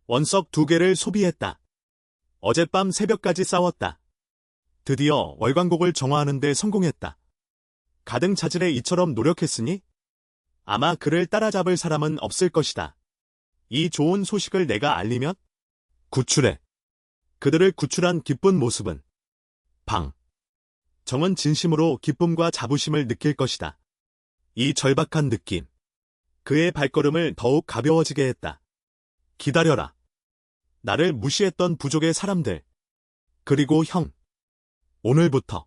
원석 2개를 소비했다. 어젯밤 새벽까지 싸웠다. 드디어 월광곡을 정화하는 데 성공했다. 가등자질에 이처럼 노력했으니 아마 그를 따라잡을 사람은 없을 것이다. 이 좋은 소식을 내가 알리면 구출해. 그들을 구출한 기쁜 모습은 정은 진심으로 기쁨과 자부심을 느낄 것이다. 이 절박한 느낌. 그의 발걸음을 더욱 가벼워지게 했다. 기다려라. 나를 무시했던 부족의 사람들. 그리고 형. 오늘부터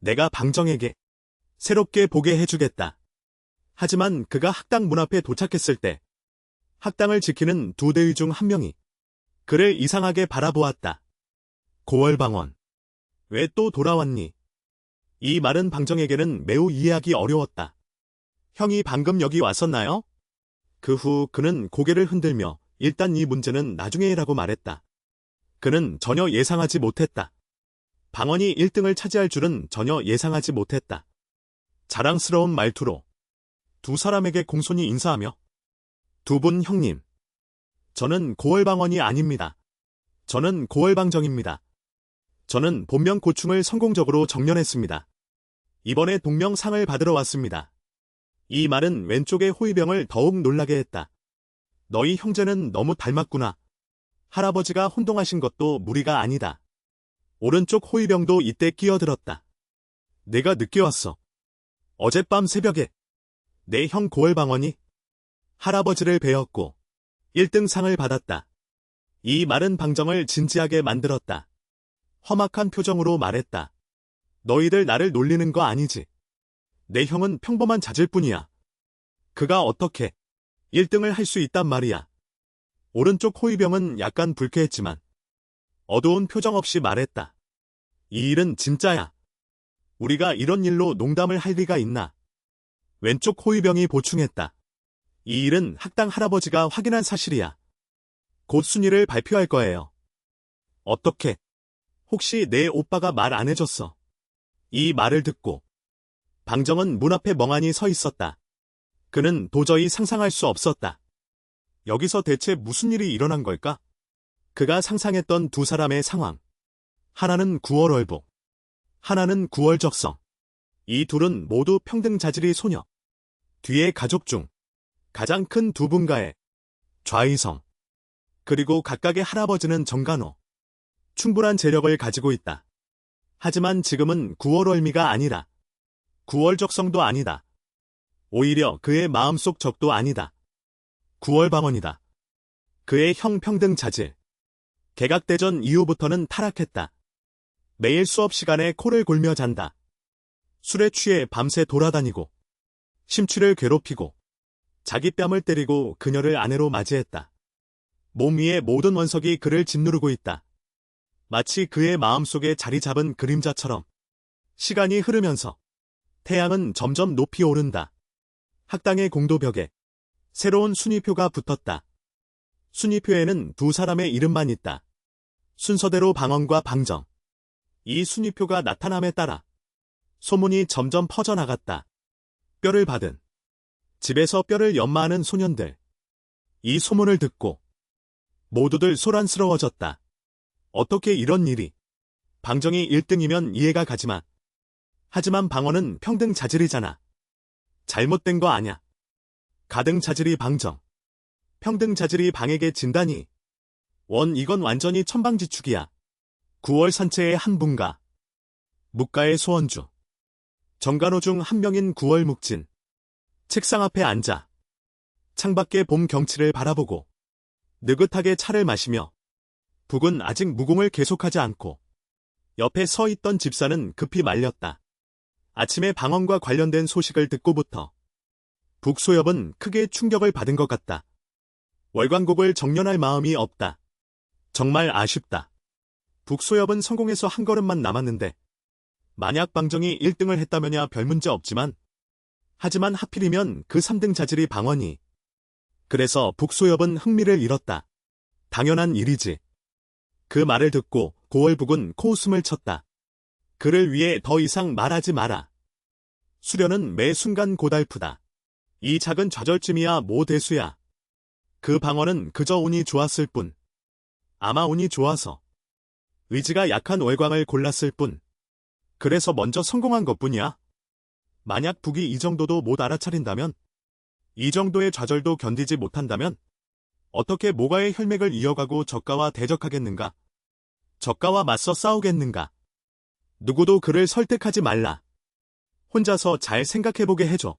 내가 방정에게 새롭게 보게 해주겠다. 하지만 그가 학당 문 앞에 도착했을 때 학당을 지키는 2대위 중 한 명이 그를 이상하게 바라보았다. 고월방언. 왜 또 돌아왔니? 이 말은 방정에게는 매우 이해하기 어려웠다. 형이 방금 여기 왔었나요? 그 후 그는 고개를 흔들며 일단 이 문제는 나중에 라고 말했다. 그는 전혀 예상하지 못했다. 방언이 1등을 차지할 줄은 전혀 예상하지 못했다. 자랑스러운 말투로 2 사람에게 공손히 인사하며 2분 형님. 저는 고월방언이 아닙니다. 저는 고월방정입니다. 저는 본명 고충을 성공적으로 정련했습니다. 이번에 동명상을 받으러 왔습니다. 이 말은 왼쪽의 호위병을 더욱 놀라게 했다. 너희 형제는 너무 닮았구나. 할아버지가 혼동하신 것도 무리가 아니다. 오른쪽 호위병도 이때 끼어들었다. 내가 늦게 왔어. 어젯밤 새벽에 내 형 고월방언이 할아버지를 뵈었고 1등 상을 받았다. 이 말은 방정을 진지하게 만들었다. 험악한 표정으로 말했다. 너희들 나를 놀리는 거 아니지? 내 형은 평범한 자질 뿐이야. 그가 어떻게 1등을 할 수 있단 말이야. 오른쪽 호위병은 약간 불쾌했지만 어두운 표정 없이 말했다. 이 일은 진짜야. 우리가 이런 일로 농담을 할 리가 있나? 왼쪽 호위병이 보충했다. 이 일은 학당 할아버지가 확인한 사실이야. 곧 순위를 발표할 거예요. 어떻게? 혹시 내 오빠가 말 안 해줬어? 이 말을 듣고 방정은 문 앞에 멍하니 서 있었다. 그는 도저히 상상할 수 없었다. 여기서 대체 무슨 일이 일어난 걸까? 그가 상상했던 2 사람의 상황. 하나는 구월월복, 하나는 구월적성. 이 둘은 모두 평등 자질의 소녀. 뒤에 가족 중 가장 큰 두 분가의 좌이성, 그리고 각각의 할아버지는 정간호. 충분한 재력을 가지고 있다. 하지만 지금은 구월월미가 아니라 9월 적성도 아니다. 오히려 그의 마음속 적도 아니다. 9월 방언이다. 그의 형평등 자질. 개각대전 이후부터는 타락했다. 매일 수업 시간에 코를 골며 잔다. 술에 취해 밤새 돌아다니고 심취를 괴롭히고 자기 뺨을 때리고 그녀를 아내로 맞이했다. 몸 위의 모든 원석이 그를 짓누르고 있다. 마치 그의 마음속에 자리 잡은 그림자처럼. 시간이 흐르면서 태양은 점점 높이 오른다. 학당의 공도벽에 새로운 순위표가 붙었다. 순위표에는 두 사람의 이름만 있다. 순서대로 방언과 방정. 이 순위표가 나타남에 따라 소문이 점점 퍼져나갔다. 뼈를 받은 집에서 뼈를 연마하는 소년들. 이 소문을 듣고 모두들 소란스러워졌다. 어떻게 이런 일이? 방정이 1등이면 이해가 가지만. 하지만 방언은 평등 자질이잖아. 잘못된 거 아냐. 가등 자질이 방정. 평등 자질이 방에게 진다니. 이건 완전히 천방지축이야. 9월 산채의 한 분가. 묵가의 소원주. 정간호 중 한 명인 9월 묵진. 책상 앞에 앉아 창밖의 봄 경치를 바라보고 느긋하게 차를 마시며 북은 아직 무공을 계속하지 않고 옆에 서 있던 집사는 급히 말렸다. 아침에 방언과 관련된 소식을 듣고부터 북소엽은 크게 충격을 받은 것 같다. 월광곡을 정련할 마음이 없다. 정말 아쉽다. 북소엽은 성공해서 한 걸음만 남았는데 만약 방정이 1등을 했다면야 별 문제 없지만 하지만 하필이면 그 3등 자질이 방언이. 그래서 북소엽은 흥미를 잃었다. 당연한 일이지. 그 말을 듣고 고월북은 코웃음을 쳤다. 그를 위해 더 이상 말하지 마라. 수련은 매 순간 고달프다. 이 작은 좌절쯤이야 뭐 대수야. 그 방언은 그저 운이 좋았을 뿐. 아마 운이 좋아서 의지가 약한 월광을 골랐을 뿐. 그래서 먼저 성공한 것뿐이야. 만약 북이 이 정도도 못 알아차린다면, 이 정도의 좌절도 견디지 못한다면 어떻게 모가의 혈맥을 이어가고 적가와 대적하겠는가? 적가와 맞서 싸우겠는가? 누구도 그를 설득하지 말라. 혼자서 잘 생각해보게 해줘.